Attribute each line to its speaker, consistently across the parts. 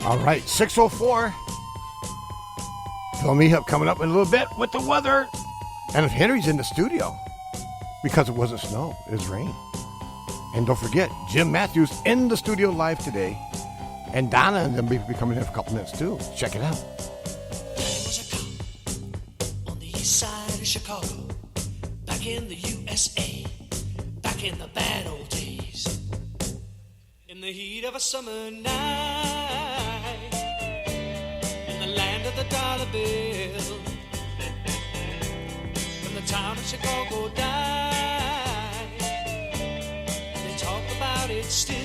Speaker 1: All right, 6:04. Fill me up coming up in a little bit with the weather. And Henry's in the studio because it wasn't snow, it was rain. And don't forget, Jim Matthews in the studio live today. And Donna and them will be coming in for a couple minutes too. Check it out.
Speaker 2: There was a cop on the east side of Chicago, back in the USA, back in the bad old days. In the heat of a summer night, in the land of the dollar bill, when the town of Chicago died, they talk about it still.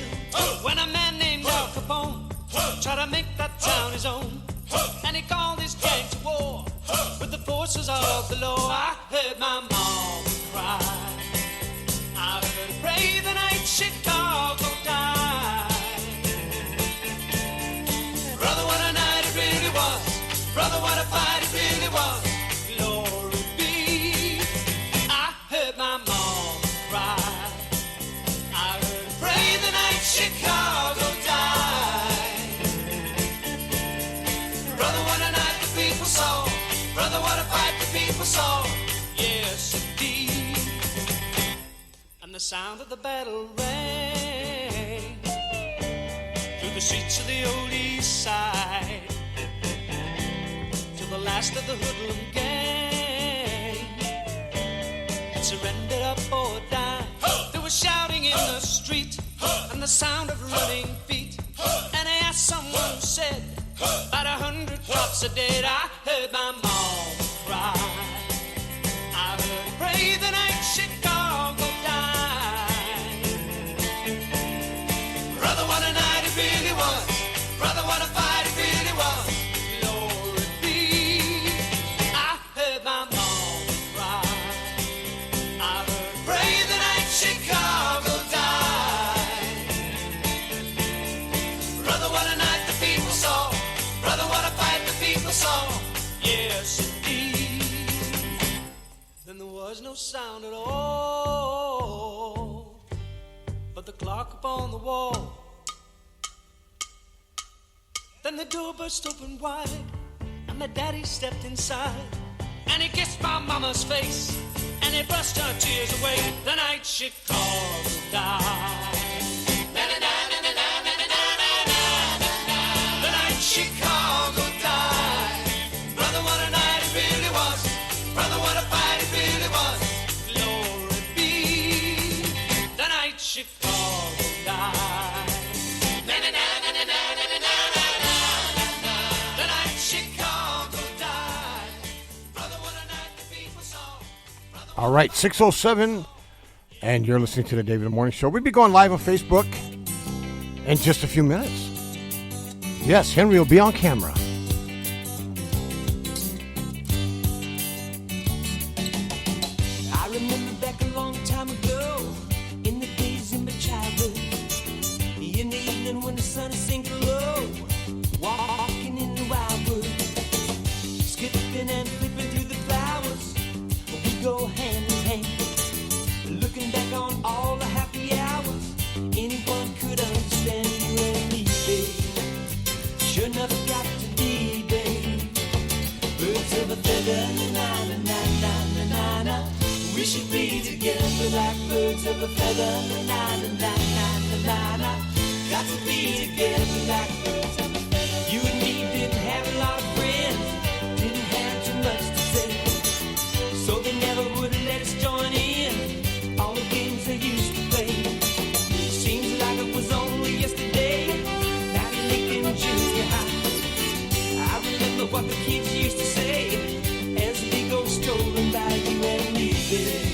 Speaker 2: When a man named Al Capone tried to make that town his own, and he called his gang to war with the forces of the law. I heard my mom cry, I heard her pray the night Chicago died. Brother, what a night it really was. Brother, what a fight it really was. Glory be. I heard my mom cry, I heard her pray the night Chicago died. Brother, what a night the people saw. Brother, what a fight the people saw. Yes, indeed. And the sound of the battle rang through the streets of the old east side, till the last of the hoodlum gang had surrendered up or died. There was shouting in the street and the sound of running feet. And I asked someone who said, about 100 cops are dead. I heard my mom cry, I heard her pray the night Chicago died. Brother, what a night it really was. Brother, what a fight it really was. Glory be. I heard my mom cry, I heard her pray the night Chicago died. Brother, what a night the people saw. Brother, what a fight the people saw. Yes, indeed. Then there was no sound at all but the clock upon the wall. Then the door burst open wide and my daddy stepped inside, and he kissed my mama's face and he brushed her tears away. The night Chicago died. The night Chicago died. Brother, what a night it really was. Brother, what a fight it really was. Glory be. The night Chicago died. The night Chicago died. Brother, what a night the people saw.
Speaker 1: All right, 6:07, and you're listening to the David in the Morning Show. We'll be going live on Facebook in just a few minutes. Yes, Henry will be on camera.
Speaker 3: I remember back a long time ago, in the days of my childhood, in the evening when the sun is sinking low, walking in the wildwood, skipping and flipping through the flowers, we go hand in hand, looking back on all the happy hours anyone could understand. You and me, babe, sure never got to be, babe, birds of a feather, na na na na na na na. We should be together like birds of a feather, na na na na na na na. Got to be together like birds of a feather. You and me didn't have a lot of friends, didn't have too much to say, so they never would let us join in all the games they used to play. Seems like it was only yesterday, back in Lincoln Junior High. I remember what the kids used to say as they go strolling by, you and me, babe.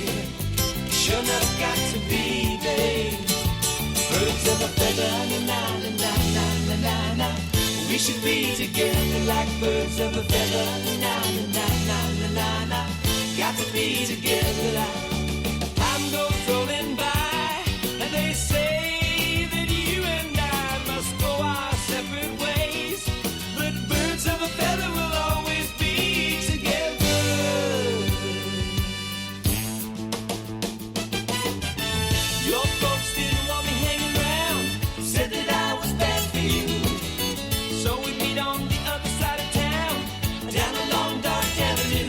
Speaker 3: Sure enough got to be, babe, birds of a feather, na na na na na na na. We should be together like birds of a feather, na na na na na na na. Got to be together like. Time goes rolling by, and they say that you and I must go our separate ways, but birds of a feather will always be together. Your folks didn't want me hanging around, said that I was bad for you, so meet on the other side of town, down a long dark avenue.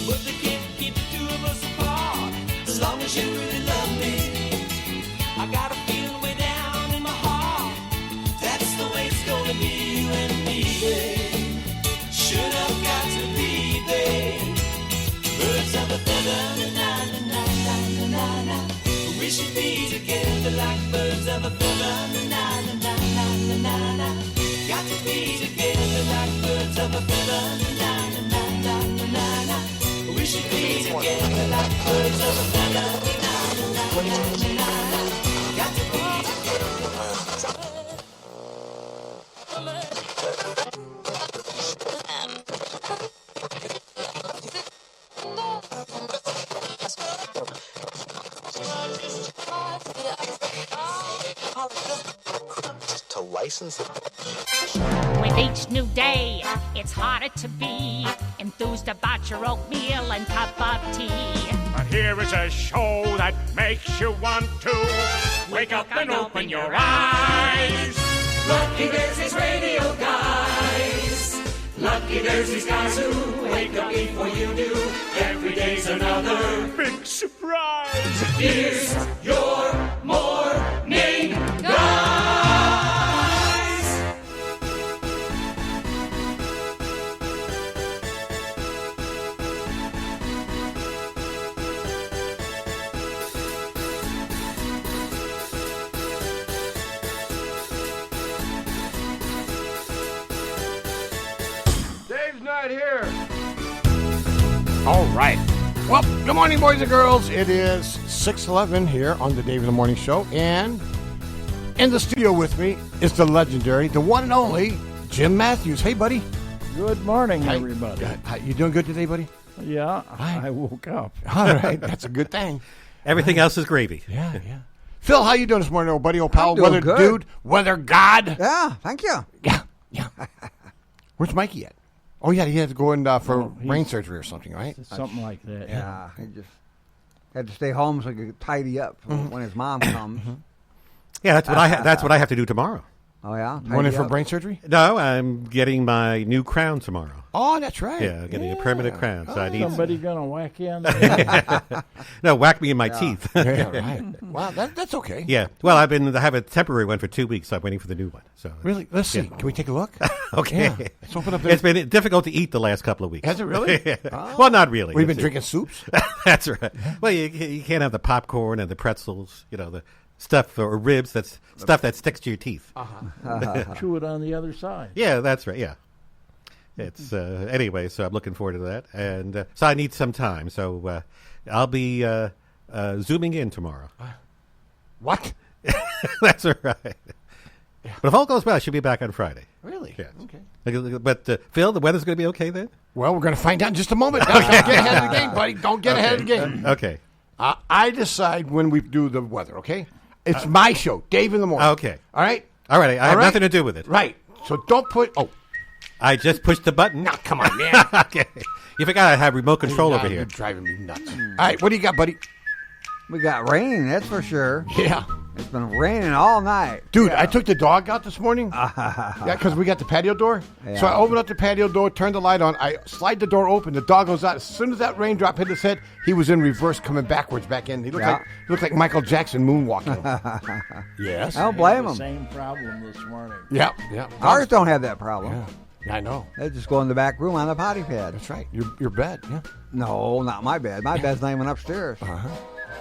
Speaker 3: But they can't keep the two of us apart, as long as you really love me. I got a feeling way down in my heart, that's the way it's gonna be, you and me, babe. Should have got to be, babe. Birds of a feather, na na na na na na na. We should be together like birds of a feather, na na na na na na na. Got to be together like birds of a feather, na na na na na na na. We should be together like birds of a feather, na na na na na na. Got to be
Speaker 4: to license it.
Speaker 5: With each new day, it's harder to be enthused about your oatmeal and cup of tea.
Speaker 6: But here is a show that makes you want to wake up and open your eyes.
Speaker 3: Lucky there's these radio guys. Lucky there's these guys who wake up before you do. Every day's another
Speaker 6: Big surprise!
Speaker 3: Here's your morning guys.
Speaker 1: Dave's not here. All right. Well, good morning, boys and girls. It is 6:11 here on the Dave in the Morning Show. And in the studio with me is the legendary, the one and only, Jim Matthews. Hey, buddy.
Speaker 7: Good morning,
Speaker 1: Hey.
Speaker 7: everybody.
Speaker 1: You doing good today, buddy?
Speaker 7: Yeah,
Speaker 1: Hi.
Speaker 7: I woke up.
Speaker 1: All right. That's a good thing.
Speaker 8: Everything else is gravy.
Speaker 1: Yeah, yeah. Phil, how you doing this morning, old buddy, old pal?
Speaker 9: I'm doing
Speaker 1: Weather
Speaker 9: good.
Speaker 1: dude, weather god.
Speaker 9: Yeah, thank you.
Speaker 1: Yeah, yeah. Where's Mikey at? Oh, yeah, he had to go in for
Speaker 7: Oh, he's-
Speaker 1: brain surgery or something, right?
Speaker 7: Something like that.
Speaker 9: Yeah, I just had to stay home so I could tidy up when his mom comes.
Speaker 8: Yeah, that's what that's what I have to do tomorrow.
Speaker 9: Oh yeah,
Speaker 1: Going in
Speaker 9: tidy
Speaker 1: for
Speaker 9: up.
Speaker 1: brain surgery?
Speaker 8: No, I'm getting my new crown tomorrow.
Speaker 1: Oh, that's right.
Speaker 8: Yeah, I'm getting a permanent crown. So I need
Speaker 7: Somebody gonna whack in?
Speaker 8: no whack me in my teeth.
Speaker 1: Yeah, right. Wow, that's okay.
Speaker 8: Yeah. Well, I have a temporary one for 2 weeks. So I'm waiting for the new one. So
Speaker 1: Really? Let's see. Can we take a look?
Speaker 8: okay.
Speaker 1: Yeah. Let's open up the...
Speaker 8: It's been difficult to eat the last couple of weeks.
Speaker 1: Has it really?
Speaker 8: Yeah.
Speaker 1: Oh.
Speaker 8: Well, not really.
Speaker 1: We've been
Speaker 8: It's-
Speaker 1: drinking soups?
Speaker 8: That's right. Well, you can't have the popcorn and the pretzels. You know, the stuff or ribs. That's stuff that sticks to your teeth.
Speaker 7: Chew it on the other side.
Speaker 8: Yeah, that's right. Yeah. It's anyway, so I'm looking forward to that, and so I need some time. So I'll be zooming in tomorrow.
Speaker 1: What?
Speaker 8: That's all right. But if all goes well, I should be back on Friday.
Speaker 1: Really?
Speaker 8: Yes.
Speaker 1: Okay.
Speaker 8: But Phil, the weather's going to be okay then.
Speaker 1: Well, we're going to find out in just a moment. Don't get ahead of the game, buddy. Don't get ahead of the game.
Speaker 8: Okay.
Speaker 1: I decide when we do the weather, okay? It's my show, Dave in the Morning.
Speaker 8: Okay.
Speaker 1: All right?
Speaker 8: All right. I
Speaker 1: All
Speaker 8: have
Speaker 1: right?
Speaker 8: nothing to do with it.
Speaker 1: Right. So don't put... Oh,
Speaker 8: I just pushed the button.
Speaker 1: now come on, man.
Speaker 8: Okay. You forgot I have remote control over
Speaker 1: You're
Speaker 8: here.
Speaker 1: driving me nuts. All right, what do you got, buddy?
Speaker 9: We got rain, that's for sure.
Speaker 1: Yeah.
Speaker 9: It's been raining all night.
Speaker 1: Dude, I took the dog out this morning. Yeah, because we got the patio door.
Speaker 9: Yeah.
Speaker 1: So I opened up the patio door, turned the light on. I slide the door open. The dog goes out. As soon as that raindrop hit his head, he was in reverse, coming backwards back in. He looked like Michael Jackson moonwalking. Yes.
Speaker 9: I don't blame
Speaker 7: The
Speaker 9: them.
Speaker 7: same problem this morning.
Speaker 1: Yeah, yeah.
Speaker 9: Ours don't have that problem.
Speaker 1: Yeah, I know.
Speaker 9: They just go in the back room on the potty pad.
Speaker 1: That's right. Your bed. Yeah.
Speaker 9: No, not my bed. My bed's not even upstairs.
Speaker 1: Uh-huh.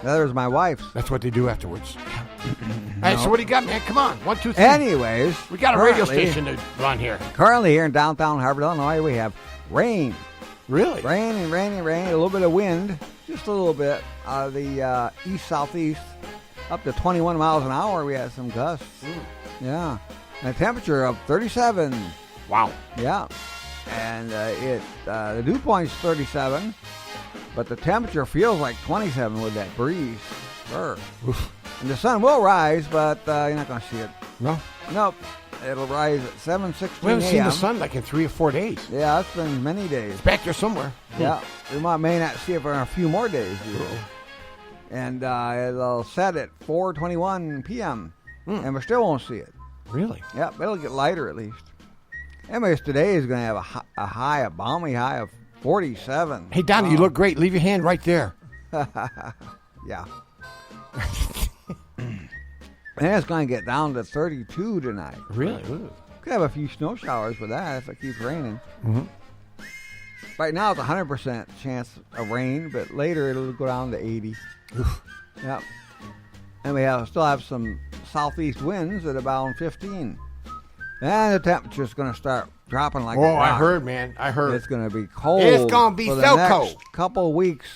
Speaker 9: The other's my wife's.
Speaker 1: That's what they do afterwards. All right, so what do you got, man? Come on. 1, 2, 3.
Speaker 9: Anyways,
Speaker 1: We got a radio
Speaker 9: currently-
Speaker 1: station to run here.
Speaker 9: Currently here in downtown Harvard, Illinois, we have rain.
Speaker 1: Really?
Speaker 9: Rain and rain and rain. A little bit of wind, just a little bit. Out of the east-southeast, up to 21 miles an hour. We had some gusts. Yeah. And a temperature of 37.
Speaker 1: Wow.
Speaker 9: Yeah. And the dew point's 37, but the temperature feels like 27 with that breeze. Sure. And the sun will rise, but you're not going to see it.
Speaker 1: No?
Speaker 9: Nope. It'll rise at 7:16
Speaker 1: We haven't seen
Speaker 9: a.m.
Speaker 1: the sun like in 3 or 4 days.
Speaker 9: Yeah, it's been many days.
Speaker 1: Back there somewhere.
Speaker 9: Yeah, we may not see it for a few more days. And it'll set at 4:21 p.m. And we still won't see it.
Speaker 1: Really?
Speaker 9: Yep, it'll get lighter at least. Anyways, today is going to have a balmy high of 47.
Speaker 1: Hey, Donnie, you look great. Leave your hand right there.
Speaker 9: Yeah. And it's going to get down to 32 tonight.
Speaker 1: Really? Ooh.
Speaker 9: Could have a few snow showers with that if it keeps raining.
Speaker 1: Mm-hmm.
Speaker 9: Right now it's 100% chance of rain, but later it'll go down to 80.
Speaker 1: Oof.
Speaker 9: Yep. And we still have some southeast winds at about 15. And the temperature's going to start dropping like a rock.
Speaker 1: I heard, man. I heard.
Speaker 9: It's going to be cold.
Speaker 1: It's going to be
Speaker 9: for the
Speaker 1: so
Speaker 9: next
Speaker 1: cold.
Speaker 9: Couple weeks.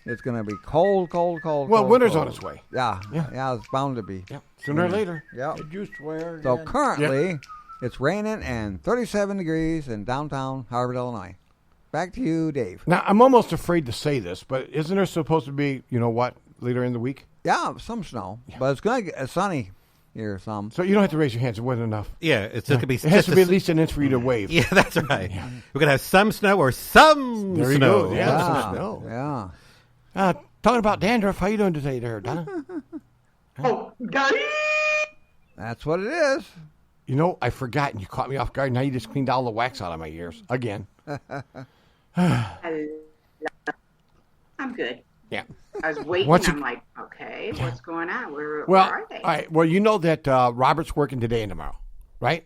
Speaker 9: It's going to be cold.
Speaker 1: Well,
Speaker 9: cold,
Speaker 1: winter's
Speaker 9: cold.
Speaker 1: on its way.
Speaker 9: Yeah, it's bound to be.
Speaker 1: Yeah, sooner or later.
Speaker 9: Yep.
Speaker 7: Did you swear
Speaker 9: So
Speaker 7: again?
Speaker 9: currently, it's raining and 37 degrees in downtown Harvard, Illinois. Back to you, Dave.
Speaker 1: Now, I'm almost afraid to say this, but isn't there supposed to be, you know what, later in the week?
Speaker 9: Yeah, some snow, but it's going to get sunny here some.
Speaker 1: So you don't have to raise your hands. It wasn't enough.
Speaker 8: Yeah, it's going to be.
Speaker 1: It has to be at least an inch for you to wave.
Speaker 8: Yeah, that's right. We're going to have some snow or some
Speaker 1: There you
Speaker 8: snow.
Speaker 1: go. Yeah, some snow.
Speaker 9: Yeah.
Speaker 1: Talking about dandruff, how you doing today there, Donna?
Speaker 9: That's what it is.
Speaker 1: You know, I forgot, and you caught me off guard. Now you just cleaned all the wax out of my ears. Again.
Speaker 10: I'm good.
Speaker 1: Yeah.
Speaker 10: I was waiting. I'm like, okay, what's going on? Where are they?
Speaker 1: All right. Well, you know that Robert's working today and tomorrow, right?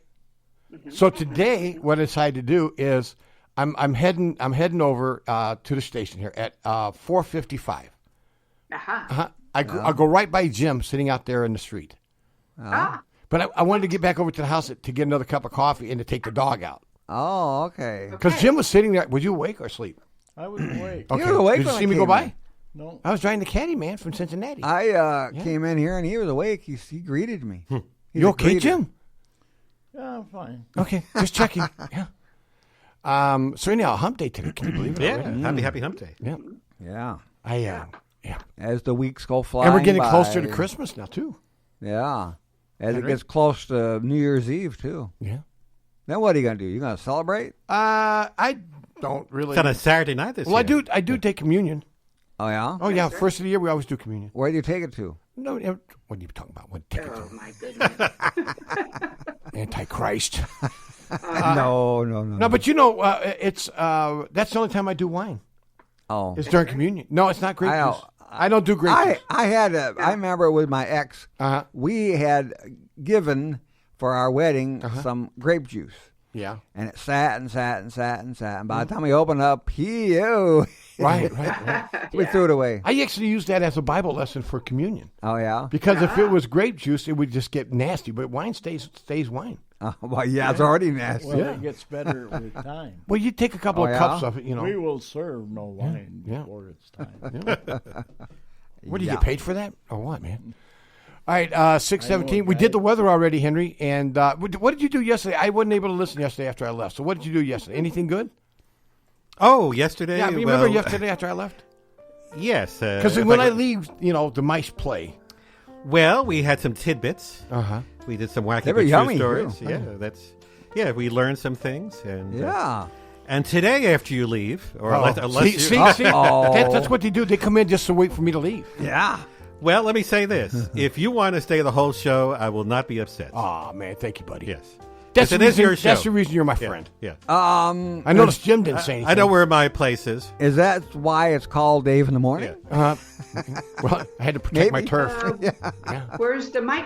Speaker 1: Mm-hmm. So today, what I decided to do is I'm heading over to the station here at 4:55. I'll go right by Jim sitting out there in the street. But I wanted to get back over to the house to get another cup of coffee and to take the dog out.
Speaker 9: Oh, okay.
Speaker 1: Because Jim was sitting there. Was you awake or asleep?
Speaker 7: I was awake.
Speaker 1: Okay.
Speaker 9: You were awake
Speaker 1: Did you
Speaker 9: when
Speaker 1: see
Speaker 9: I
Speaker 1: me go
Speaker 9: came
Speaker 1: by?
Speaker 9: in.
Speaker 7: No.
Speaker 1: I was driving the caddy man from Cincinnati.
Speaker 9: I came in here and he was awake. He greeted me. He's
Speaker 1: You
Speaker 9: a
Speaker 1: okay,
Speaker 9: greeter.
Speaker 1: Jim?
Speaker 7: Yeah, I'm fine.
Speaker 1: Okay, just checking. Yeah. So anyhow, hump day today. Can you believe it?
Speaker 8: Yeah,
Speaker 1: already?
Speaker 8: happy hump day.
Speaker 1: Yeah.
Speaker 9: Yeah.
Speaker 1: Yeah.
Speaker 9: As the weeks go flying
Speaker 1: And we're getting
Speaker 9: by.
Speaker 1: closer to Christmas now too.
Speaker 9: Yeah. As it gets close to New Year's Eve too.
Speaker 1: Yeah.
Speaker 9: Then what are you gonna do? You gonna celebrate?
Speaker 1: I don't really.
Speaker 8: It's on a Saturday night this
Speaker 1: Well,
Speaker 8: year.
Speaker 1: I do take communion.
Speaker 9: Oh yeah.
Speaker 1: Oh yeah, first of the year we always do communion.
Speaker 9: Where do you take it to?
Speaker 1: No, what are you talking about? What take it
Speaker 10: Oh
Speaker 1: to?
Speaker 10: my goodness.
Speaker 1: Antichrist.
Speaker 9: No.
Speaker 1: No, but you know, it's that's the only time I do wine.
Speaker 9: Oh.
Speaker 1: It's during communion. No, it's not grape
Speaker 9: I-
Speaker 1: juice. I don't do grape juice.
Speaker 9: I remember with my ex, we had given for our wedding some grape juice.
Speaker 1: Yeah.
Speaker 9: And it sat. And by the time we opened up,
Speaker 1: Right.
Speaker 9: we threw it away.
Speaker 1: I actually used that as a Bible lesson for communion.
Speaker 9: Oh, yeah?
Speaker 1: Because if it was grape juice, it would just get nasty. But wine stays wine.
Speaker 9: Well, yeah, it's already nasty.
Speaker 7: Well, it gets better with time.
Speaker 1: Well, you take a couple of cups of it, you know.
Speaker 7: We will serve no wine before it's time.
Speaker 1: What, do you get paid for that? Or what, man? All right, 6:17. We did the weather already, Henry. And what did you do yesterday? I wasn't able to listen yesterday after I left. So what did you do yesterday? Anything good?
Speaker 8: Oh, yesterday?
Speaker 1: Yeah, remember yesterday after I left?
Speaker 8: Yes.
Speaker 1: Because when I leave, you know, the mice play.
Speaker 8: Well, we had some tidbits.
Speaker 1: Uh-huh.
Speaker 8: We did some wacky
Speaker 9: They were
Speaker 8: but true
Speaker 9: yummy,
Speaker 8: stories.
Speaker 9: too.
Speaker 8: Yeah, we learned some things. And
Speaker 9: Yeah.
Speaker 8: and today, after you leave, or unless you...
Speaker 1: see, that's what they do. They come in just to wait for me to leave.
Speaker 9: Yeah.
Speaker 8: Well, let me say this. If you want to stay the whole show, I will not be upset.
Speaker 1: Oh, man, thank you, buddy.
Speaker 8: Yes.
Speaker 1: That's
Speaker 8: It
Speaker 1: the
Speaker 8: is
Speaker 1: reason,
Speaker 8: your show.
Speaker 1: That's the reason you're my friend.
Speaker 8: Yeah.
Speaker 1: I noticed Jim didn't say anything.
Speaker 8: I know where my place is.
Speaker 9: Is that why it's called Dave in the Morning?
Speaker 1: Well, I had to protect my turf.
Speaker 10: Where's the Mike?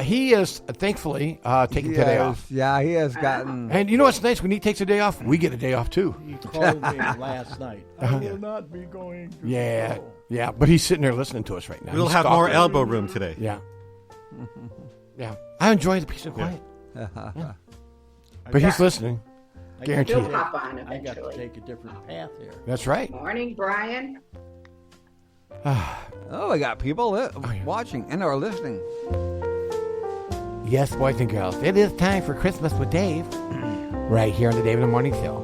Speaker 1: He is, thankfully, taking today off.
Speaker 9: Yeah, he has gotten...
Speaker 1: And you know what's nice? When he takes a day off, we get a day off, too.
Speaker 7: He called me last night. I will not be going to
Speaker 1: Yeah,
Speaker 7: go.
Speaker 1: yeah. But he's sitting there listening to us right now.
Speaker 8: We'll
Speaker 1: He's
Speaker 8: have more
Speaker 1: stalking.
Speaker 8: elbow room today.
Speaker 1: Yeah. Yeah. I enjoy the peace and quiet. Yeah. But he's listening. Guarantee
Speaker 10: He'll
Speaker 1: it.
Speaker 10: pop on
Speaker 7: I got to
Speaker 10: eventually.
Speaker 7: take a different path here.
Speaker 1: That's right.
Speaker 10: Morning, Brian.
Speaker 9: Oh, we got people watching and or listening.
Speaker 1: Yes, boys and girls, it is time for Christmas with Dave, right here on the Dave in the Morning Show.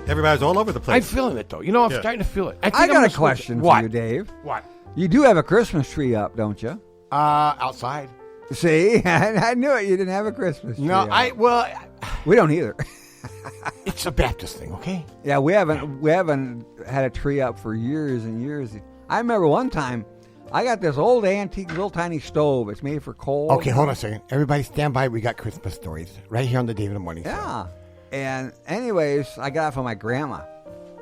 Speaker 8: Everybody's all over the
Speaker 1: I'm
Speaker 8: place.
Speaker 1: feeling it, though. You know, I'm
Speaker 8: Yeah.
Speaker 1: starting to feel it.
Speaker 9: I
Speaker 1: think I'm
Speaker 9: got
Speaker 1: gonna
Speaker 9: a question
Speaker 1: what?
Speaker 9: for you, Dave.
Speaker 1: What?
Speaker 9: You do have a Christmas tree up, don't you?
Speaker 1: Outside.
Speaker 9: See? I knew it. You didn't have a Christmas tree
Speaker 1: No,
Speaker 9: up.
Speaker 1: well,
Speaker 9: We don't either.
Speaker 1: it's a Baptist thing, okay?
Speaker 9: Yeah, we haven't had a tree up for years and years. I remember one time I got this old antique little tiny stove. It's made for coal.
Speaker 1: Okay, hold on a second. Everybody stand by. We got Christmas stories right here on the David in the Morning Show.
Speaker 9: Yeah. And anyways, I got it from my grandma.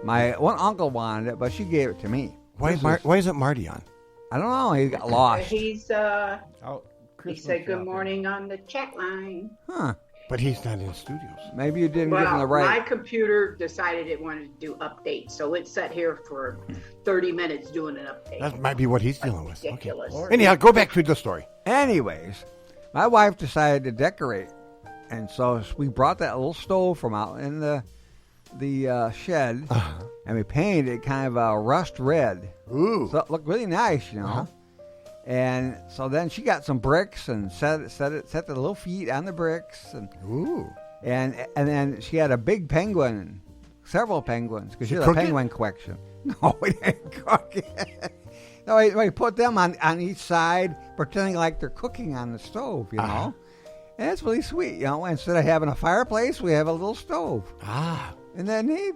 Speaker 9: My one uncle wanted it, but she gave it to me.
Speaker 1: Why isn't Marty on?
Speaker 9: I don't know. He got lost.
Speaker 10: He's he
Speaker 7: Christmas
Speaker 10: said good
Speaker 7: shopping.
Speaker 10: morning on the chat line.
Speaker 9: Huh.
Speaker 1: But he's not in the studios.
Speaker 9: Maybe you didn't give him the
Speaker 10: My
Speaker 9: right.
Speaker 10: computer decided it wanted to do updates, so it sat here for 30 minutes doing an update.
Speaker 1: That might be what he's dealing with. Okay.
Speaker 10: Ridiculous.
Speaker 1: Anyhow, go back to the story.
Speaker 9: Anyways, my wife decided to decorate, and so we brought that little stove from out in the shed, and we painted it kind of a rust red.
Speaker 1: Ooh.
Speaker 9: So it looked really nice, you know. And so then she got some bricks and set the little feet on the bricks, and then she had a big penguin, several penguins, because she had a
Speaker 1: cooked it?
Speaker 9: penguin collection. No, we didn't cook it. No, we put them on each side, pretending like they're cooking on the stove, you know. And it's really sweet, you know. Instead of having a fireplace, we have a little stove. Isn't that neat?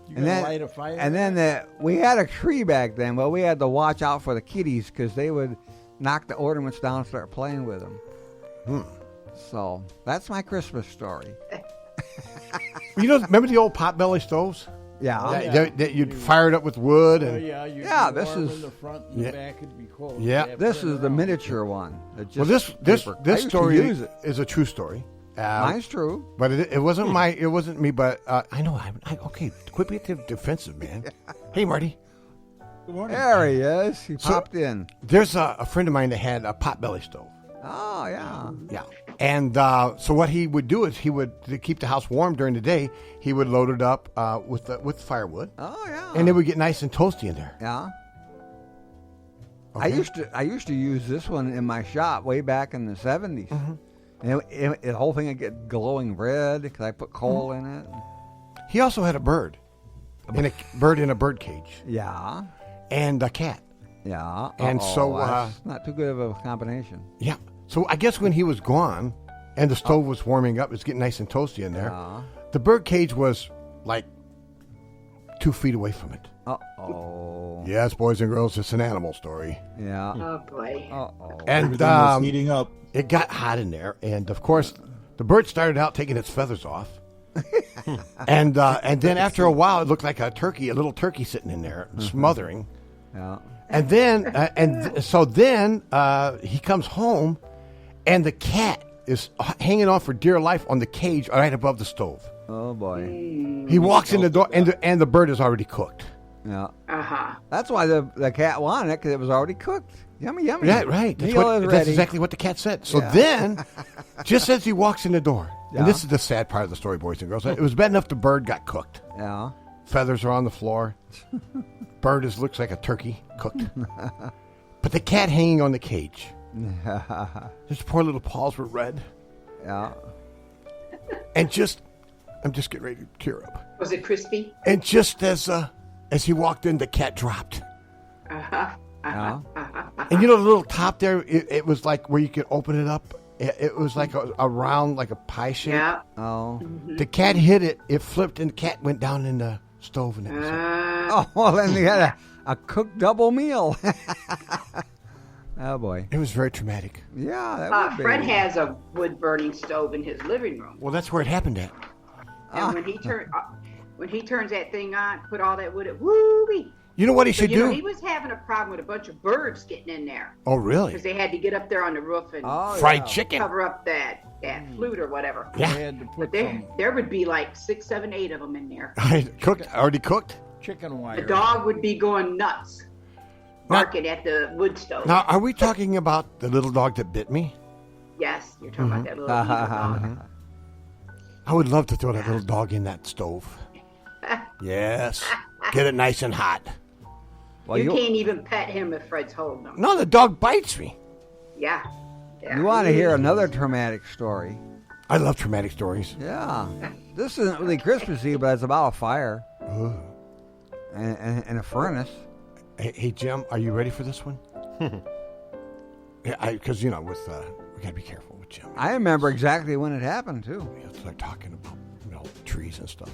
Speaker 7: You gonna light a fire?
Speaker 9: And then we had a tree back then, but we had to watch out for the kitties because they would knock the ornaments down and start playing with them. So that's my Christmas story.
Speaker 1: You know, remember the old potbelly stoves?
Speaker 9: Yeah.
Speaker 1: That you'd fire it up with wood
Speaker 7: Oh,
Speaker 1: and
Speaker 7: yeah, you'd
Speaker 9: Yeah,
Speaker 7: be
Speaker 9: this
Speaker 7: warm
Speaker 9: is-
Speaker 7: in the front and
Speaker 1: Yeah.
Speaker 7: the back would be cold.
Speaker 1: Yeah.
Speaker 7: You'd
Speaker 9: This
Speaker 7: turn
Speaker 9: is the
Speaker 7: around.
Speaker 9: miniature one. It's
Speaker 1: well,
Speaker 9: just
Speaker 1: this
Speaker 9: paper. I
Speaker 1: this
Speaker 9: used to
Speaker 1: story
Speaker 9: use it.
Speaker 1: is a true story.
Speaker 9: Mine's true.
Speaker 1: But it wasn't it wasn't me. But I know. Okay, quit being defensive, man. Hey, Marty.
Speaker 7: Good morning.
Speaker 9: There he is. He popped in.
Speaker 1: There's a friend of mine that had a potbelly stove.
Speaker 9: Oh, yeah.
Speaker 1: Yeah. And so what he would do is to keep the house warm during the day, he would load it up with firewood,
Speaker 9: Oh, yeah.
Speaker 1: and it would get nice and toasty in there.
Speaker 9: Yeah.
Speaker 1: Okay.
Speaker 9: I used to use this one in my shop way back in the 70s. And the whole thing would get glowing red because I put coal in it.
Speaker 1: He also had a bird, in a bird cage,
Speaker 9: Yeah.
Speaker 1: and a cat.
Speaker 9: Yeah.
Speaker 1: And so,
Speaker 9: that's not too good of a combination.
Speaker 1: Yeah. So I guess when he was gone, and the stove was warming up, it's getting nice and toasty in there.
Speaker 9: Yeah.
Speaker 1: The bird cage was like 2 feet away from it.
Speaker 9: Uh-oh.
Speaker 1: Yes, boys and girls, it's an animal story.
Speaker 9: Yeah.
Speaker 10: Oh, boy.
Speaker 9: Uh-oh.
Speaker 1: And
Speaker 11: Everything was heating up.
Speaker 1: it got hot in there, and of course, the bird started out taking its feathers off, and then after a while, it looked like a little turkey sitting in there, smothering.
Speaker 9: Yeah.
Speaker 1: And then, so then he comes home, and the cat is hanging on for dear life on the cage right above the stove.
Speaker 9: Oh, boy.
Speaker 1: He walks in the door, and the bird is already cooked.
Speaker 9: Yeah.
Speaker 10: Uh-huh.
Speaker 9: That's why the cat wanted it, because it was already cooked. Yummy, yummy.
Speaker 1: Yeah, right.
Speaker 9: Meal is
Speaker 1: That's
Speaker 9: ready.
Speaker 1: exactly what the cat said. So
Speaker 9: Yeah.
Speaker 1: then, just as he walks in the door,
Speaker 9: Yeah.
Speaker 1: and this is the sad part of the story, boys and girls, it was bad enough the bird got cooked.
Speaker 9: Yeah.
Speaker 1: Feathers are on the floor. Bird looks like a turkey cooked. But the cat hanging on the cage. His poor little paws were red.
Speaker 9: Yeah.
Speaker 1: And I'm just getting ready to tear up.
Speaker 10: Was it crispy?
Speaker 1: And just as he walked in, the cat dropped.
Speaker 9: Yeah.
Speaker 1: And you know the little top there, it was like where you could open it up. It was like a round, like a pie shape.
Speaker 10: Yeah.
Speaker 9: Oh.
Speaker 1: The cat hit it, it flipped, and the cat went down in the stove. And that was it.
Speaker 9: Oh, well, then you had a cooked double meal. Oh, boy.
Speaker 1: It was very traumatic.
Speaker 9: Yeah, that would be.
Speaker 10: Fred has a wood-burning stove in his living room.
Speaker 1: Well, that's where it happened at.
Speaker 10: And when he turns that thing on, put all that wood, woo-wee.
Speaker 1: You know what he
Speaker 10: So,
Speaker 1: should
Speaker 10: you know,
Speaker 1: do?
Speaker 10: he was having a problem with a bunch of birds getting in there.
Speaker 1: Oh, really?
Speaker 10: Because they had to get up there on the roof and
Speaker 1: Fried chicken.
Speaker 10: cover up that flute or whatever.
Speaker 7: They had to put some
Speaker 10: There would be like 6, 7, 8 of them in there.
Speaker 1: Already cooked?
Speaker 7: chicken wire.
Speaker 10: The dog would be going nuts, barking at the wood stove.
Speaker 1: Now, are we talking about the little dog that bit me?
Speaker 10: Yes, you're talking about that little evil dog.
Speaker 1: I would love to throw that little dog in that stove. Yes. Get it nice and hot.
Speaker 9: Well,
Speaker 10: you can't even pet him if Fred's holding him.
Speaker 1: No, the dog bites me.
Speaker 10: Yeah.
Speaker 9: You want to hear another traumatic story?
Speaker 1: I love traumatic stories.
Speaker 9: Yeah. This isn't really Christmassy, but it's about a fire and a furnace.
Speaker 1: Hey, Jim, are you ready for this one? Yeah, because, we got to be careful with Jim.
Speaker 9: I remember exactly when it happened, too.
Speaker 1: We have to start talking about, trees and stuff.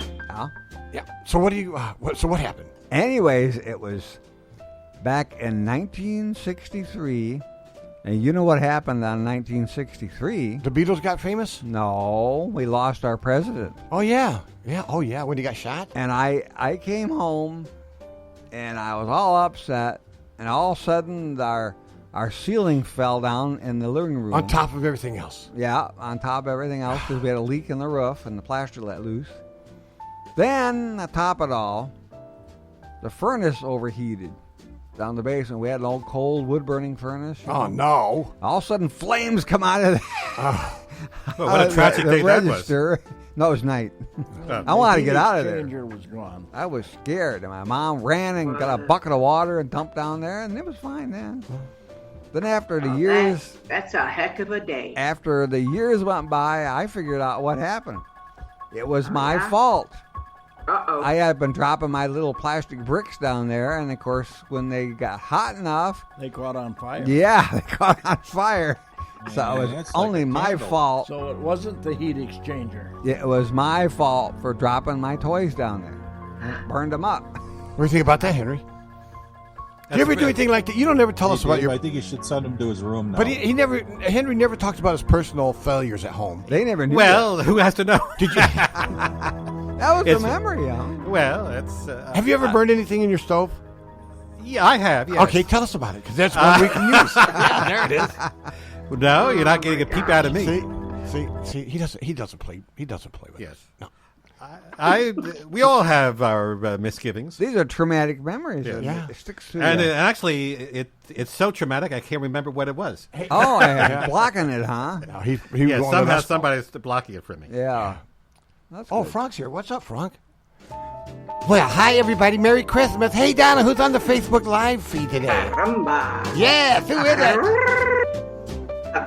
Speaker 9: Yeah.
Speaker 1: Yeah. So what happened?
Speaker 9: Anyways, it was back in 1963. And you know what happened on 1963?
Speaker 1: The Beatles got famous?
Speaker 9: No, we lost our president.
Speaker 1: Oh, yeah. Yeah. Oh, yeah. When he got shot?
Speaker 9: And I came home, and I was all upset. And all of a sudden, our ceiling fell down in the living room.
Speaker 1: On top of everything else.
Speaker 9: Yeah, on top of everything else, because we had a leak in the roof, and the plaster let loose. Then, on top of it all, the furnace overheated down the basement. We had an old cold wood-burning furnace.
Speaker 1: Oh, no.
Speaker 9: All of a sudden, flames come out of
Speaker 8: Well, what a tragic
Speaker 9: the
Speaker 8: day that was.
Speaker 9: register. No, it was night. I wanted to get out of there.
Speaker 7: The was gone.
Speaker 9: I was scared. And my mom ran and got a bucket of water and dumped down there, and it was fine then. Then after the years...
Speaker 10: That's a heck of a day.
Speaker 9: After the years went by, I figured out what happened. It was my fault.
Speaker 10: Uh-oh.
Speaker 9: I had been dropping my little plastic bricks down there, and of course, when they got hot enough...
Speaker 7: They caught on fire.
Speaker 9: Yeah, they caught on fire. So it was
Speaker 11: that's
Speaker 9: only
Speaker 11: like a
Speaker 9: my
Speaker 11: candle.
Speaker 9: fault.
Speaker 7: So it wasn't the heat exchanger.
Speaker 9: It was my fault for dropping my toys down there. And it burned them up.
Speaker 1: What do you think about that, Henry? Do you ever do anything like that? You don't ever tell us about your...
Speaker 11: I think you should send him to his room now.
Speaker 1: But Henry never talks about his personal failures at home.
Speaker 9: They never knew
Speaker 8: Well, who has to know?
Speaker 1: Did you?
Speaker 9: that was the memory, huh?
Speaker 8: Well, it's...
Speaker 1: Have you ever burned anything in your stove?
Speaker 8: Yeah, I have, yes.
Speaker 1: Okay, tell us about it, because that's one we can use. Yeah, there it is.
Speaker 8: No, you're not getting a peep out of me.
Speaker 1: See, he doesn't play with
Speaker 8: Yes.
Speaker 1: it. No.
Speaker 8: We all have our misgivings.
Speaker 9: These are traumatic memories.
Speaker 1: Yeah.
Speaker 9: It sticks to
Speaker 8: And
Speaker 9: you.
Speaker 8: actually, it's so traumatic, I can't remember what it was.
Speaker 9: Oh, yeah. Blocking it, huh?
Speaker 1: No, he
Speaker 8: Yeah,
Speaker 1: won't let
Speaker 8: somehow
Speaker 1: us know.
Speaker 8: somebody's blocking it from me.
Speaker 9: Yeah. That's
Speaker 1: Oh,
Speaker 9: good.
Speaker 1: Frank's here. What's up, Frank? Well, hi, everybody. Merry Christmas. Hey, Donna, who's on the Facebook Live feed today?
Speaker 10: Rumba.
Speaker 1: Yes, who is it?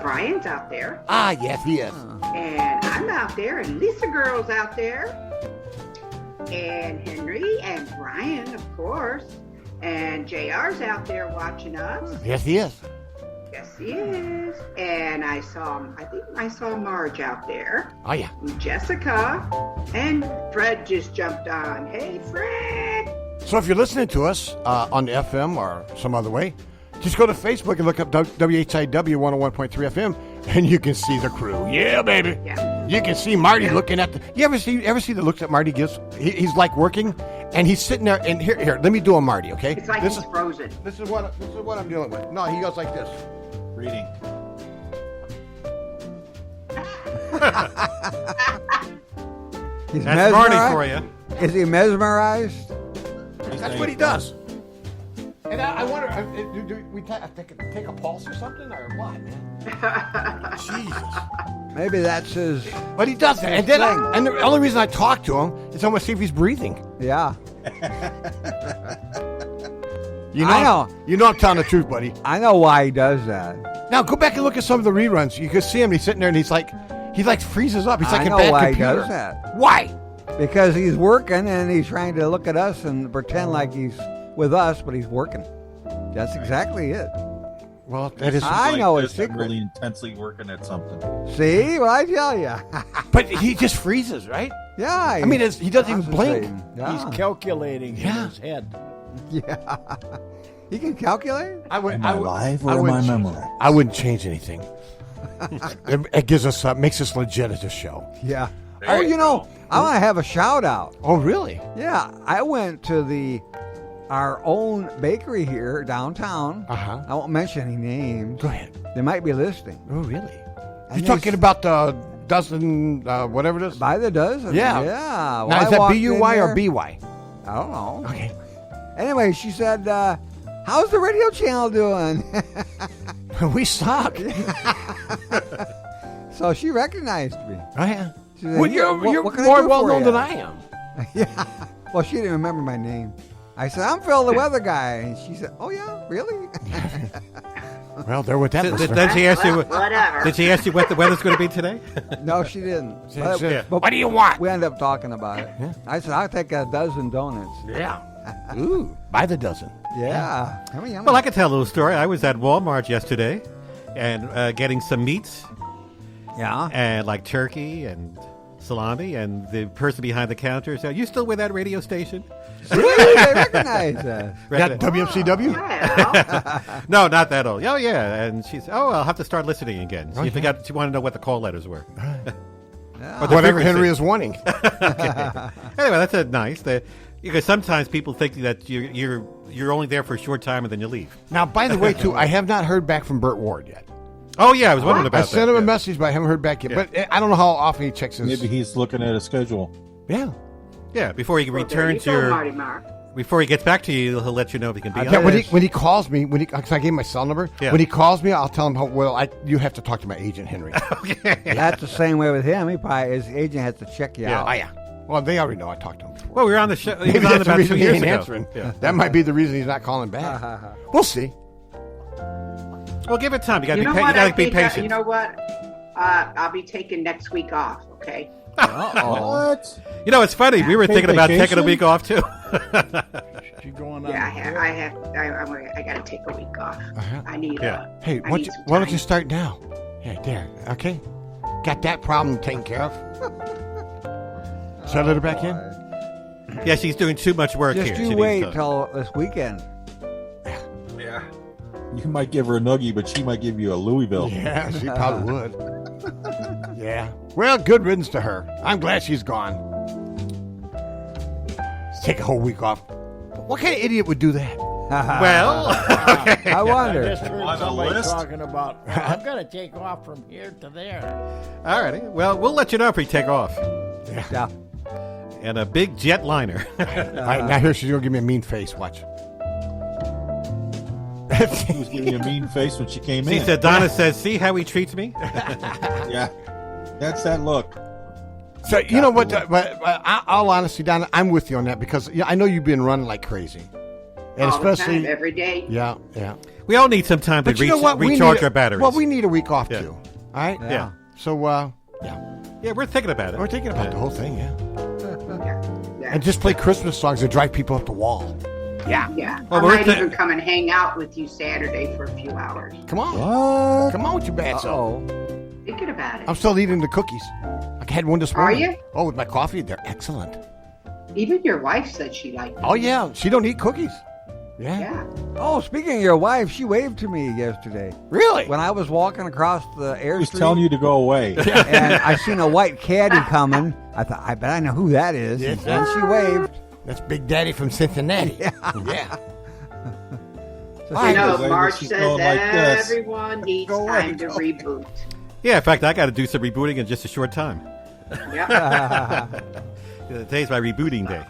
Speaker 10: Brian's out there.
Speaker 1: Ah, yes, he is.
Speaker 10: And I'm out there, and Lisa Girl's out there. And Henry and Brian, of course. And JR's out there watching us.
Speaker 1: Yes, he is.
Speaker 10: Yes, he is. And I think I saw Marge out there.
Speaker 1: Oh, yeah.
Speaker 10: And Jessica. And Fred just jumped on. Hey, Fred.
Speaker 1: So if you're listening to us on the FM or some other way, just go to Facebook and look up WHIW 101.3 FM, and you can see the crew. Yeah, baby.
Speaker 10: Yeah.
Speaker 1: You can see Marty looking at the... You ever see the looks that Marty gives? He's like working, and he's sitting there, and here, let me do a Marty, okay?
Speaker 10: It's like
Speaker 1: this
Speaker 10: he's
Speaker 1: is
Speaker 10: frozen.
Speaker 1: This is what I'm dealing with. No, he goes like this.
Speaker 11: Reading.
Speaker 9: He's
Speaker 8: That's Marty
Speaker 9: mesmerized?
Speaker 8: for you.
Speaker 9: Is he mesmerized?
Speaker 1: That's what he does. And I wonder, do we take a pulse or something, or what, man? Jesus.
Speaker 9: Maybe that's his...
Speaker 1: But he does that. And then and the only reason I talk to him is I want to see if he's breathing.
Speaker 9: Yeah.
Speaker 1: I know. You know I'm telling the truth, buddy.
Speaker 9: I know why he does that.
Speaker 1: Now, go back and look at some of the reruns. You can see him. He's sitting there, and he freezes up. He's like
Speaker 9: I
Speaker 1: a
Speaker 9: know
Speaker 1: bad
Speaker 9: why
Speaker 1: computer.
Speaker 9: he does that.
Speaker 1: Why?
Speaker 9: Because he's working, and he's trying to look at us and pretend like he's with us, but he's working. That's exactly it.
Speaker 1: Well, that is...
Speaker 9: I know his
Speaker 11: I'm
Speaker 9: secret.
Speaker 11: really intensely working at something.
Speaker 9: See? Well, I tell you.
Speaker 1: But he just freezes, right?
Speaker 9: Yeah.
Speaker 1: I mean, he doesn't even blink.
Speaker 9: concentrating. Yeah.
Speaker 7: He's calculating in his head.
Speaker 9: Yeah. He can calculate?
Speaker 11: Am I alive or am I memory?
Speaker 1: I wouldn't change anything. It gives us makes us legit at this show.
Speaker 9: Yeah. Oh, you know, I want to have a shout out.
Speaker 1: Oh, really?
Speaker 9: Yeah. I went to our own bakery here downtown.
Speaker 1: Uh-huh.
Speaker 9: I won't mention any names.
Speaker 1: Go ahead.
Speaker 9: They might be listening.
Speaker 1: Oh, really?
Speaker 9: And
Speaker 1: You're talking about the dozen, whatever it is?
Speaker 9: By the dozen.
Speaker 1: Yeah.
Speaker 9: Yeah.
Speaker 1: Now,
Speaker 9: I
Speaker 1: is that
Speaker 9: walked
Speaker 1: B-U-Y
Speaker 9: in
Speaker 1: or
Speaker 9: there-
Speaker 1: B-Y?
Speaker 9: I don't know.
Speaker 1: Okay.
Speaker 9: Anyway, she said, how's the radio channel doing?
Speaker 1: We suck.
Speaker 9: So she recognized me.
Speaker 1: Oh, yeah.
Speaker 9: She said,
Speaker 1: Well, you're
Speaker 9: what can I
Speaker 1: more
Speaker 9: do
Speaker 1: well
Speaker 9: for
Speaker 1: known
Speaker 9: you?"
Speaker 1: than I am.
Speaker 9: Yeah. Well, she didn't remember my name. I said, I'm Phil the Weather Guy. And she said, oh, yeah? Really?
Speaker 1: Well, there with that.
Speaker 8: Did she ask you?
Speaker 10: Whatever.
Speaker 8: Did she ask you what the weather's going to be today?
Speaker 9: No, she didn't.
Speaker 1: Yeah. What do you want?
Speaker 9: We ended up talking about it. I said, I'll take a dozen donuts.
Speaker 1: Yeah. Ooh, by the dozen.
Speaker 9: Yeah. Yummy, yummy.
Speaker 8: Well, I could tell a little story. I was at Walmart yesterday and getting some meats.
Speaker 9: Yeah.
Speaker 8: And like turkey and salami, and the person behind the counter said, "You still with that radio station?"
Speaker 9: Really? They recognize us.
Speaker 1: That WMCW?
Speaker 10: Well,
Speaker 8: No, not that old. Oh, yeah. And she said, "Oh, I'll have to start listening again."
Speaker 1: Oh,
Speaker 8: She
Speaker 1: yeah.
Speaker 8: forgot. She wanted to know what the call letters were.
Speaker 9: Yeah.
Speaker 8: Or the
Speaker 1: Whatever
Speaker 8: frequency.
Speaker 1: Henry is wanting.
Speaker 8: Anyway, that's nice. Because sometimes people think that you're only there for a short time and then you leave.
Speaker 1: Now, by the way, too, I have not heard back from Burt Ward yet.
Speaker 8: Oh, yeah, I was wondering about
Speaker 1: I
Speaker 8: that.
Speaker 1: sent him a
Speaker 8: yeah.
Speaker 1: message, but I haven't heard back yet.
Speaker 8: Yeah.
Speaker 1: But I don't know how often he checks his...
Speaker 11: Maybe he's looking at a schedule.
Speaker 1: Yeah.
Speaker 8: Yeah, before he
Speaker 10: well, there
Speaker 8: returns
Speaker 10: you go,
Speaker 8: your...
Speaker 10: Marty Mark.
Speaker 8: Before he gets back to you, he'll let you know if he can be
Speaker 1: Yeah,
Speaker 8: on.
Speaker 1: when he calls me, because I gave him my cell number,
Speaker 8: Yeah.
Speaker 1: when he calls me, I'll tell him, you have to talk to my agent, Henry.
Speaker 9: That's the same way with him. His agent has to check you
Speaker 8: Yeah.
Speaker 9: out.
Speaker 1: Oh, yeah. Well, they already know I talked to him before.
Speaker 8: Well, we were on the show. He
Speaker 1: Maybe
Speaker 8: was on
Speaker 1: that's the
Speaker 8: about 2
Speaker 1: reason he
Speaker 8: years
Speaker 1: ain't
Speaker 8: ago.
Speaker 1: answering.
Speaker 8: Yeah.
Speaker 1: That might be the reason he's not calling back. We'll see.
Speaker 8: Well, give it time. You got
Speaker 10: You
Speaker 8: to
Speaker 10: know
Speaker 8: be,
Speaker 10: what?
Speaker 8: you
Speaker 10: I
Speaker 8: gotta be
Speaker 10: think
Speaker 8: patient.
Speaker 10: you know what? I'll be taking next week off. Okay.
Speaker 9: Uh-oh.
Speaker 11: What?
Speaker 8: You know, it's funny. We were
Speaker 11: Take
Speaker 8: thinking about taking a
Speaker 11: vacation?
Speaker 8: week off, too.
Speaker 7: She going on.
Speaker 10: Yeah, I got to take a week off.
Speaker 1: Uh-huh.
Speaker 10: I need.
Speaker 8: Yeah.
Speaker 1: Hey,
Speaker 10: I
Speaker 1: why
Speaker 10: need
Speaker 1: don't
Speaker 10: some
Speaker 1: you
Speaker 10: time.
Speaker 1: start now? Hey, there. Okay. Got that problem taken care of. Should I let her back in?
Speaker 8: Yeah, she's doing too much work
Speaker 9: Just
Speaker 8: here. She
Speaker 9: you
Speaker 8: needs
Speaker 9: wait
Speaker 8: to-
Speaker 9: till this weekend.
Speaker 11: Yeah. You might give her a Noogie, but she might give you a Louisville.
Speaker 1: Yeah, she probably would. Yeah. Well, good riddance to her. I'm glad she's gone. Let's take a whole week off. What kind of idiot would do that?
Speaker 8: Well,
Speaker 9: I
Speaker 7: I
Speaker 9: wonder.
Speaker 7: just heard
Speaker 11: On a
Speaker 7: somebody
Speaker 11: list?
Speaker 7: talking about, I'm going to take off from here to there.
Speaker 8: all righty. Well, we'll let you know if we take off.
Speaker 9: Yeah.
Speaker 8: And a big jet liner.
Speaker 1: All right, now here she's going to give me a mean face. Watch.
Speaker 11: She was giving you a mean face when she came
Speaker 8: She
Speaker 11: in.
Speaker 8: said, Donna says, "See how he treats me?"
Speaker 11: Yeah. That's that look.
Speaker 1: So, you know what? But all honesty, Donna, I'm with you on that because I know you've been running like crazy. And
Speaker 10: All the
Speaker 1: especially,
Speaker 10: time, every day.
Speaker 1: yeah.
Speaker 8: We all need some time to
Speaker 1: But you know what? We
Speaker 8: recharge
Speaker 1: need
Speaker 8: our batteries.
Speaker 1: Well, we need a week off,
Speaker 8: Yeah.
Speaker 1: too. All right?
Speaker 8: Yeah.
Speaker 1: So, yeah.
Speaker 8: Yeah, we're thinking about it.
Speaker 1: We're thinking about the whole thing, yeah.
Speaker 10: Yeah.
Speaker 1: And just play Christmas songs that drive people up the wall. Yeah.
Speaker 10: Yeah.
Speaker 8: Well,
Speaker 10: I
Speaker 8: we're
Speaker 10: might
Speaker 8: thi-
Speaker 10: even come and hang out with you Saturday for a few hours.
Speaker 1: Come on.
Speaker 11: What?
Speaker 1: Come on with your bad self.
Speaker 9: Uh-oh.
Speaker 10: Thinking about it.
Speaker 1: I'm still eating the cookies. I had one this
Speaker 10: Are
Speaker 1: morning.
Speaker 10: you?
Speaker 1: Oh, with my coffee. They're excellent.
Speaker 10: Even your wife said she liked it.
Speaker 1: Oh, yeah. She don't eat cookies. Yeah.
Speaker 10: Yeah.
Speaker 9: Oh, speaking of your wife, she waved to me yesterday
Speaker 1: Really?
Speaker 9: when I was walking across the
Speaker 11: He was
Speaker 9: airstream.
Speaker 11: telling you to go away.
Speaker 9: And I seen a white caddy coming. I thought, I bet I know who that is.
Speaker 1: Yes.
Speaker 9: And she waved.
Speaker 1: That's Big Daddy from Cincinnati. Yeah.
Speaker 10: I know
Speaker 11: Why
Speaker 10: Marge
Speaker 11: was she
Speaker 10: says
Speaker 11: going like this?
Speaker 10: everyone needs
Speaker 1: Go away,
Speaker 10: time to
Speaker 1: go.
Speaker 10: reboot.
Speaker 8: Yeah, in fact, I got to do some rebooting in just a short time.
Speaker 10: Yeah.
Speaker 8: Today's my rebooting day.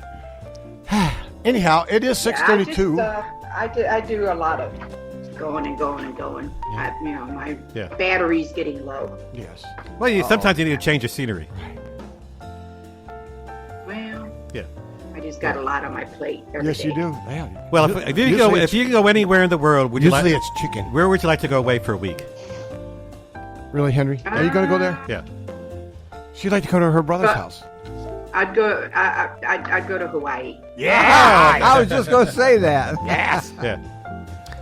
Speaker 1: Anyhow, it is 6:32.
Speaker 10: I do a lot of going and going and going. My
Speaker 8: Yeah.
Speaker 10: battery's getting low.
Speaker 1: Yes.
Speaker 8: Well, sometimes you need to change your scenery.
Speaker 10: Well,
Speaker 8: Yeah.
Speaker 10: I just got a lot on my plate. every
Speaker 1: Yes, you
Speaker 10: day.
Speaker 1: do. Yeah.
Speaker 8: Well, if you
Speaker 1: Usually
Speaker 8: go,
Speaker 1: it's-
Speaker 8: if you can go anywhere in the world, would you
Speaker 1: Usually
Speaker 8: like?
Speaker 1: it's chicken.
Speaker 8: Where would you like to go away for a week?
Speaker 1: Really, Henry? Are you going to go there?
Speaker 8: Yeah.
Speaker 1: She'd like to go to her brother's
Speaker 10: But-
Speaker 1: house.
Speaker 10: I'd go. I'd go to Hawaii.
Speaker 1: Yeah.
Speaker 9: I was just going to say that.
Speaker 1: Yes.
Speaker 8: Yeah.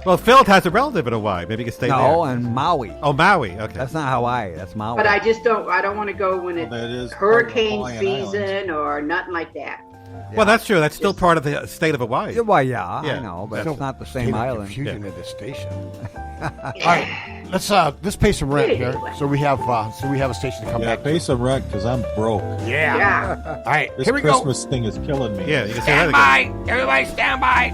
Speaker 8: Well, Phil has a relative in Hawaii. Maybe you can stay
Speaker 9: No,
Speaker 8: there.
Speaker 9: and Maui.
Speaker 8: Oh, Maui. Okay.
Speaker 9: That's not Hawaii. That's Maui.
Speaker 10: But I just don't. I don't want to go when it's
Speaker 11: that is
Speaker 10: hurricane
Speaker 11: part of Hawaiian
Speaker 10: season or nothing like that.
Speaker 8: Well, that's true. That's still part of the state of Hawaii.
Speaker 9: Yeah, well, yeah,
Speaker 8: Yeah.
Speaker 9: I know, but
Speaker 1: So,
Speaker 9: it's not the same
Speaker 1: Getting
Speaker 9: island.
Speaker 1: Confusion at this station. All right, let's pay some rent here. So we have a station to come
Speaker 11: Yeah,
Speaker 1: back.
Speaker 11: pay some rent because I'm broke.
Speaker 1: Yeah.
Speaker 10: Yeah.
Speaker 1: All right,
Speaker 11: This
Speaker 1: here we
Speaker 11: Christmas thing is killing me.
Speaker 8: Yeah, you can say that again.
Speaker 1: Everybody, stand by.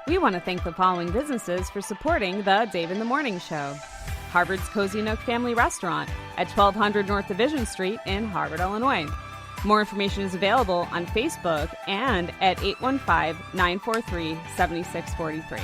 Speaker 12: We want to thank the following businesses for supporting the Dave in the Morning Show. Harvard's Cozy Nook Family Restaurant at 1200 North Division Street in Harvard, Illinois. More information is available on Facebook and at 815-943-7643.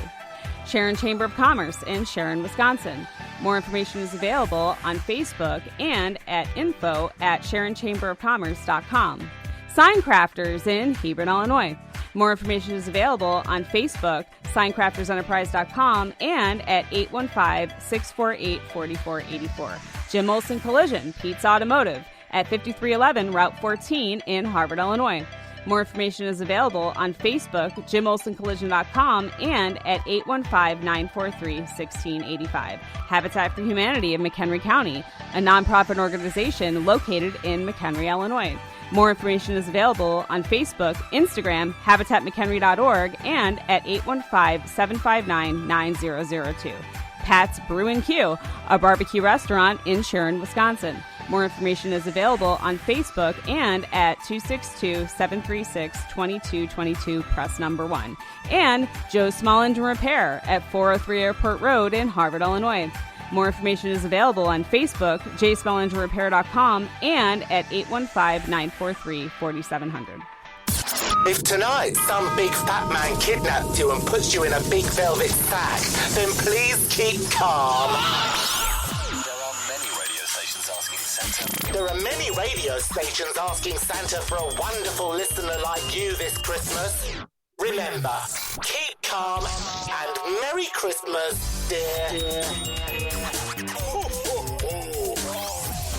Speaker 12: Sharon Chamber of Commerce in Sharon, Wisconsin. More information is available on Facebook and at info@sharonchamberofcommerce.com. Sign Crafters in Hebron, Illinois. More information is available on Facebook, signcraftersenterprise.com, and at 815-648-4484. Jim Olson Collision, Pete's Automotive, at 5311 Route 14 in Harvard, Illinois. More information is available on Facebook, JimOlsonCollision.com, and at 815-943-1685. Habitat for Humanity of McHenry County, a nonprofit organization located in McHenry, Illinois. More information is available on Facebook, Instagram, HabitatMcHenry.org, and at 815-759-9002. Pat's Brew & Q, a barbecue restaurant in Sharon, Wisconsin. More information is available on Facebook and at 262-736-2222, press number 1. And Joe's Small Engine Repair at 403 Airport Road in Harvard, Illinois. More information is available on Facebook, jsmallenginerepair.com, and at 815-943-4700.
Speaker 4: If tonight some big fat man kidnapped you and puts you in a big velvet sack, then please keep calm. There are many radio stations asking Santa for a wonderful listener like you this Christmas. Remember, keep calm and Merry Christmas, dear.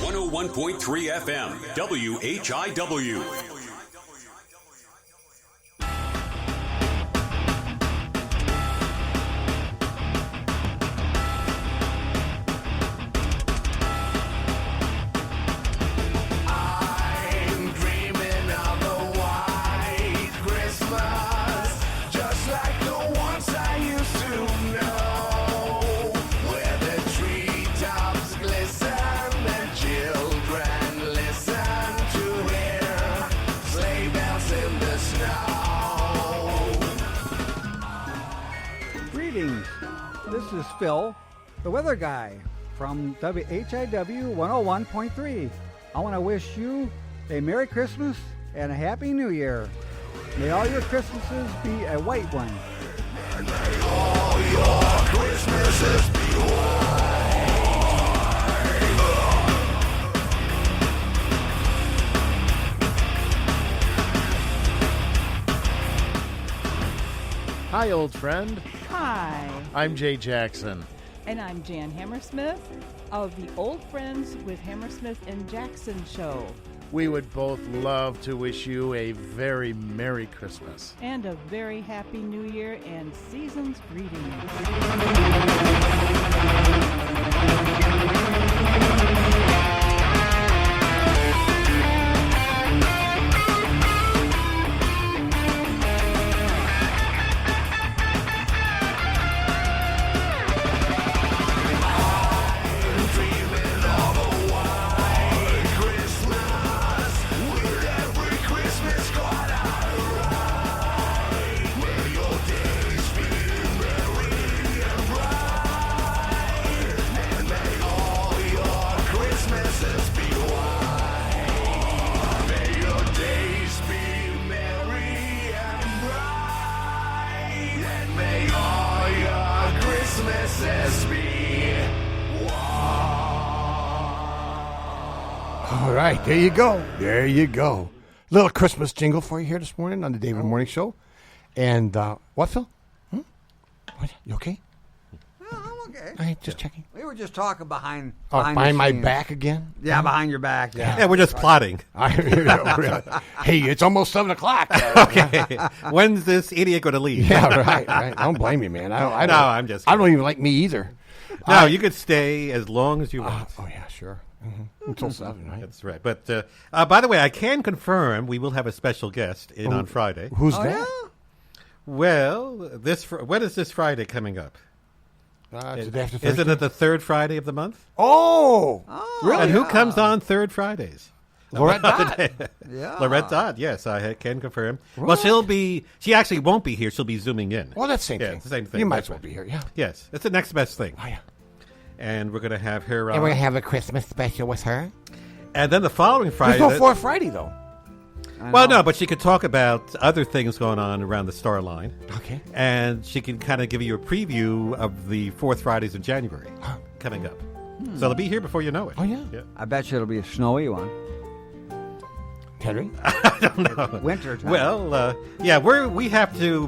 Speaker 13: 101.3 FM, WHIW.
Speaker 9: This is Phil, the weather guy from WHIW 101.3. I want to wish you a Merry Christmas and a Happy New Year. May all your Christmases be a white one.
Speaker 14: And may all your Christmases be
Speaker 15: Hi, old friend.
Speaker 16: Hi.
Speaker 15: I'm Jay Jackson.
Speaker 16: And I'm Jan Hammersmith of the Old Friends with Hammersmith and Jackson show.
Speaker 15: We would both love to wish you a very Merry Christmas.
Speaker 16: And a very Happy New Year and season's greetings.
Speaker 1: All right, there you go. There you go. Little Christmas jingle for you here this morning on the David Morning Show. And what, Phil? What? You okay?
Speaker 9: I'm okay.
Speaker 1: All right, just checking.
Speaker 9: We were just talking behind
Speaker 1: behind my
Speaker 9: scenes.
Speaker 1: back again?
Speaker 9: Yeah, behind your back.
Speaker 8: Yeah, we're just plotting.
Speaker 1: Hey, it's almost 7 o'clock.
Speaker 8: Okay. When's this idiot going to leave?
Speaker 1: Yeah, right. Don't blame me, man. I
Speaker 8: don't
Speaker 1: even like me either.
Speaker 8: No, you could stay as long as you want.
Speaker 1: Oh, yeah, sure. Mm-hmm. Until 7, right?
Speaker 8: That's right. But by the way, I can confirm we will have a special guest in on Friday.
Speaker 1: Who's that?
Speaker 9: Yeah?
Speaker 8: Well, when is this Friday coming up? Isn't it the third Friday of the month?
Speaker 1: Oh, really?
Speaker 8: And who comes on third Fridays?
Speaker 1: Lorette Dodd.
Speaker 9: Yeah.
Speaker 8: Lorette Dodd, yes, I can confirm. Well, she actually won't be here. She'll be zooming in.
Speaker 1: Well, that's the same thing.
Speaker 8: It's the same thing.
Speaker 1: You might as well be here, yeah.
Speaker 8: Yes, it's the next best thing.
Speaker 1: Oh, yeah.
Speaker 8: And we're going to have her on.
Speaker 1: And we're going to have a Christmas special with her.
Speaker 8: And then the following Friday.
Speaker 1: There's no fourth Friday, though.
Speaker 8: Well, no, but she could talk about other things going on around the star line.
Speaker 1: Okay.
Speaker 8: And she can kind of give you a preview of the fourth Fridays of January coming up. So they'll be here before you know it.
Speaker 1: Oh, yeah?
Speaker 9: I bet you it'll be a snowy one.
Speaker 1: Henry?
Speaker 8: I don't know.
Speaker 9: Winter time.
Speaker 8: Well, yeah, we have to.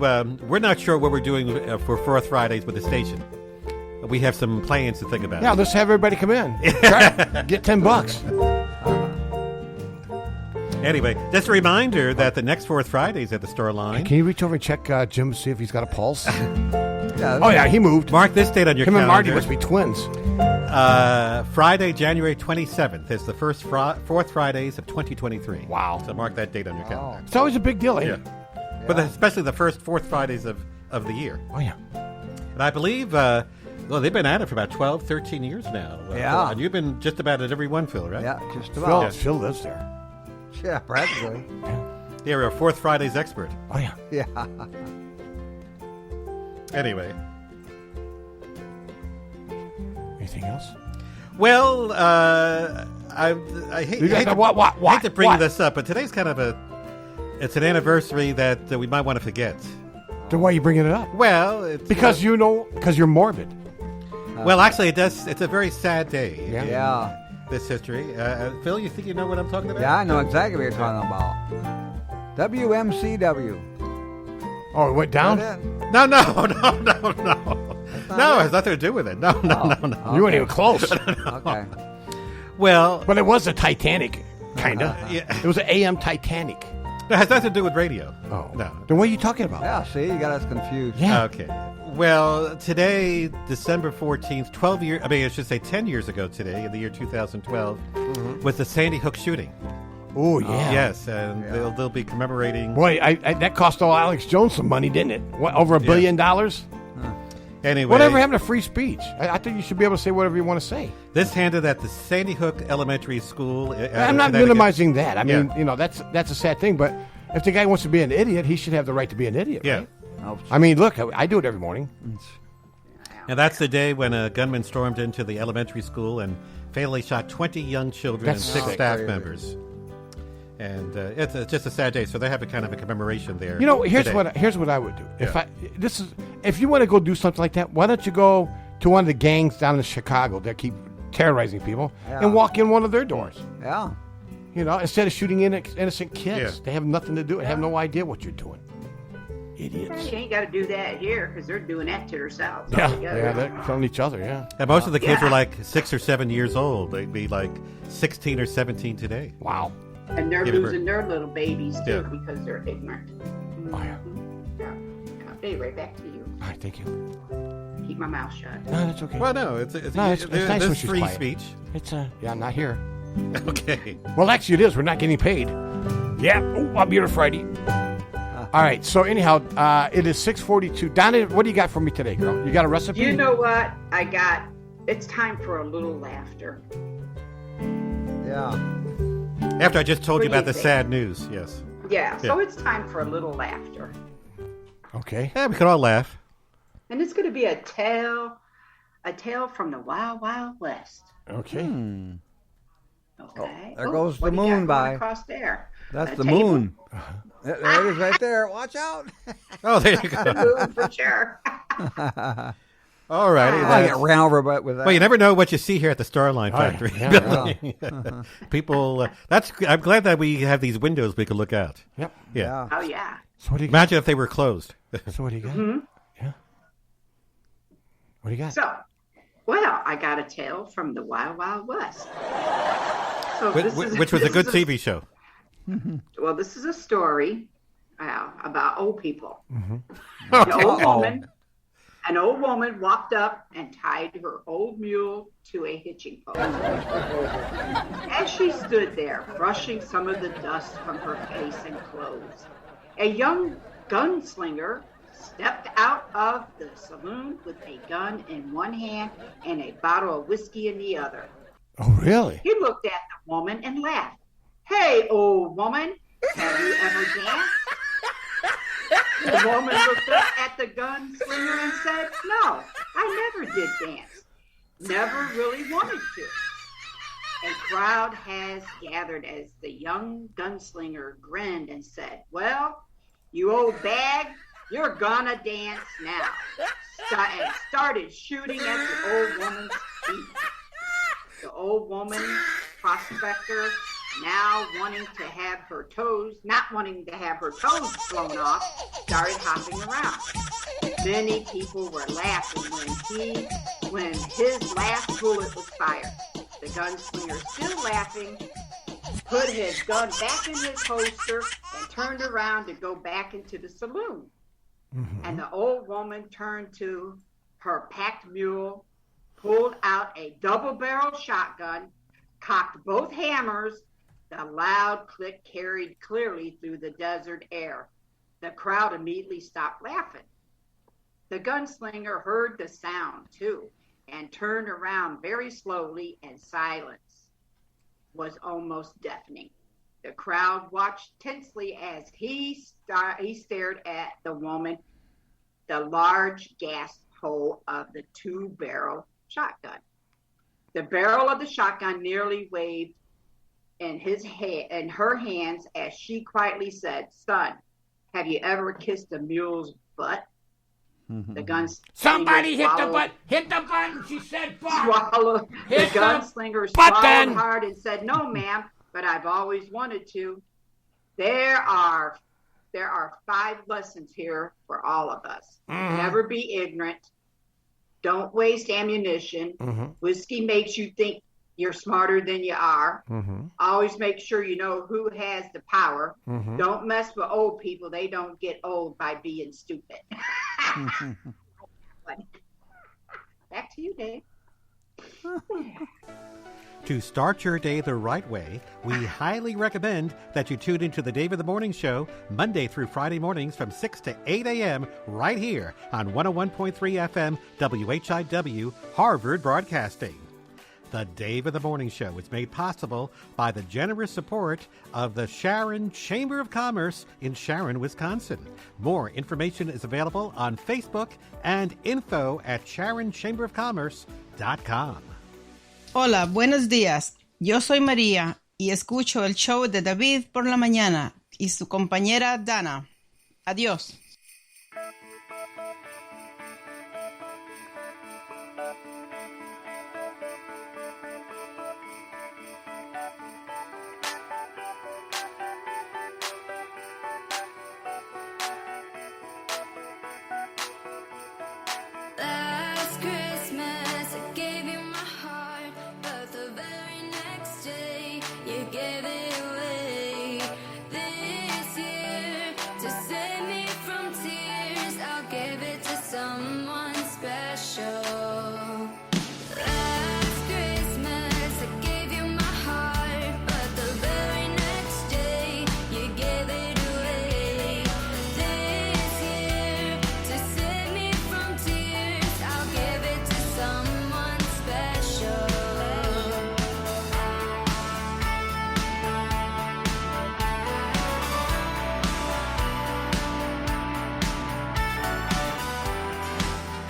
Speaker 8: We're not sure what we're doing for fourth Fridays with the station. We have some plans to think about.
Speaker 1: Yeah, let's have everybody come in. Get $10.
Speaker 8: Anyway, just a reminder that the next Fourth Friday's at the store line.
Speaker 1: Can you reach over and check Jim to see if he's got a pulse?
Speaker 9: Yeah,
Speaker 1: oh, yeah, he moved.
Speaker 8: Mark this date on your
Speaker 1: Him
Speaker 8: calendar.
Speaker 1: and Marty must be twins.
Speaker 8: Friday, January 27th is the first Fourth Fridays of 2023.
Speaker 1: Wow.
Speaker 8: So mark that date on your calendar.
Speaker 1: It's always a big deal, ain't it?
Speaker 8: But especially the first Fourth Fridays of the year.
Speaker 1: Oh, yeah.
Speaker 8: And I believe, they've been at it for about 12, 13 years now.
Speaker 9: Yeah.
Speaker 8: And you've been just about at every one, Phil, right?
Speaker 9: Yeah, just about.
Speaker 1: Phil lives there.
Speaker 9: Yeah, practically.
Speaker 8: Yeah, we're a Fourth Fridays expert.
Speaker 1: Oh, yeah.
Speaker 9: Yeah.
Speaker 8: Anyway.
Speaker 1: Anything else?
Speaker 8: Well, I hate,
Speaker 1: You got
Speaker 8: hate,
Speaker 1: the
Speaker 8: to,
Speaker 1: what,
Speaker 8: hate to bring
Speaker 1: what?
Speaker 8: this up, but today's kind of it's an anniversary that we might want to forget.
Speaker 1: Then why are you bringing it up?
Speaker 8: Well, it's,
Speaker 1: Because because you're morbid.
Speaker 8: well, actually, it's a very sad day.
Speaker 9: Yeah.
Speaker 8: in This history. Phil, you think you know what I'm talking about?
Speaker 9: Yeah, I know exactly what you're talking about. WMCW.
Speaker 1: Oh, it went down?
Speaker 8: No. No, it has nothing to do with it. No.
Speaker 1: You weren't even close.
Speaker 9: Okay.
Speaker 8: Well,
Speaker 1: but it was a Titanic, kind of.
Speaker 8: Yeah.
Speaker 1: It was an AM Titanic.
Speaker 8: It has nothing to do with radio.
Speaker 1: Oh.
Speaker 8: No.
Speaker 1: Then what are you talking about?
Speaker 9: Yeah, see, you got us confused.
Speaker 1: Yeah.
Speaker 8: Okay. Well, today, December 14th, 10 years ago today, in the year 2012, was the Sandy Hook shooting.
Speaker 1: Oh, yeah.
Speaker 8: Yes, and they'll be commemorating.
Speaker 1: Boy, that cost all Alex Jones some money, didn't it? What, over $1 billion?
Speaker 8: Anyway.
Speaker 1: Whatever happened to free speech? I think you should be able to say whatever you want to say.
Speaker 8: This handed at the Sandy Hook Elementary School.
Speaker 1: I'm not minimizing that. I mean, that's a sad thing, but if the guy wants to be an idiot, he should have the right to be an idiot, right? I mean, look, I do it every morning.
Speaker 8: And that's the day when a gunman stormed into the elementary school and fatally shot 20 young children and 6 staff members. And it's just a sad day, so they have a kind of a commemoration there.
Speaker 1: You know, here's
Speaker 8: today.
Speaker 1: what I would do. If you want to go do something like that, why don't you go to one of the gangs down in Chicago that keep terrorizing people and walk in one of their doors?
Speaker 9: Yeah.
Speaker 1: You know, instead of shooting innocent kids,
Speaker 8: Yeah.
Speaker 1: they have nothing to do and have no idea what you're doing. Idiots.
Speaker 10: You ain't got to do that here because they're doing that to themselves.
Speaker 1: Yeah,
Speaker 10: altogether.
Speaker 1: they're killing each other, yeah.
Speaker 8: And most of the kids were like 6 or 7 years old. They'd be like 16 or 17 today.
Speaker 1: Wow.
Speaker 10: And they're
Speaker 8: Give it a
Speaker 10: losing their little babies, too,
Speaker 8: Yeah.
Speaker 10: because they're ignorant.
Speaker 1: Oh, yeah.
Speaker 10: Anyway, back to you.
Speaker 1: All right, thank you.
Speaker 10: Keep my mouth shut.
Speaker 1: No, that's okay.
Speaker 8: Well, no, it's
Speaker 1: nice when
Speaker 8: there's
Speaker 1: she's
Speaker 8: free
Speaker 1: quiet.
Speaker 8: speech.
Speaker 1: It's yeah, not here.
Speaker 8: Okay.
Speaker 1: Well, actually, it is. We're not getting paid. Yeah. Oh, I'll be here Friday. All right. So anyhow, it is 6:42. Donna, what do you got for me today, girl? You got a recipe?
Speaker 10: You know what? I got. It's time for a little laughter.
Speaker 9: Yeah.
Speaker 8: After I just told you
Speaker 10: What do
Speaker 8: about the
Speaker 10: you think?
Speaker 8: sad news, yes.
Speaker 10: Yeah. So it's time for a little laughter,
Speaker 1: Okay.
Speaker 8: Yeah, we can all laugh.
Speaker 10: and it's going to be a tale from the Wild Wild West.
Speaker 1: Okay.
Speaker 10: Okay.
Speaker 9: There goes
Speaker 10: what
Speaker 9: the
Speaker 10: do you got
Speaker 9: moon
Speaker 10: going
Speaker 9: by.
Speaker 10: across there.
Speaker 9: That's
Speaker 10: A
Speaker 9: the
Speaker 10: table?
Speaker 9: moon. There it is right there. Watch out.
Speaker 8: Oh, there you go.
Speaker 10: The moon for sure.
Speaker 8: All righty.
Speaker 9: I get ran over with that.
Speaker 8: Well, you never know what you see here at the Starline
Speaker 1: Oh, yeah.
Speaker 8: Factory.
Speaker 1: Yeah,
Speaker 8: People, I'm glad that we have these windows we can look out.
Speaker 1: Yep.
Speaker 8: Yeah.
Speaker 10: Oh yeah.
Speaker 1: So what do you got?
Speaker 8: Imagine if they were closed.
Speaker 1: So what do you got?
Speaker 10: Mhm.
Speaker 1: Yeah. What do you got?
Speaker 10: So, well, I got a tale from the Wild Wild West. So
Speaker 8: Which was a good TV show.
Speaker 10: Well, this is a story about old people.
Speaker 8: Mm-hmm.
Speaker 10: An old woman walked up and tied her old mule to a hitching post. As she stood there, brushing some of the dust from her face and clothes, a young gunslinger stepped out of the saloon with a gun in one hand and a bottle of whiskey in the other.
Speaker 1: Oh, really?
Speaker 10: He looked at the woman and laughed. "Hey, old woman, have you ever danced?" The woman looked up at the gunslinger and said, "No, I never did dance. Never really wanted to." A crowd has gathered as the young gunslinger grinned and said, "Well, you old bag, you're gonna dance now." And started shooting at the old woman's feet. The old woman prospector, not wanting to have her toes blown off, started hopping around. Many people were laughing when his last bullet was fired. The gunslinger, still laughing, put his gun back in his holster and turned around to go back into the saloon. And the old woman turned to her packed mule, pulled out a double-barreled shotgun, cocked both hammers. The loud click carried clearly through the desert air. The crowd immediately stopped laughing. The gunslinger heard the sound, too, and turned around very slowly, and silence was almost deafening. The crowd watched tensely as he stared at the woman, the large gas hole of the two-barrel shotgun. The barrel of the shotgun nearly waved in her hands as she quietly said, "Son, have you ever kissed a mule's butt?" The gunslinger
Speaker 1: Somebody hit the button. Hit the button. She said, "Fuck."
Speaker 10: The gunslinger swallowed hard and said, "No, ma'am, but I've always wanted to." There are 5 lessons here for all of us. Never be ignorant. Don't waste ammunition. Whiskey makes you think you're smarter than you are. Always make sure you know who has the power. Don't mess with old people. They don't get old by being stupid. Back to you, Dave.
Speaker 8: To start your day the right way, we highly recommend that you tune into the Dave in the Morning Show Monday through Friday mornings from 6 to 8 a.m. right here on 101.3 FM WHIW Harvard Broadcasting. The Dave in the Morning Show is made possible by the generous support of the Sharon Chamber of Commerce in Sharon, Wisconsin. More information is available on Facebook and info@SharonChamberofCommerce.com.
Speaker 17: Hola, buenos días. Yo soy María y escucho el show de David por la mañana y su compañera Dana. Adiós.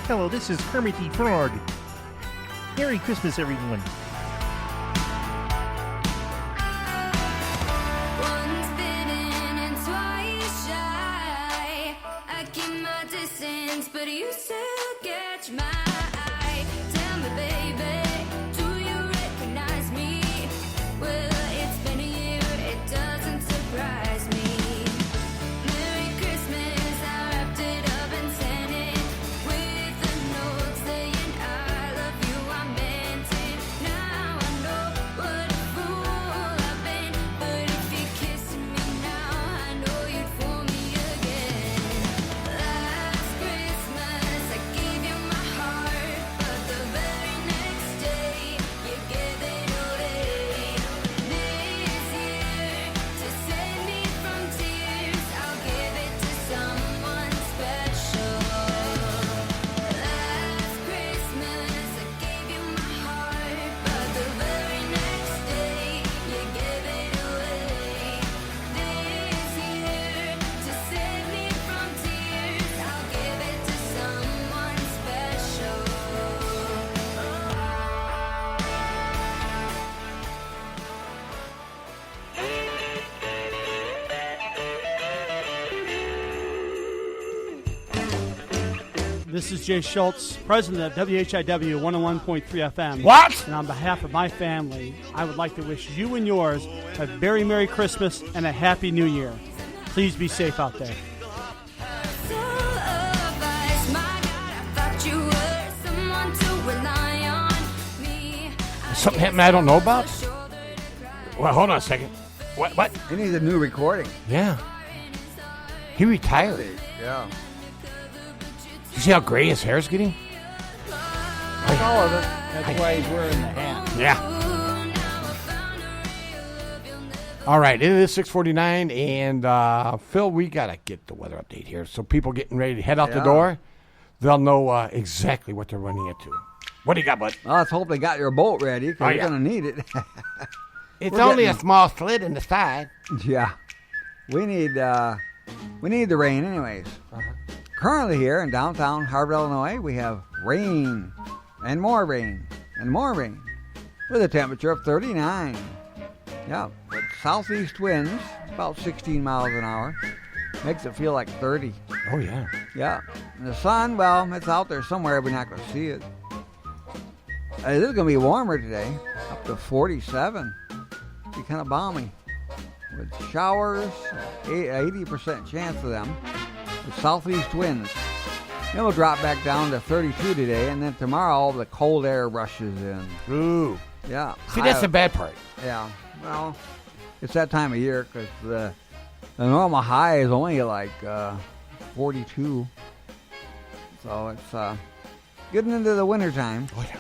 Speaker 18: Hello, this is Kermit the Frog. Merry Christmas, everyone.
Speaker 19: Once bitten and twice shy. I keep my distance, but you still catch my eye. Tell me, baby, do you recognize me? Well, it's been a year, it doesn't surprise me. Merry Christmas, I wrapped it up and sent it.
Speaker 20: This is Jay Schultz, president of WHIW 101.3 FM.
Speaker 1: What?
Speaker 20: And on behalf of my family, I would like to wish you and yours a very Merry Christmas and a Happy New Year. Please be safe out there.
Speaker 1: Something happened I don't know about? Well, hold on a second. What?
Speaker 9: He needs a new recording.
Speaker 1: Yeah. He retired.
Speaker 9: Yeah.
Speaker 1: You see how gray his hair's getting?
Speaker 7: All of it. That's why he's wearing the hat.
Speaker 1: Yeah. All right, it is 6:49, and Phil, we got to get the weather update here. So people getting ready to head out the door, they'll know exactly what they're running into. What do you got, bud?
Speaker 9: Well, let's hope they got your boat ready, because you're going to need it.
Speaker 1: It's only a small slit in the side.
Speaker 9: Yeah. We need the rain anyways. Currently here in downtown Harvard, Illinois, we have rain and more rain and more rain with a temperature of 39. Yeah, with southeast winds, about 16 miles an hour. Makes it feel like 30.
Speaker 1: Oh, yeah.
Speaker 9: Yeah. And the sun, well, it's out there somewhere. We're not going to see it. This is going to be warmer today, up to 47. Be kind of balmy. With showers, 80% chance of them. With southeast winds. Then we'll drop back down to 32 today, and then tomorrow all the cold air rushes in.
Speaker 1: Ooh.
Speaker 9: Yeah.
Speaker 1: See, that's the bad part.
Speaker 9: Yeah. Well, it's that time of year because the normal high is only like 42. So it's getting into the winter time.
Speaker 1: Oh, yeah.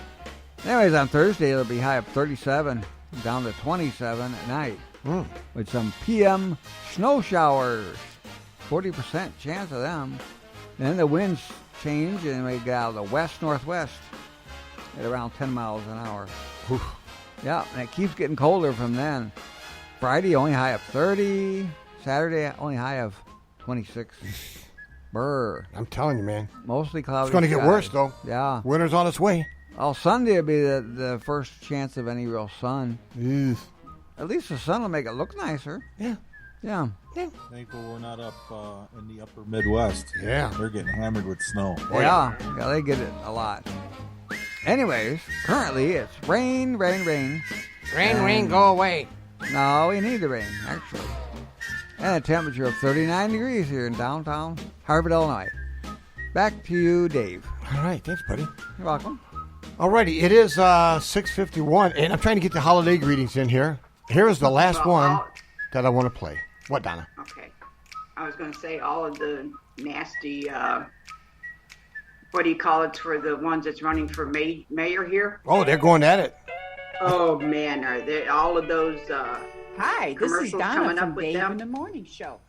Speaker 9: Anyways, on Thursday it'll be high of 37, down to 27 at night. With some PM snow showers. 40% chance of them. Then the winds change and we get out of the west-northwest at around 10 miles an hour. Whew. Yeah, and it keeps getting colder from then. Friday, only high of 30. Saturday, only high of 26. Brr.
Speaker 1: I'm telling you, man.
Speaker 9: Mostly cloudy.
Speaker 1: It's going to get
Speaker 9: skies.
Speaker 1: worse, though.
Speaker 9: Yeah.
Speaker 1: Winter's on its way.
Speaker 9: Well, Sunday will be the first chance of any real sun. At least the sun will make it look nicer.
Speaker 1: Yeah.
Speaker 9: Yeah.
Speaker 11: Thankful we're not up in the upper Midwest.
Speaker 1: Yeah.
Speaker 11: They're getting hammered with snow.
Speaker 9: Yeah, they get it a lot. Anyways, currently it's rain.
Speaker 1: Rain, rain, go away.
Speaker 9: No, we need the rain, actually. And a temperature of 39 degrees here in downtown Harvard, Illinois. Back to you, Dave.
Speaker 1: All right, thanks, buddy.
Speaker 9: You're welcome.
Speaker 1: All righty, it is 6:51, and I'm trying to get the holiday greetings in here. Here is the last one that I want to play. What, Donna?
Speaker 10: Okay. I was going to say all of the nasty, what do you call it, for the ones that's running for mayor here?
Speaker 1: Oh, they're going at it.
Speaker 10: Oh, man, are they all of those
Speaker 21: Hi, this is
Speaker 10: commercials
Speaker 21: Donna
Speaker 10: coming
Speaker 21: from
Speaker 10: up with
Speaker 21: Dave
Speaker 10: them?
Speaker 21: in the Morning Show.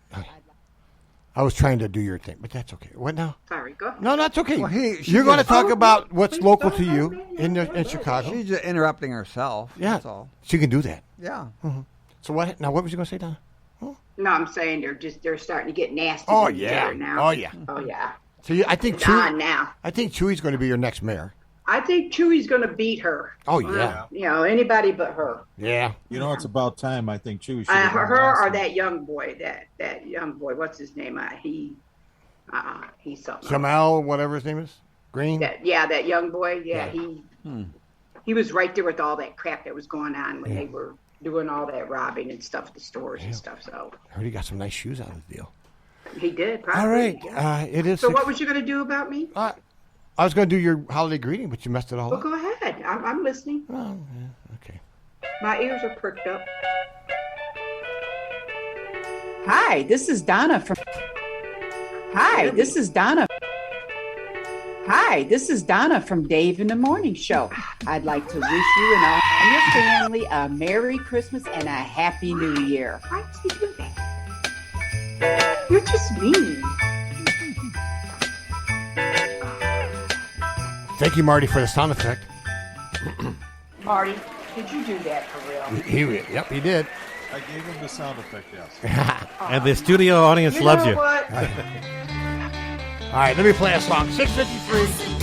Speaker 1: I was trying to do your thing, but that's okay. What now?
Speaker 10: Sorry, go ahead.
Speaker 1: No, that's okay.
Speaker 9: Well,
Speaker 1: You're going to talk about what's local to you in Chicago.
Speaker 9: She's just interrupting herself.
Speaker 1: Yeah,
Speaker 9: That's all.
Speaker 1: she can do that.
Speaker 9: Yeah.
Speaker 1: Mm-hmm. So what? Now, what was you going to say, Donna?
Speaker 10: No, I'm saying they're starting to get nasty.
Speaker 1: Oh,
Speaker 10: with each
Speaker 1: yeah.
Speaker 10: other now.
Speaker 1: Oh, yeah.
Speaker 10: Oh yeah.
Speaker 1: So I think
Speaker 10: It's on now.
Speaker 1: I think Chewy's going to be your next mayor.
Speaker 10: I think Chewy's going to beat her.
Speaker 1: Oh, yeah.
Speaker 10: Anybody but her.
Speaker 1: Yeah.
Speaker 11: You know, it's about time. I think Chewy should
Speaker 10: Her or that young boy. That young boy. What's his name? He's something.
Speaker 1: Jamal, whatever his name is, Green.
Speaker 10: That young boy. Yeah, he was right there with all that crap that was going on when they were doing all that robbing and stuff at the stores and stuff. So
Speaker 1: I heard he got some nice shoes out of the deal.
Speaker 10: he did. Probably.
Speaker 1: All right,
Speaker 10: Yeah.
Speaker 1: it is.
Speaker 10: So what was you going to do about me?
Speaker 1: I was going to do your holiday greeting, but you messed it all
Speaker 10: Well,
Speaker 1: up.
Speaker 10: go ahead. I'm listening.
Speaker 1: Oh, yeah, okay.
Speaker 10: My ears are perked up.
Speaker 21: Hi, this is Donna from. Hi, this is Donna. Hi, this is Donna from Dave in the Morning Show. I'd like to wish you and all your family a Merry Christmas and a Happy New Year.
Speaker 10: Why did you do that? You're just mean.
Speaker 1: Thank you, Marty, for the sound effect.
Speaker 10: Marty, did you do that for real?
Speaker 1: Yep, he did.
Speaker 11: I gave him the sound effect, yes.
Speaker 8: And the studio audience loves you.
Speaker 10: What?
Speaker 1: All right, let me play a song. 6:53.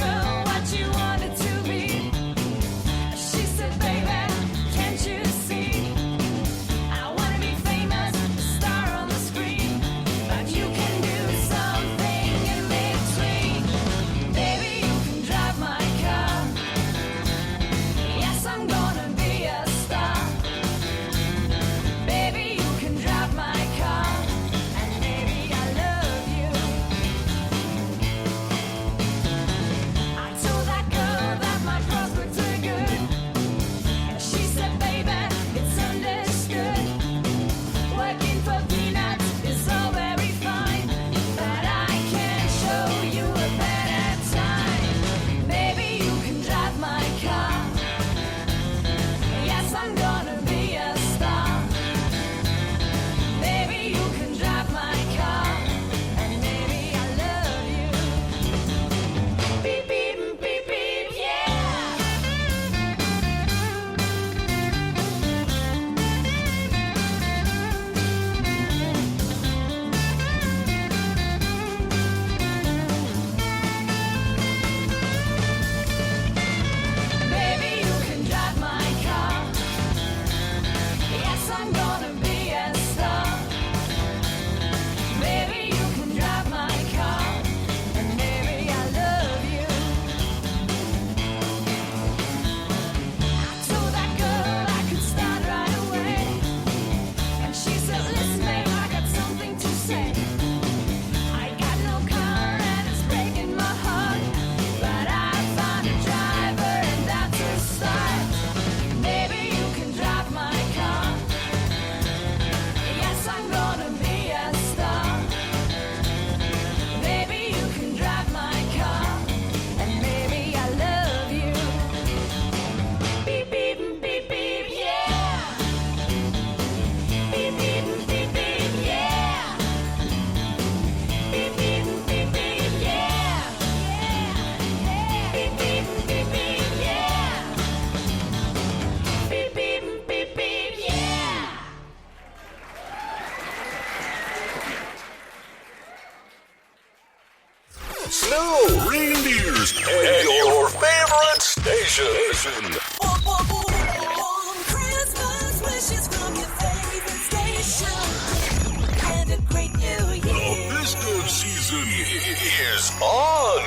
Speaker 14: snow, reindeers, and your favorite station.
Speaker 3: Christmas wishes from your favorite station. And a great new year.
Speaker 14: The business season is on.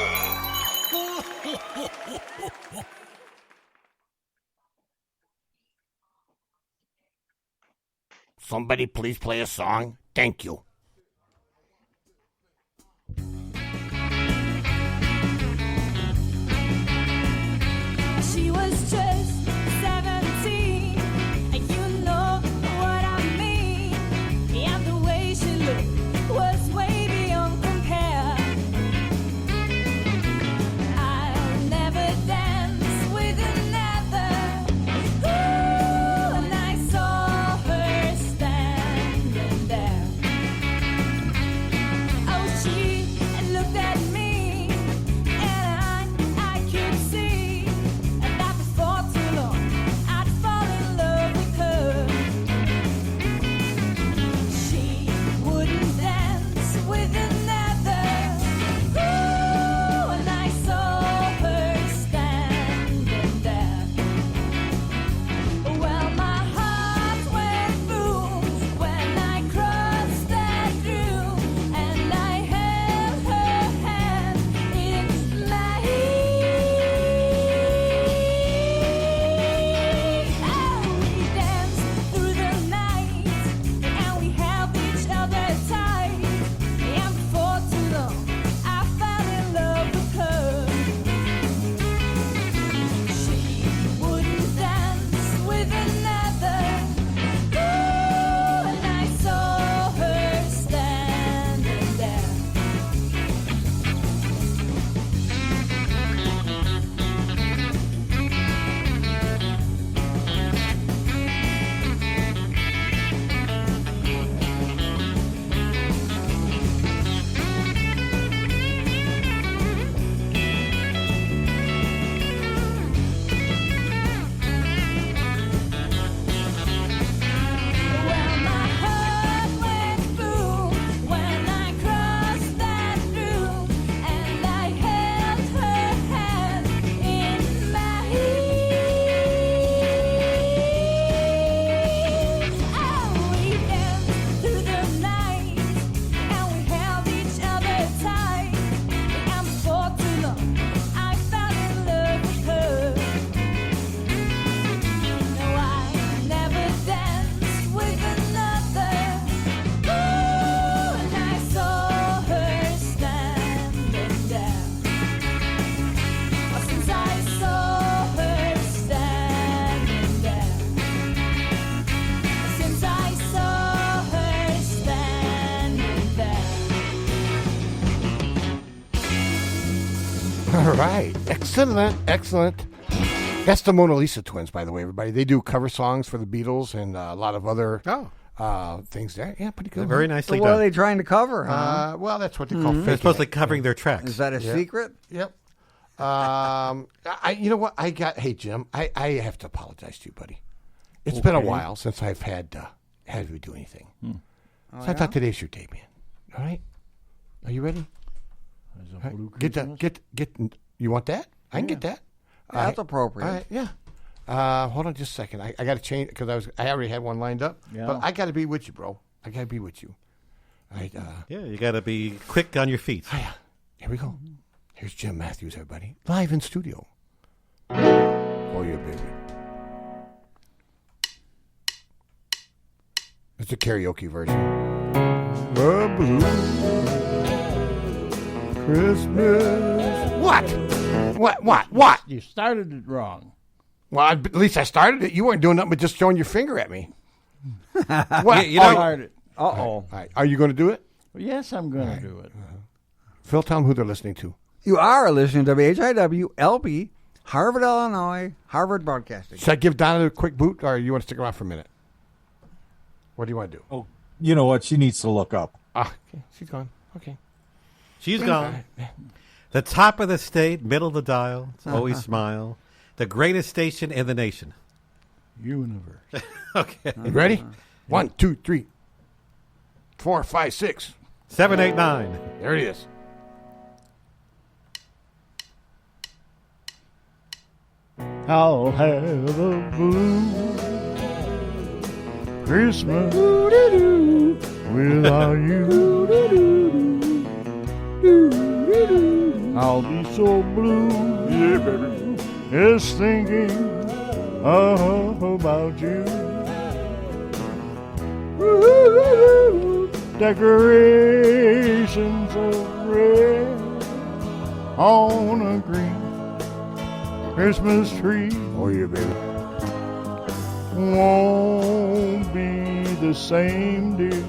Speaker 1: Somebody please play a song. Thank you.
Speaker 3: She was just 17, and you know what I mean. And the way she looked was way beyond compare. I'll never dance with another. Ooh, and I saw her standing there. Oh, she looked at me, and I could see. And that before too long, I'd fall in love with her. She wouldn't dance with another. Ooh, and I saw her standing there. Well, my heart went boom when I crossed that room, and I held her hand in my Oh, we danced through the night, and we held each other tight. And before too long, I fell in love with her. She wouldn't dance with another. Ooh, and I saw her standing there. Well, my heart went boom when I crossed that room, and I held her hand in my Oh, we danced through the night, and we held each other tight. And before too long, I fell in love with her. No, I never danced with another. Ooh, and I saw her standing there. Since I saw her standing there. Since I saw her standing there.
Speaker 1: All right. Excellent. Excellent. That's the Mona Lisa twins, by the way, everybody. They do cover songs for the Beatles and a lot of other things there. Yeah, pretty good.
Speaker 8: Very nicely
Speaker 9: So what
Speaker 8: done.
Speaker 9: are they trying to cover, huh?
Speaker 1: Well, that's what they call
Speaker 8: They're
Speaker 1: faking
Speaker 8: supposedly
Speaker 1: it.
Speaker 8: covering their tracks.
Speaker 9: Is that a
Speaker 1: Yeah.
Speaker 9: secret?
Speaker 1: Yep. You know what? Hey, Jim, I have to apologize to you, buddy. It's been a
Speaker 7: Okay.
Speaker 1: while since I've had you do anything.
Speaker 9: Oh,
Speaker 1: So I
Speaker 9: yeah?
Speaker 1: thought today's your day, man. All right? Are you ready?
Speaker 7: There's a
Speaker 1: All right.
Speaker 7: blue
Speaker 1: Get
Speaker 7: Christmas.
Speaker 1: that. Get. You want that? I can get that.
Speaker 9: Yeah, that's appropriate.
Speaker 1: All right, yeah. Hold on just a second. I got to change because I already had one lined up.
Speaker 7: Yeah.
Speaker 1: But I got to be with you, bro. I got to be with you. All right.
Speaker 8: Yeah, you got to be quick on your feet.
Speaker 1: Here we go. Here's Jim Matthews, everybody, live in studio. Oh yeah, baby. It's a karaoke version. The blue Christmas. What?
Speaker 7: You started it wrong.
Speaker 1: Well, at least I started it. You weren't doing nothing but just showing your finger at me. What?
Speaker 7: You know, started.
Speaker 1: Uh-oh. All right. Are you going to do it?
Speaker 7: Yes, I'm going to do it.
Speaker 1: Phil, tell them who they're listening to.
Speaker 9: You are listening to WHIW LP, Harvard, Illinois, Harvard Broadcasting.
Speaker 1: Should I give Donna a quick boot, or you want to stick around for a minute? What do you want to do?
Speaker 11: Oh, you know what? She needs to look up.
Speaker 1: Okay. She's gone. Okay.
Speaker 8: She's gone. The top of the state, middle of the dial. Always smile. The greatest station in the nation.
Speaker 7: Universe.
Speaker 8: Okay.
Speaker 1: You ready? 1, 2, 3, 4, 5, 6,
Speaker 8: 7, 8, 9.
Speaker 1: There it is.
Speaker 7: I'll have a blue Christmas without you. I'll be so blue, yeah, baby, just thinking about you. Decorations of red on a green Christmas tree.
Speaker 1: Oh yeah, baby.
Speaker 7: Won't be the same, dear,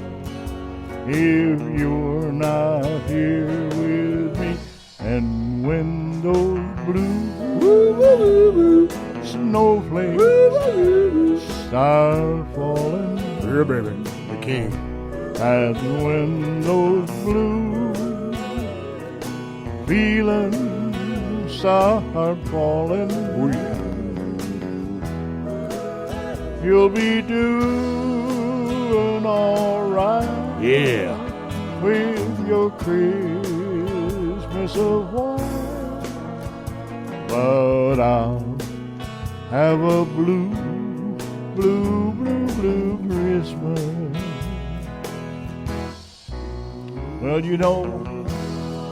Speaker 7: if you're not here with me. And when those blue snowflakes start falling,
Speaker 1: yeah, baby, the king.
Speaker 7: And when those blue feelings start falling, you'll be doing all right.
Speaker 1: Yeah.
Speaker 7: With your Christmas of wine. But I'll have a blue Christmas. Well, you know,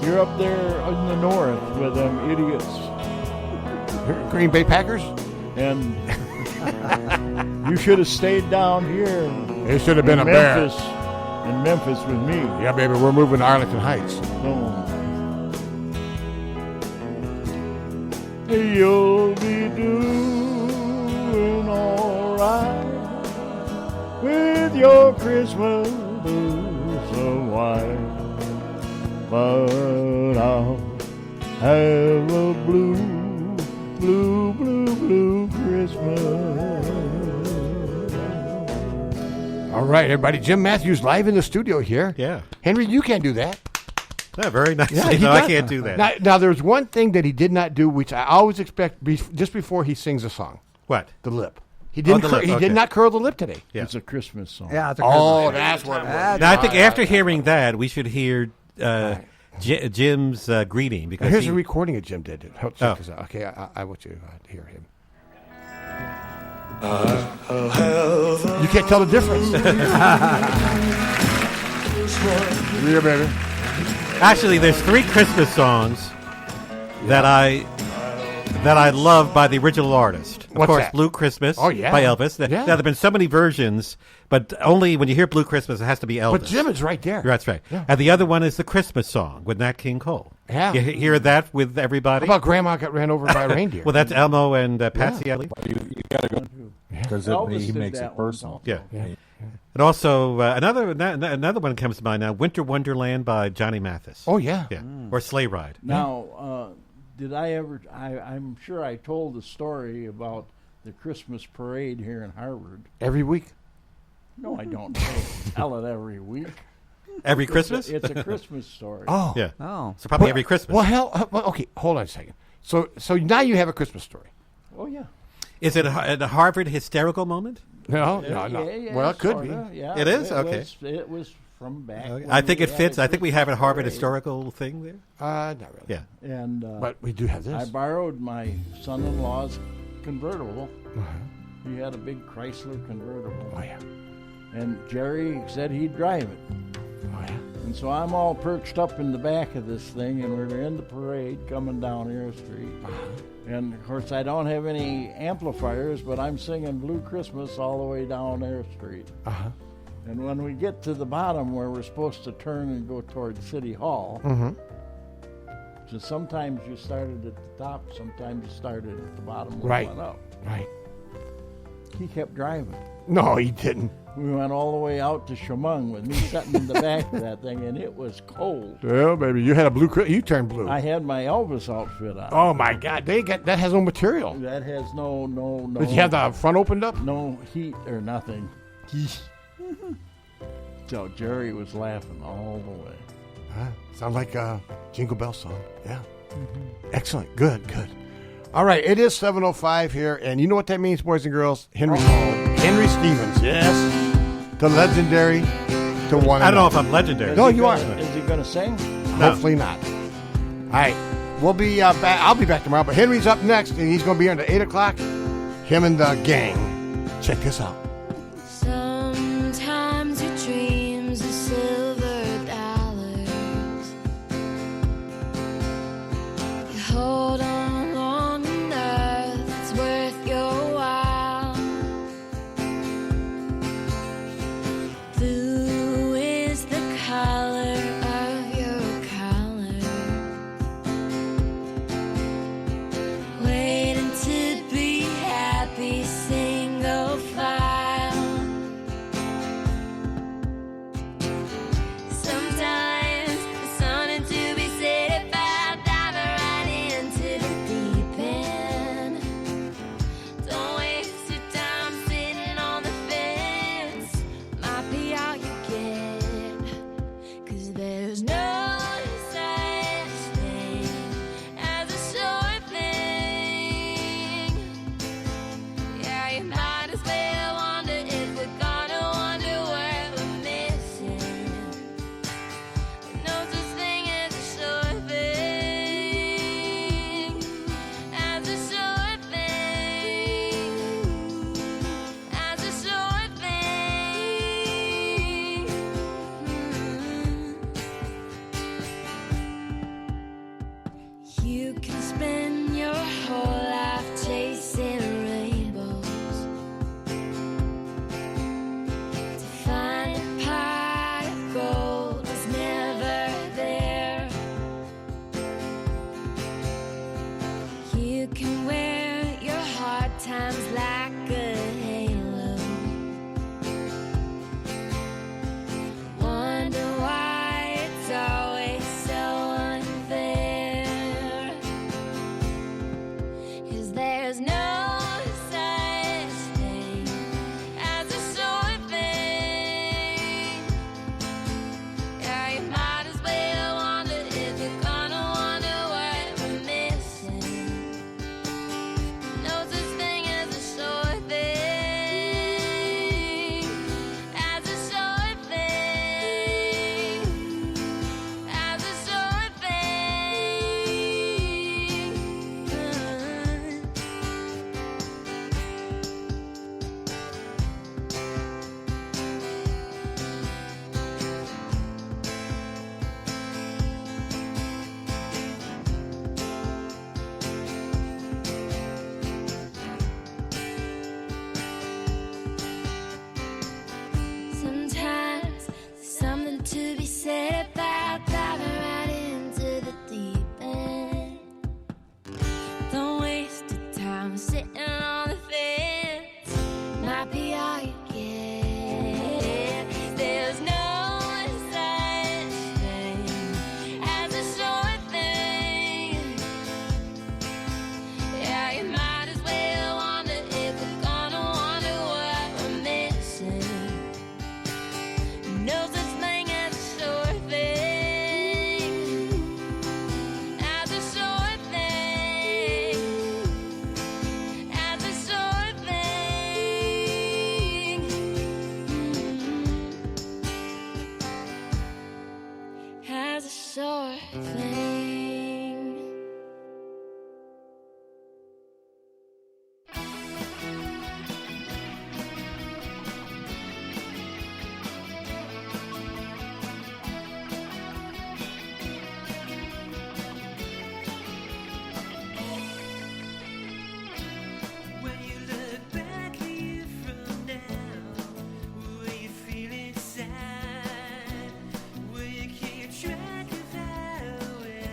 Speaker 7: you're up there in the north with them idiots.
Speaker 1: Green Bay Packers?
Speaker 7: And you should have stayed down here.
Speaker 1: It should have been
Speaker 7: in
Speaker 1: a bear.
Speaker 7: In Memphis with me.
Speaker 1: Yeah, baby, we're moving to Arlington Heights.
Speaker 7: You'll be doing all right with your Christmas of wine. But I'll have a blue Christmas.
Speaker 1: All right, everybody. Jim Matthews live in the studio here.
Speaker 8: Yeah.
Speaker 1: Henry, you can't do that.
Speaker 8: Yeah, very nice.
Speaker 1: Yeah,
Speaker 8: No, I can't do that.
Speaker 1: Now, there's one thing that he did not do, which I always expect just before he sings a song.
Speaker 8: What?
Speaker 1: The lip. He didn't.
Speaker 8: the lip,
Speaker 1: He
Speaker 8: okay.
Speaker 1: did not curl the lip today.
Speaker 8: Yeah.
Speaker 7: It's a Christmas song.
Speaker 9: Yeah, it's a Christmas
Speaker 1: Oh,
Speaker 9: song.
Speaker 1: that's what it was.
Speaker 8: Now, I think after hearing that, we should hear Jim's greeting. Because
Speaker 1: Here's
Speaker 8: he,
Speaker 1: a recording that Jim did. Check this out. Okay, I want you to hear him. You can't tell the difference. Yeah, baby.
Speaker 8: Actually, there's 3 Christmas songs that I love by the original artist. Of
Speaker 1: What's
Speaker 8: course,
Speaker 1: that?
Speaker 8: Blue Christmas
Speaker 1: Oh, yeah.
Speaker 8: by Elvis.
Speaker 1: Yeah.
Speaker 8: Now, there have been so many versions, but only when you hear Blue Christmas, it has to be Elvis.
Speaker 1: But Jim is right there.
Speaker 8: That's right.
Speaker 1: Yeah.
Speaker 8: And the other one is the Christmas song with Nat King Cole.
Speaker 1: Yeah.
Speaker 8: You hear that with
Speaker 1: How
Speaker 8: everybody?
Speaker 1: about Grandma got ran over by a reindeer?
Speaker 8: Well, that's Elmo and Patsy Ellie.
Speaker 11: You gotta go because
Speaker 7: Elvis
Speaker 11: he
Speaker 7: did
Speaker 11: makes
Speaker 7: that
Speaker 11: it
Speaker 7: one
Speaker 11: personal.
Speaker 8: Yeah. And also, another one comes to mind now, Winter Wonderland by Johnny Mathis.
Speaker 1: Oh, yeah.
Speaker 8: Yeah. Or Sleigh Ride.
Speaker 7: Now, did I ever? I'm sure I told the story about the Christmas parade here in Harvard.
Speaker 1: Every week?
Speaker 7: No, I don't tell it every week.
Speaker 8: Every Christmas?
Speaker 7: It's a Christmas story.
Speaker 1: Oh.
Speaker 8: Yeah.
Speaker 9: Oh.
Speaker 8: So probably every Christmas.
Speaker 1: Well, okay, hold on a second. So now you have a Christmas story.
Speaker 7: Oh, yeah.
Speaker 8: Is it a Harvard hysterical moment?
Speaker 1: No.
Speaker 7: Yeah,
Speaker 1: Well, it could
Speaker 7: sorta,
Speaker 1: be.
Speaker 7: Yeah,
Speaker 8: It is? Okay.
Speaker 7: It was from back. when
Speaker 8: I think
Speaker 7: we
Speaker 8: it
Speaker 7: had
Speaker 8: fits.
Speaker 7: a
Speaker 8: I think we have a
Speaker 7: Christmas
Speaker 8: Harvard
Speaker 7: parade.
Speaker 8: historical thing there.
Speaker 1: Not really.
Speaker 8: Yeah.
Speaker 7: And
Speaker 1: But we do have this.
Speaker 7: I borrowed my son-in-law's convertible.
Speaker 1: Uh-huh.
Speaker 7: He had a big Chrysler convertible.
Speaker 1: Oh, yeah.
Speaker 7: And Jerry said he'd drive it.
Speaker 1: Oh, yeah.
Speaker 7: And so I'm all perched up in the back of this thing, and we're in the parade coming down Air Street. And, of course, I don't have any amplifiers, but I'm singing Blue Christmas all the way down Air Street.
Speaker 1: Uh-huh.
Speaker 7: And when we get to the bottom where we're supposed to turn and go toward City Hall, so sometimes you started at the top, sometimes you started at the bottom and
Speaker 1: Right.
Speaker 7: went up.
Speaker 1: Right.
Speaker 7: He kept driving.
Speaker 1: No, he didn't.
Speaker 7: We went all the way out to Chemung with me sitting in the back of that thing, and it was cold.
Speaker 1: Well, baby, you had a blue. You turned blue.
Speaker 7: I had my Elvis outfit on.
Speaker 1: Oh my God! That has no material.
Speaker 7: That has no.
Speaker 1: Did you have the front opened up?
Speaker 7: No heat or nothing. So Jerry was laughing all the way.
Speaker 1: Sounds like a Jingle Bell song. Yeah. Excellent. Good. All right. It is 7:05 here, and you know what that means, boys and girls? Henry Stevens. Yes. The legendary to one.
Speaker 8: I don't know if I'm legendary.
Speaker 1: No, you are.
Speaker 7: Is he going to sing?
Speaker 1: Hopefully not. All right. We'll be back. I'll be back tomorrow, but Henry's up next, and he's going to be on at 8 o'clock. Him and the gang. Check this out.
Speaker 19: Sometimes your dreams are silver dollars. You hold on long enough, it's worth your while. Blue is the color of your collar. Waiting to be happy, single file. Sometimes there's something to be said about diving right into the deep end. Don't waste your time sitting on the fence. Might be all you get. 'Cause there's no such thing as a sure thing. Yeah, you might as well wonder if we're gonna wonder what we're missing. No such thing as a sure thing. As a sure thing. As a sure thing. You can spend your whole life chasing rainbows to find a pot of gold was never there. You can wear your hard times like a halo. Wonder why it's always so unfair. 'Cause there's no such thing as a sure thing. Yeah, you might as well wonder if you're gonna wonder what we're missing. No such thing as a sure thing. As a sure thing. As a sure thing. Sometimes there's something to be said about diving right into the deep end. Don't waste your time sitting on the fence. Might be all you get. There's no such thing as a sure thing. Yeah, you might as well wonder if we're gonna wonder what we're missing. No such thing as a sure thing. As a sure thing. As a sure thing. As a sure thing.
Speaker 3: When you look back a year from now, will you feel inside? Will you keep track of how it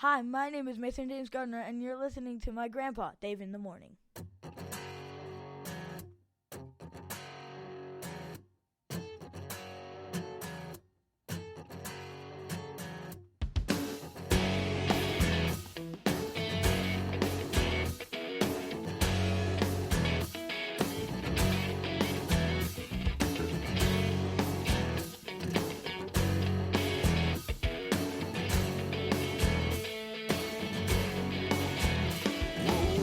Speaker 2: Hi, my name is Mason James Gardner, and you're listening to my grandpa, Dave in the Morning.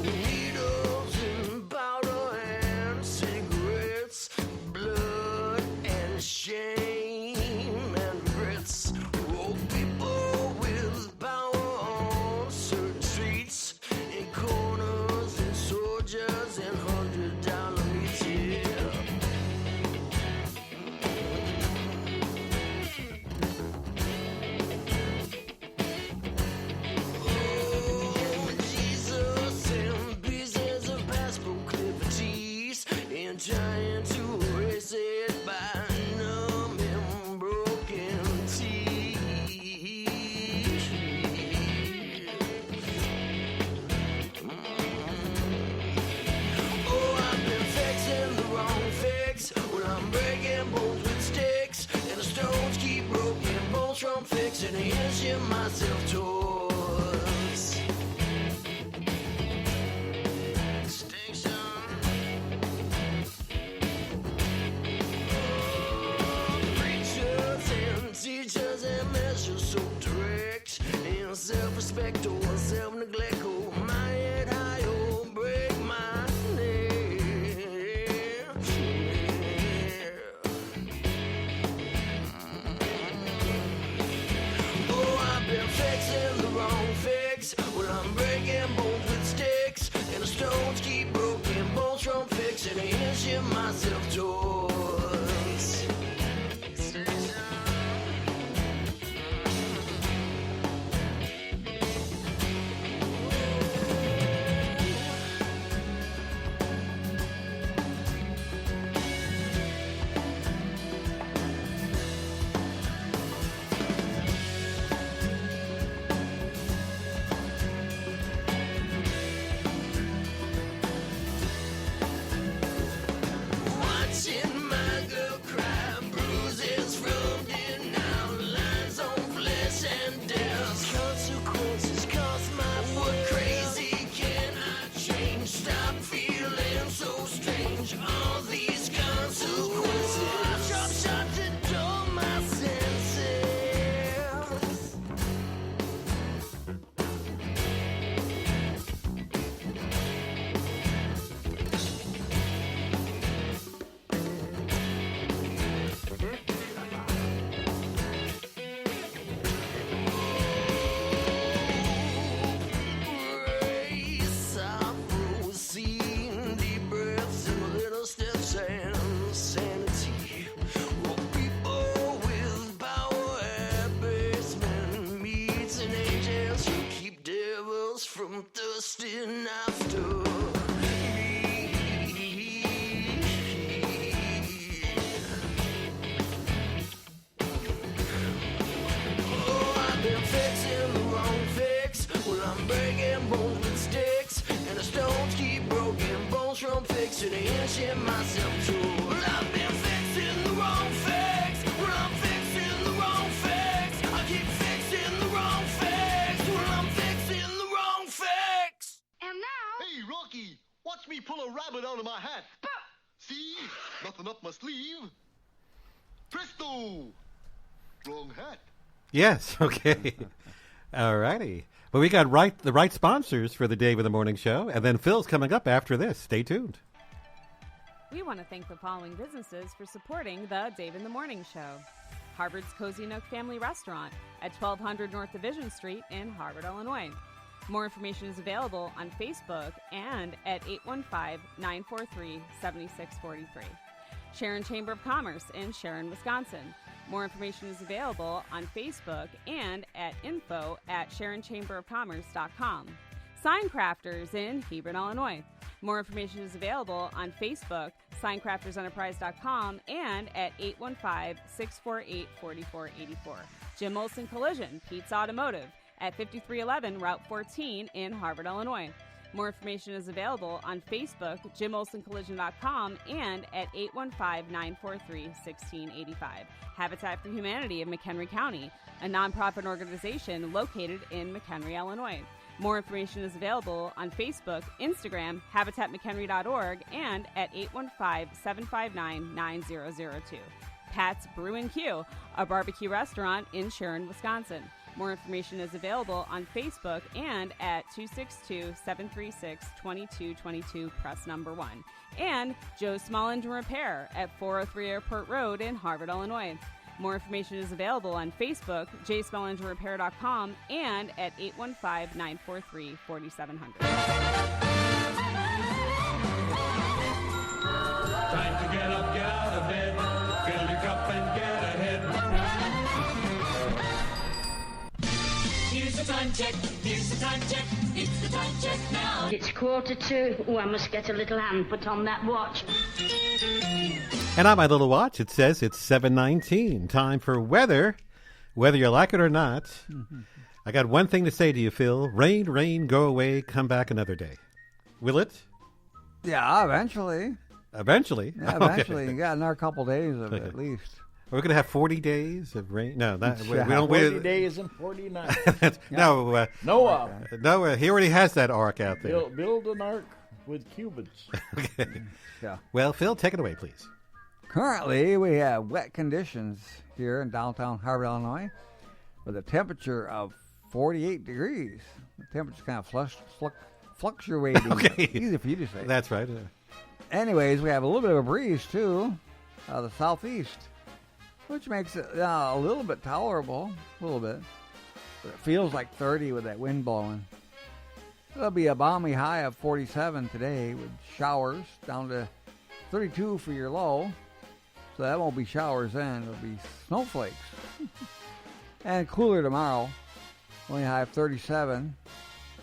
Speaker 14: Needles and powder and cigarettes, blood and shame and regrets. Oh, people with power on certain streets, in corners and soldiers and $100 meats, yeah. Jesus and pieces of past proclivities, and trying to erase it by numb and broken teeth. Oh, I've been fixing the wrong fix. Well, I'm breaking bones with sticks, and the stones keep broken bones from fixing the inching myself towards extinction. Preachers and teachers and measures so direct, and self-respect or self-neglect. Oh, my head high, oh, break my neck. Oh, I've been fixing the wrong fix. Well, I'm breaking bones with sticks, and the stones keep broken bones from fixing and inching myself towards extinction. Watching my girl cry, bruises from denial, lines on flesh and death. Consequences cause my what crazy can I change? Stop feeling so strange. All these consequences. Drop shot to dull my senses. Race, I've seen deep breaths and a little steps and sanity. Oh, people with power at basement meets and agents who keep devils from thirsting after me. Oh, I've been fixing the wrong fix. Well, I'm breaking bones with sticks, and the stones keep broken bones from fixing and inching myself to. Well, I've been fixing the wrong fix. Well, I'm fixing the wrong fix. I keep fixing the wrong fix. Well, I'm fixing the wrong fix.
Speaker 22: And now...
Speaker 23: Hey, Rocky, watch me pull a rabbit out of my hat. See? Nothing up my sleeve. Presto! Wrong hat.
Speaker 8: Yes, okay. All righty. Well, we got the right sponsors for the Dave in the Morning Show, and then Phil's coming up after this. Stay tuned.
Speaker 12: We want to thank the following businesses for supporting the Dave in the Morning Show. Harvard's Cozy Nook Family Restaurant at 1200 North Division Street in Harvard, Illinois. More information is available on Facebook and at 815-943-7643. Sharon Chamber of Commerce in Sharon, Wisconsin. More information is available on Facebook and at info@sharonchamberofcommerce.com. Sign Crafters in Hebron, Illinois. More information is available on Facebook, signcraftersenterprise.com, and at 815-648-4484. Jim Olson Collision, Pete's Automotive, at 5311 Route 14 in Harvard, Illinois. More information is available on Facebook, JimOlsonCollision.com, and at 815-943-1685. Habitat for Humanity of McHenry County, a nonprofit organization located in McHenry, Illinois. More information is available on Facebook, Instagram, HabitatMcHenry.org, and at 815-759-9002. Pat's Brew & Q, a barbecue restaurant in Sharon, Wisconsin. More information is available on Facebook and at 262-736-2222, press number 1. And Joe Small Engine Repair at 403 Airport Road in Harvard, Illinois. More information is available on Facebook, jsmallenginerepair.com, and at 815-943-4700.
Speaker 14: Time to get up, get out of bed, fill your cup and get ahead. Here's the time check, here's the time check, it's the time check now.
Speaker 5: It's 1:45. Oh, I must get a little hand put on that watch.
Speaker 8: And on my little watch, it says it's 7:19. Time for weather, whether you like it or not. I got one thing to say to you, Phil. Rain, rain, go away, come back another day. Will it?
Speaker 9: Yeah, eventually.
Speaker 8: Eventually?
Speaker 9: Yeah, eventually. You got another couple days of it at least.
Speaker 8: We're going to have 40 days of rain? No, that, we
Speaker 7: Yeah,
Speaker 8: don't.
Speaker 7: 40 days and 40 nights.
Speaker 8: No,
Speaker 7: Noah.
Speaker 8: He already has that ark out there.
Speaker 7: Build an ark with cubits.
Speaker 8: Okay.
Speaker 9: Yeah.
Speaker 8: Well, Phil, take it away, please.
Speaker 9: Currently, we have wet conditions here in downtown Harvard, Illinois, with a temperature of 48 degrees. The temperature's kind of fluctuating.
Speaker 8: Okay.
Speaker 9: Easy for you to say.
Speaker 8: That's right.
Speaker 9: Anyways, we have a little bit of a breeze, too, the southeast, which makes it a little bit tolerable, a little bit. But it feels like 30 with that wind blowing. It'll be a balmy high of 47 today with showers down to 32 for your low. So that won't be showers then. It'll be snowflakes. And cooler tomorrow. Only high of 37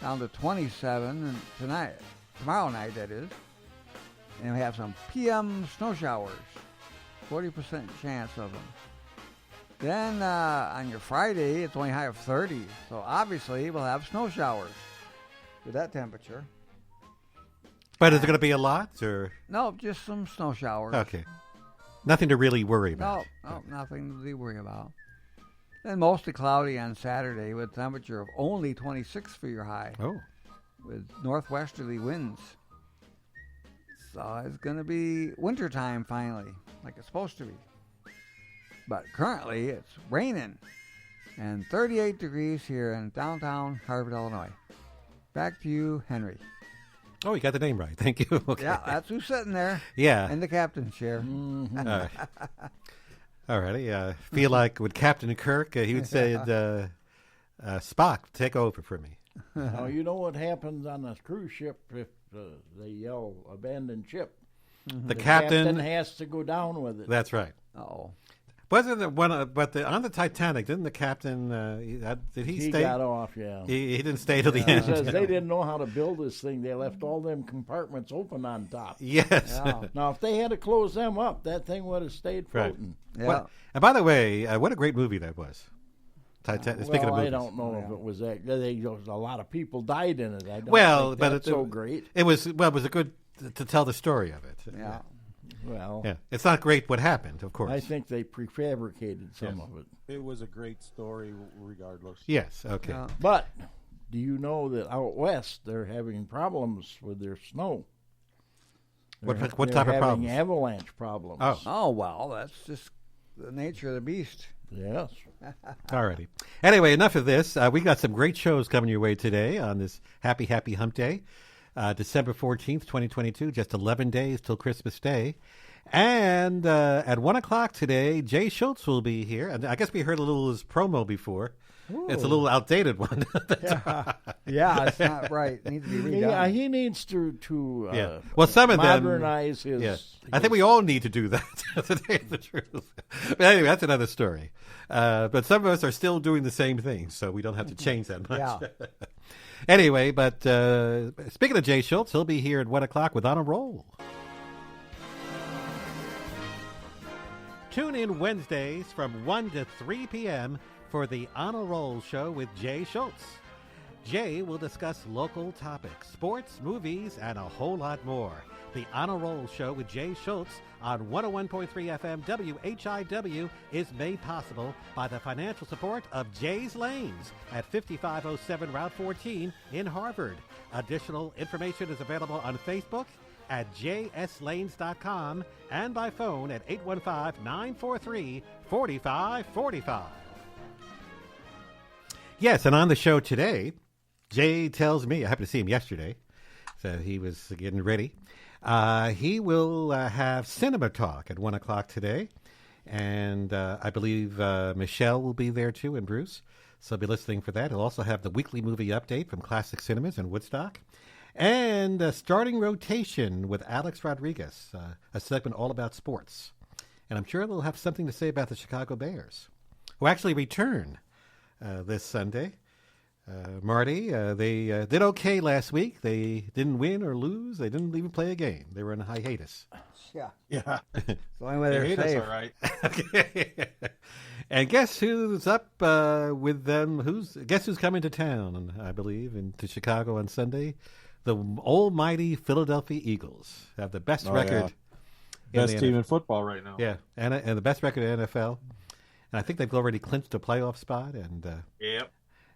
Speaker 9: down to 27 and tomorrow night, that is. And we have some PM snow showers. 40% chance of them. Then on your Friday, it's only high of 30. So obviously we'll have snow showers with that temperature.
Speaker 8: But is it going to be a lot? Or
Speaker 9: No, just some snow showers.
Speaker 8: Okay. Nothing to really worry about.
Speaker 9: No, nothing to really worry about. Then mostly cloudy on Saturday with a temperature of only 26 for your high.
Speaker 8: Oh.
Speaker 9: With northwesterly winds. So it's going to be wintertime finally, like it's supposed to be. But currently it's raining. And 38 degrees here in downtown Harvard, Illinois. Back to you, Henry.
Speaker 8: Oh, you got the name right. Thank you. Okay.
Speaker 9: Yeah, that's who's sitting there.
Speaker 8: Yeah.
Speaker 9: In the captain's chair.
Speaker 8: All righty. Feel like with Captain Kirk, he would say, Spock, take over for me.
Speaker 7: Now, you know what happens on a cruise ship if they yell abandon ship?
Speaker 8: The captain
Speaker 7: has to go down with it.
Speaker 8: That's right.
Speaker 9: Oh.
Speaker 8: Wasn't there one? But on the Titanic, didn't the captain? Did he stay?
Speaker 7: He got off. Yeah.
Speaker 8: He didn't stay till the
Speaker 7: He
Speaker 8: end.
Speaker 7: says they didn't know how to build this thing. They left all them compartments open on top.
Speaker 8: Yes.
Speaker 7: Yeah. Now, if they had to close them up, that thing would have stayed floating.
Speaker 8: Right. Yeah. And by the way, what a great movie that was. Titanic. Speaking of movies,
Speaker 7: I don't know if it was that. A lot of people died in it. I don't think
Speaker 8: but
Speaker 7: that's so great.
Speaker 8: It was a good to tell the story of it.
Speaker 7: Yeah. Well,
Speaker 8: yeah, it's not great what happened, of course.
Speaker 7: I think they prefabricated some of it.
Speaker 11: It was a great story, regardless.
Speaker 8: Yes. Okay.
Speaker 7: But do you know that out west they're having problems with their snow?
Speaker 8: What
Speaker 7: They're
Speaker 8: type of
Speaker 7: having
Speaker 8: problems?
Speaker 7: Avalanche problems.
Speaker 9: Oh, well, that's just the nature of the beast.
Speaker 7: Yes.
Speaker 8: Alrighty. Anyway, enough of this. We got some great shows coming your way today on this happy hump day. December 14th, 2022, just 11 days till Christmas Day. And at 1 o'clock today, Jay Schultz will be here. And I guess we heard a little of his promo before.
Speaker 7: Ooh.
Speaker 8: It's a little outdated one.
Speaker 9: Yeah, it's not right. It needs to be redone.
Speaker 7: Yeah, he needs to
Speaker 8: well, some of them
Speaker 7: modernize his.
Speaker 8: Yeah. I think we all need to do that, to tell you the truth. But anyway, that's another story. But some of us are still doing the same thing, so we don't have to change that much.
Speaker 9: Yeah.
Speaker 8: Anyway, but speaking of Jay Schultz, he'll be here at 1 o'clock with On a Roll. Tune in Wednesdays from 1 to 3 p.m. for the Honor Roll Show with Jay Schultz. Jay will discuss local topics, sports, movies, and a whole lot more. The Honor Roll Show with Jay Schultz on 101.3 FM WHIW is made possible by the financial support of Jay's Lanes at 5507 Route 14 in Harvard. Additional information is available on Facebook at jslanes.com and by phone at 815-943-4545. Yes, and on the show today, Jay tells me, I happened to see him yesterday, so he was getting ready. He will have Cinema Talk at 1 o'clock today, and I believe Michelle will be there too, and Bruce, so I'll be listening for that. He'll also have the weekly movie update from Classic Cinemas in Woodstock, and Starting Rotation with Alex Rodriguez, a segment all about sports. And I'm sure they'll have something to say about the Chicago Bears, who actually return this Sunday. Marty, they did okay last week. They didn't win or lose. They didn't even play a game. They were in a hiatus.
Speaker 9: Yeah.
Speaker 11: Yeah.
Speaker 9: The only way they're
Speaker 11: hate us,
Speaker 9: safe.
Speaker 11: all right.
Speaker 8: Okay. And guess who's up with them? Guess who's coming to town, I believe, to Chicago on Sunday? The almighty Philadelphia Eagles have the best record.
Speaker 11: Yeah. Best team in football right now.
Speaker 8: Yeah, and the best record in the NFL. And I think they've already clinched a playoff spot. And
Speaker 11: Yep.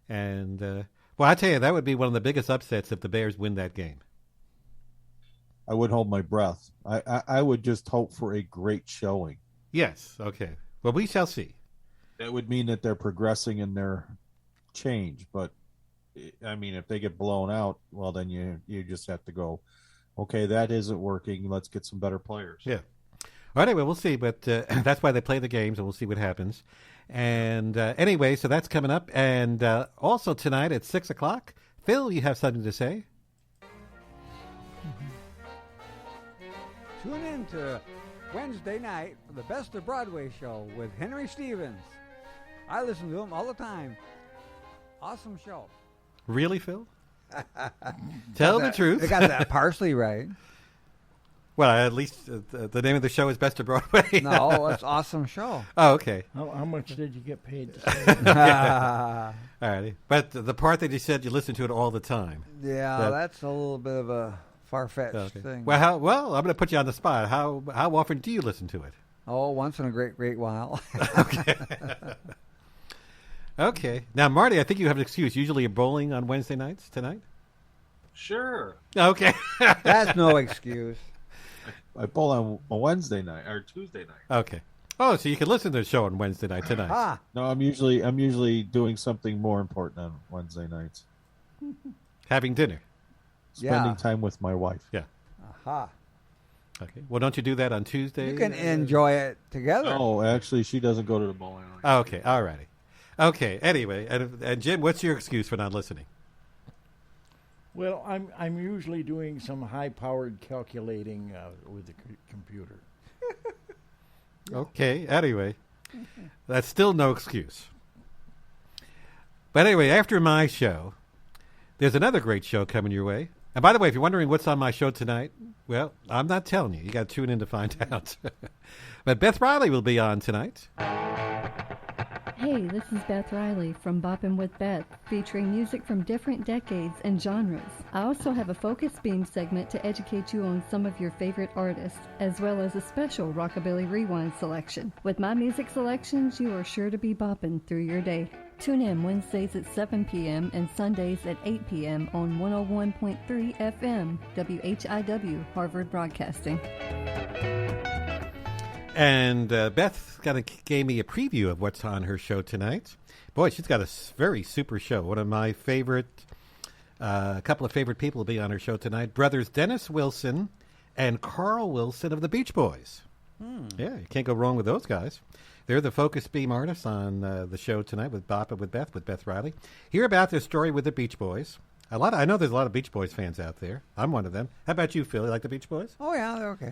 Speaker 8: And, well, I tell you, that would be one of the biggest upsets if the Bears win that game.
Speaker 11: I would hold my breath. I would just hope for a great showing.
Speaker 8: Yes, okay. Well, we shall see.
Speaker 11: That would mean that they're progressing in their change. But, I mean, if they get blown out, well, then you just have to go, okay, that isn't working. Let's get some better players.
Speaker 8: Yeah. Well, anyway, we'll see. But that's why they play the games, and we'll see what happens. And anyway, so that's coming up. And also tonight at 6 o'clock, Phil, you have something to say?
Speaker 9: Tune in to Wednesday night for the Best of Broadway show with Henry Stevens. I listen to him all the time. Awesome show.
Speaker 8: Really, Phil? Tell the truth.
Speaker 9: They got that partially right.
Speaker 8: Well, at least the name of the show is Best of Broadway.
Speaker 9: No, it's awesome show.
Speaker 8: Oh, okay.
Speaker 7: How much did you get paid to say?
Speaker 8: All righty. But the part that you said you listen to it all the time.
Speaker 9: Yeah, that's a little bit of a far-fetched thing.
Speaker 8: Well, I'm going to put you on the spot. How often do you listen to it?
Speaker 9: Oh, once in a great while.
Speaker 8: Okay. Okay. Now, Marty, I think you have an excuse. Usually you're bowling on Wednesday nights tonight?
Speaker 11: Sure.
Speaker 8: Okay.
Speaker 9: That's no excuse.
Speaker 11: I bowl on a Wednesday night or Tuesday night.
Speaker 8: Okay. Oh, so you can listen to the show on Wednesday night tonight.
Speaker 11: No, I'm usually doing something more important on Wednesday nights.
Speaker 8: Having dinner.
Speaker 11: Spending time with my wife.
Speaker 8: Yeah.
Speaker 9: Aha.
Speaker 8: Okay. Well, don't you do that on Tuesday?
Speaker 9: You can enjoy it together.
Speaker 11: Oh, actually, she doesn't go to the bowling.
Speaker 8: Oh, okay. All righty. Okay. Anyway, and Jim, what's your excuse for not listening?
Speaker 7: Well, I'm usually doing some high-powered calculating with the computer.
Speaker 8: Okay. Anyway, that's still no excuse. But anyway, after my show, there's another great show coming your way. And by the way, if you're wondering what's on my show tonight, well, I'm not telling you. You got to tune in to find out. But Beth Riley will be on tonight.
Speaker 4: Hey, this is Beth Riley from Boppin' with Beth, featuring music from different decades and genres. I also have a Focus Beam segment to educate you on some of your favorite artists, as well as a special Rockabilly Rewind selection. With my music selections, you are sure to be bopping through your day. Tune in Wednesdays at 7 p.m. and Sundays at 8 p.m. on 101.3 FM, WHIW, Harvard Broadcasting.
Speaker 8: And Beth gave me a preview of what's on her show tonight. Boy, she's got a very super show. One of my favorite, a couple of favorite people will be on her show tonight. Brothers Dennis Wilson and Carl Wilson of the Beach Boys. Yeah, you can't go wrong with those guys. They're the Focus Beam artists on the show tonight with Boppin' with Beth Riley. Hear about their story with the Beach Boys. I know there's a lot of Beach Boys fans out there. I'm one of them. How about you, Phil? You like the Beach Boys?
Speaker 9: Oh, yeah, they're okay.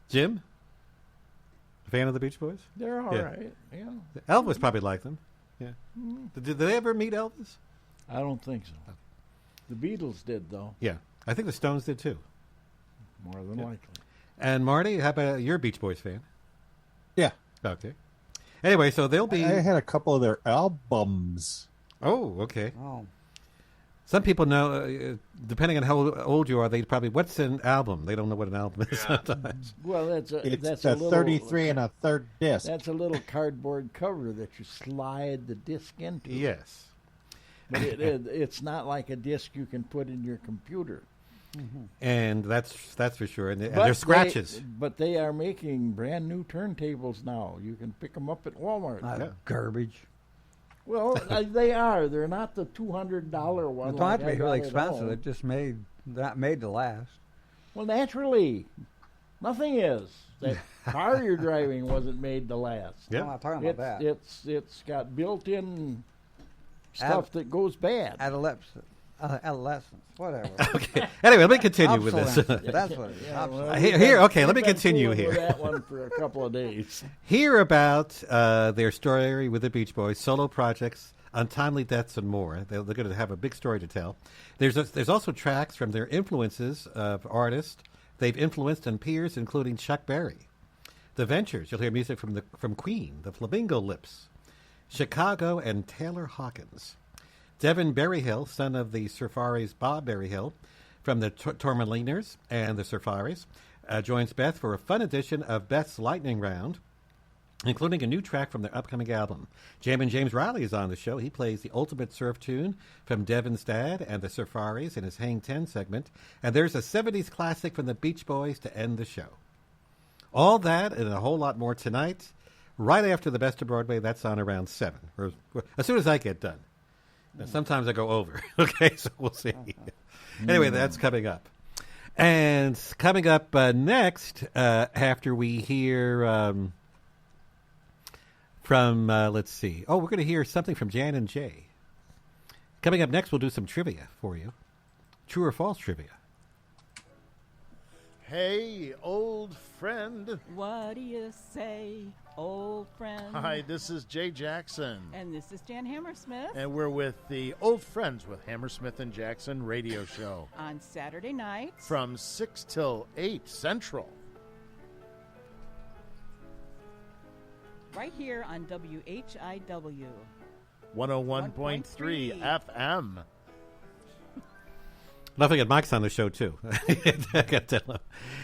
Speaker 8: Jim? A fan of the Beach Boys?
Speaker 7: They're all right. Yeah.
Speaker 8: Elvis probably liked them. Yeah. Did they ever meet Elvis?
Speaker 7: I don't think so. The Beatles did, though.
Speaker 8: Yeah. I think the Stones did, too.
Speaker 7: More than likely.
Speaker 8: And Marty, how about you're a Beach Boys fan?
Speaker 11: Yeah.
Speaker 8: Okay. Anyway, so they'll be.
Speaker 11: I had a couple of their albums.
Speaker 8: Oh, okay.
Speaker 9: Oh.
Speaker 8: Some people know, depending on how old you are, they probably, what's an album? They don't know what an album is sometimes.
Speaker 7: Well, that's a
Speaker 11: a
Speaker 7: little
Speaker 11: 33 and a third disc.
Speaker 7: That's a little cardboard cover that you slide the disc into.
Speaker 8: Yes.
Speaker 7: But it's not like a disc you can put in your computer.
Speaker 8: And that's for sure. And there's scratches.
Speaker 7: But they are making brand new turntables now. You can pick them up at Walmart.
Speaker 9: Garbage.
Speaker 7: Well, they are. They're not the $200 one.
Speaker 9: It's not to be really expensive. It just made to last.
Speaker 7: Well, naturally, nothing is. That car you're driving wasn't made to last.
Speaker 9: Yeah. I'm not talking about that.
Speaker 7: It's got built-in stuff that goes bad.
Speaker 9: Adolescence, whatever.
Speaker 8: Okay. Anyway, let me continue with this.
Speaker 9: That's what it is.
Speaker 8: Let me continue
Speaker 7: With
Speaker 8: here.
Speaker 7: that one for a couple of days.
Speaker 8: Hear about their story with the Beach Boys, solo projects, untimely deaths, and more. They're going to have a big story to tell. There's also tracks from their influences of artists they've influenced and peers, including Chuck Berry. The Ventures, you'll hear music from Queen, the Flamingo Lips, Chicago, and Taylor Hawkins. Devin Berryhill, son of the Surfaris Bob Berryhill, from the Tourmaliners and the Surfaris, joins Beth for a fun edition of Beth's Lightning Round, including a new track from their upcoming album. Jammin' James Riley is on the show. He plays the ultimate surf tune from Devin's dad and the Surfaris in his Hang 10 segment. And there's a 70s classic from the Beach Boys to end the show. All that and a whole lot more tonight, right after the Best of Broadway. That's on around 7, or as soon as I get done. Now, sometimes I go over. Okay, so we'll see. Anyway, that's coming up. And coming up next, after we hear from, let's see. Oh, we're going to hear something from Jan and Jay. Coming up next, we'll do some trivia for you. True or false trivia.
Speaker 15: Hey, old friend.
Speaker 16: What do you say, old friend?
Speaker 15: Hi, this is Jay Jackson.
Speaker 16: And this is Jan Hammersmith.
Speaker 15: And we're with the Old Friends with Hammersmith and Jackson radio show.
Speaker 16: On Saturday nights.
Speaker 15: From 6 till 8 Central.
Speaker 16: Right here on WHIW.
Speaker 15: 101.3 FM.
Speaker 8: Nothing at Mike's on the show, too. Anyway,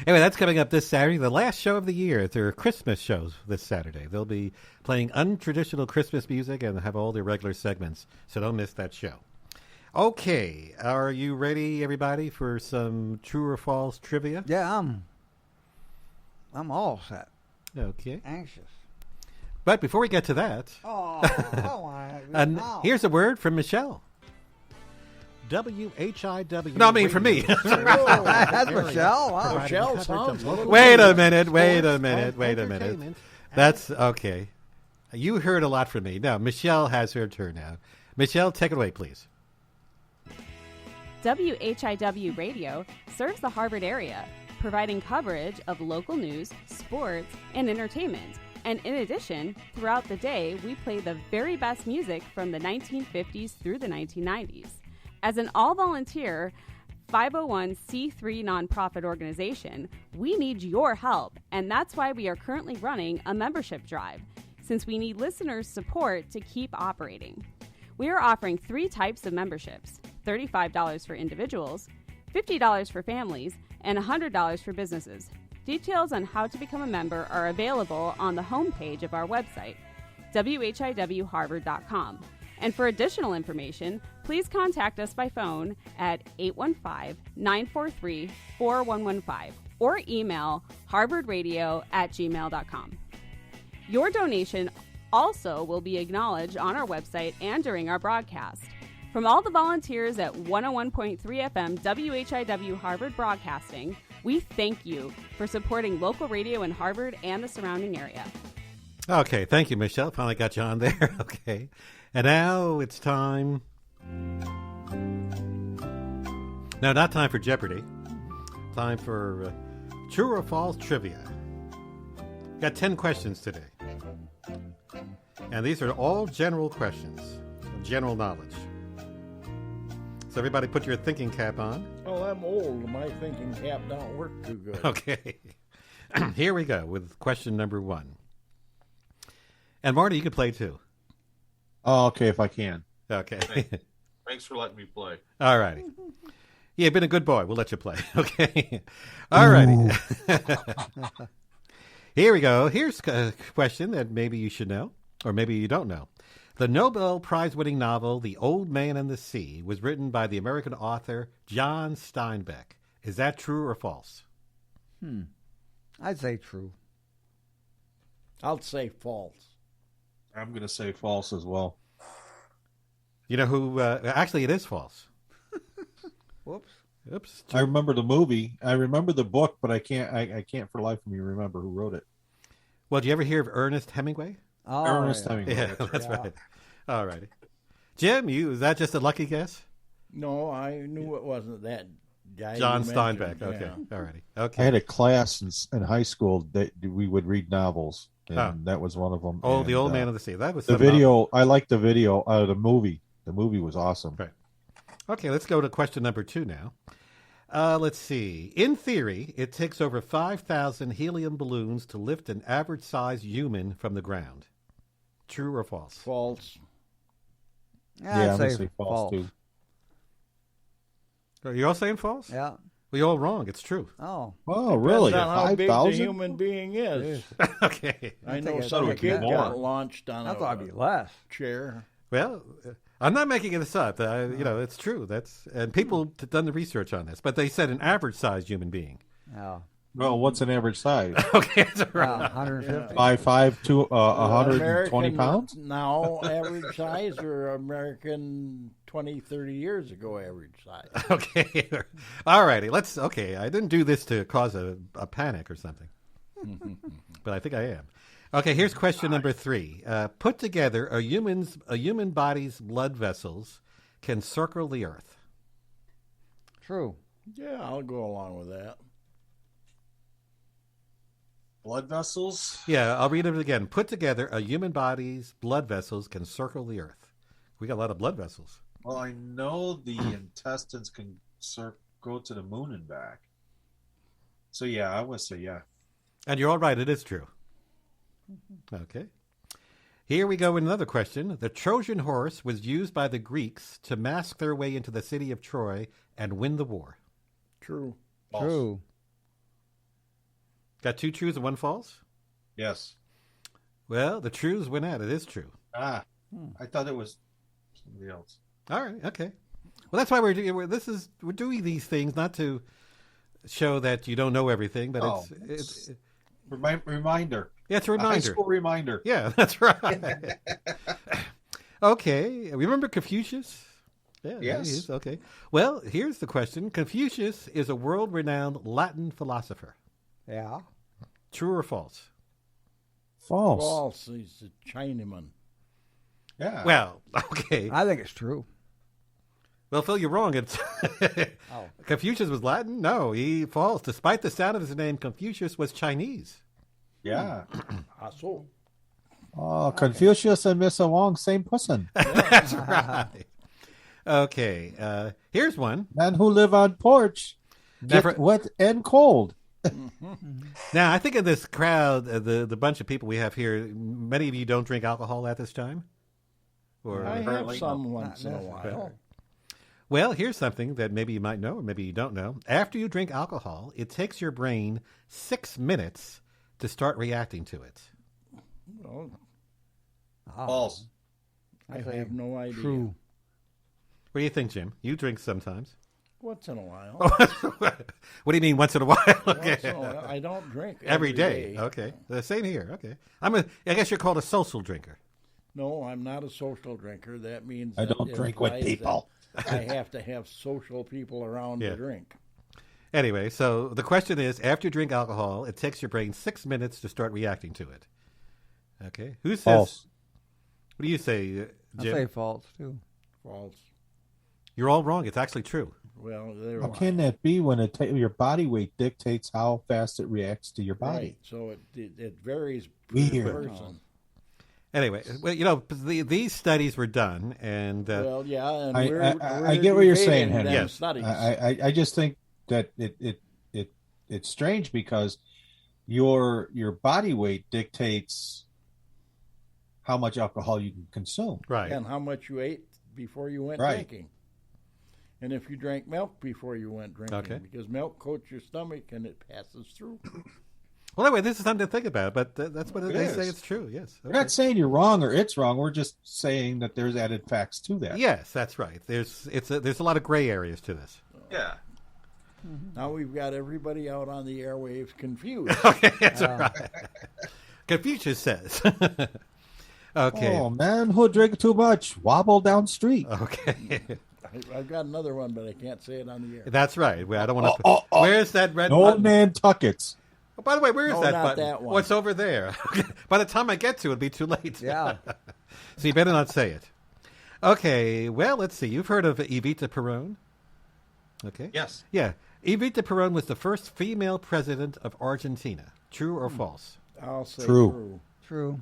Speaker 8: that's coming up this Saturday, the last show of the year. Their Christmas shows this Saturday. They'll be playing untraditional Christmas music and have all their regular segments, so don't miss that show. Okay, are you ready, everybody, for some true or false trivia?
Speaker 9: Yeah, I'm all set.
Speaker 8: Okay.
Speaker 9: Anxious.
Speaker 8: But before we get to that, here's a word from Michelle. WHIW. No, I mean for me.
Speaker 9: That's Michelle. Wow.
Speaker 7: Michelle sounds.
Speaker 8: Wait a minute. That's okay. You heard a lot from me. Now, Michelle has her turn now. Michelle, take it away, please.
Speaker 12: WHIW Radio serves the Harvard area, providing coverage of local news, sports, and entertainment. And in addition, throughout the day, we play the very best music from the 1950s through the 1990s. As an all-volunteer 501c3 nonprofit organization, we need your help, and that's why we are currently running a membership drive, since we need listeners' support to keep operating. We are offering 3 types of memberships: $35 for individuals, $50 for families, and $100 for businesses. Details on how to become a member are available on the homepage of our website, whiwharvard.com. And for additional information, please contact us by phone at 815-943-4115 or email harvardradio@gmail.com. Your donation also will be acknowledged on our website and during our broadcast. From all the volunteers at 101.3 FM WHIW Harvard Broadcasting, we thank you for supporting local radio in Harvard and the surrounding area.
Speaker 8: Okay, thank you, Michelle. Finally got you on there. Okay. And now it's time. No, not time for Jeopardy. Time for true or false trivia. Got 10 questions today. And these are all general questions, general knowledge. So everybody put your thinking cap on.
Speaker 7: Oh, I'm old. My thinking cap don't work too good.
Speaker 8: Okay. Here we go with question number 1. And Marty, you can play too.
Speaker 11: Oh, okay, if I can.
Speaker 8: Okay.
Speaker 11: Thanks for letting me play.
Speaker 8: All righty. Yeah, been a good boy. We'll let you play. Okay. All righty. Here we go. Here's a question that maybe you should know, or maybe you don't know. The Nobel Prize-winning novel, The Old Man and the Sea, was written by the American author John Steinbeck. Is that true or false?
Speaker 9: I'd say true.
Speaker 7: I'll say false.
Speaker 11: I'm going to say false as well.
Speaker 8: You know who? Actually, it is false.
Speaker 9: Whoops.
Speaker 8: Oops.
Speaker 11: I remember the movie. I remember the book, but I can't for the life of me remember who wrote it.
Speaker 8: Well, did you ever hear of Ernest Hemingway?
Speaker 9: Oh,
Speaker 11: Ernest Hemingway.
Speaker 8: Yeah, that's right. All righty. Jim, is that just a lucky guess?
Speaker 7: No, I knew it wasn't that guy.
Speaker 8: John
Speaker 7: you
Speaker 8: Steinbeck.
Speaker 7: mentioned,
Speaker 8: Okay.
Speaker 7: yeah.
Speaker 8: All righty. Okay.
Speaker 11: I had a class in high school that we would read novels, and that was one of them.
Speaker 8: Oh,
Speaker 11: and,
Speaker 8: The Old Man of the Sea. That was
Speaker 11: the
Speaker 8: some
Speaker 11: video. I liked the video. The movie. The movie was awesome.
Speaker 8: Right. Okay, let's go to question number 2 now. Let's see. In theory, it takes over 5,000 helium balloons to lift an average-sized human from the ground. True or false?
Speaker 7: False.
Speaker 11: Yeah, I'm going to say false, too.
Speaker 8: Are you all saying false?
Speaker 9: Yeah.
Speaker 8: Well, you're all wrong. It's true.
Speaker 9: Oh.
Speaker 11: Oh, really?
Speaker 7: Depends on how big the
Speaker 11: 5,000?
Speaker 7: human being is.
Speaker 8: Okay.
Speaker 7: I know
Speaker 9: think
Speaker 7: some
Speaker 11: it'd be
Speaker 7: kid
Speaker 11: more.
Speaker 7: got launched on
Speaker 9: I thought it'd be less.
Speaker 7: chair.
Speaker 8: Well, I'm not making this up. It's true. And people have done the research on this, but they said an average-sized human being.
Speaker 9: Oh.
Speaker 11: Well, what's an average size?
Speaker 8: Okay, that's right.
Speaker 9: 150.
Speaker 11: 5'5" to 120
Speaker 7: American
Speaker 11: pounds?
Speaker 7: Now average size, or American 20, 30 years ago average size.
Speaker 8: Okay. All righty. Okay. I didn't do this to cause a panic or something, but I think I am. Okay. Here's question number 3. Put together, a human body's blood vessels can circle the earth.
Speaker 9: True.
Speaker 7: Yeah, I'll go along with that.
Speaker 11: Blood vessels?
Speaker 8: Yeah, I'll read it again. Put together, a human body's blood vessels can circle the earth. We got a lot of blood vessels.
Speaker 11: Well, I know the intestines can go to the moon and back. So, yeah, I would say yeah.
Speaker 8: And you're all right. It is true. Okay. Here we go with another question. The Trojan horse was used by the Greeks to mask their way into the city of Troy and win the war.
Speaker 7: True.
Speaker 11: False.
Speaker 9: True.
Speaker 8: Got 2 truths and 1 false?
Speaker 11: Yes.
Speaker 8: Well, the truths win out. It is true.
Speaker 11: I thought it was somebody else.
Speaker 8: All right. Okay. Well, that's why we're doing these things, not to show that you don't know everything, but it's
Speaker 11: reminder.
Speaker 8: Yeah, it's a reminder.
Speaker 11: High school reminder.
Speaker 8: Yeah, that's right. Okay. Remember Confucius? Yeah,
Speaker 11: Yes.
Speaker 8: he is. Okay. Well, here's the question. Confucius is a world-renowned Latin philosopher.
Speaker 9: Yeah.
Speaker 8: True or false?
Speaker 11: False.
Speaker 7: False. He's a Chinaman.
Speaker 11: Yeah.
Speaker 8: Well, okay.
Speaker 9: I think it's true.
Speaker 8: Well, Phil, you're wrong. It's Confucius was Latin? No, false. Despite the sound of his name, Confucius was Chinese.
Speaker 11: Yeah.
Speaker 7: So.
Speaker 11: Oh, Confucius and Miss Wong, same person.
Speaker 8: That's right. Okay. Here's one.
Speaker 11: Men who live on porch get wet and cold.
Speaker 8: Now, I think in this crowd, the bunch of people we have here, many of you don't drink alcohol at this time? Or
Speaker 7: I have some once in a while.
Speaker 8: Fair. Well, here's something that maybe you might know or maybe you don't know. After you drink alcohol, it takes your brain 6 minutes to start reacting to it.
Speaker 7: Oh.
Speaker 11: False.
Speaker 7: I have no idea.
Speaker 9: True.
Speaker 8: What do you think, Jim? You drink sometimes.
Speaker 7: Once in a while.
Speaker 8: What do you mean once in a while? Okay.
Speaker 7: Once in a while. I don't drink
Speaker 8: every day. Okay. The same here. Okay. I guess you're called a social drinker.
Speaker 7: No, I'm not a social drinker. That means
Speaker 11: I don't drink with people.
Speaker 7: I have to have social people around to drink.
Speaker 8: Anyway, so the question is, after you drink alcohol, it takes your brain 6 minutes to start reacting to it. Okay. Who says?
Speaker 11: False.
Speaker 8: What do you say, Jim?
Speaker 9: I say false, too.
Speaker 7: False.
Speaker 8: You're all wrong. It's actually true.
Speaker 7: Well,
Speaker 11: how can that be when your body weight dictates how fast it reacts to your body?
Speaker 7: Right. So it varies per
Speaker 11: Weird.
Speaker 7: person.
Speaker 8: Anyway, well, these studies were done, and
Speaker 7: well, yeah, and
Speaker 11: I get what you're saying, Henry.
Speaker 8: Yes.
Speaker 7: Studies.
Speaker 11: I just think that it's strange because your body weight dictates how much alcohol you can consume.
Speaker 8: Right.
Speaker 7: And how much you ate before you went
Speaker 11: Right.
Speaker 7: drinking. And if you drank milk before you went drinking,
Speaker 8: Okay.
Speaker 7: because milk coats your stomach and it passes through.
Speaker 8: Well, anyway, this is something to think about, but that's what
Speaker 11: It
Speaker 8: they
Speaker 11: is.
Speaker 8: say it's true, yes.
Speaker 11: We're not saying you're wrong or it's wrong. We're just saying that there's added facts to that.
Speaker 8: Yes, that's right. There's a lot of gray areas to this.
Speaker 11: Yeah.
Speaker 7: Now we've got everybody out on the airwaves confused.
Speaker 8: Okay, that's right. Confucius says. Okay.
Speaker 11: Oh, man who drink too much wobble down street.
Speaker 8: Okay.
Speaker 7: I've got another one, but I can't say it on the air.
Speaker 8: That's right. I don't want to. Where's that red
Speaker 11: No
Speaker 8: button?
Speaker 11: Nantuckets.
Speaker 8: Oh, by the way, where is
Speaker 7: No,
Speaker 8: that
Speaker 7: not
Speaker 8: button?
Speaker 7: that one.
Speaker 8: What's over there? By the time I get to it, it'll be too late.
Speaker 9: Yeah.
Speaker 8: So you better not say it. Okay, well, let's see. You've heard of Evita Peron? Okay.
Speaker 11: Yes.
Speaker 8: Yeah. Evita Peron was the first female president of Argentina. True or false?
Speaker 7: I'll say
Speaker 11: True.
Speaker 9: True.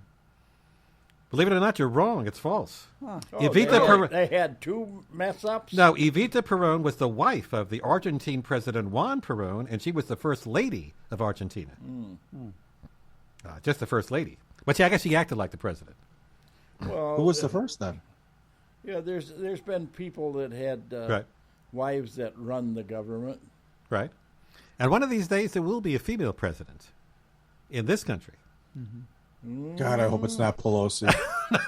Speaker 8: Believe it or not, you're wrong. It's false.
Speaker 9: Huh.
Speaker 8: Evita Peron.
Speaker 7: They had two mess ups?
Speaker 8: No, Evita Peron was the wife of the Argentine president Juan Perón, and she was the first lady of Argentina. Just the first lady. But I guess she acted like the president.
Speaker 7: Well,
Speaker 11: Who was the first then?
Speaker 7: Yeah, there's been people that had
Speaker 8: Right.
Speaker 7: wives that run the government.
Speaker 8: Right. And one of these days, there will be a female president in this country.
Speaker 11: God, I hope it's not Pelosi.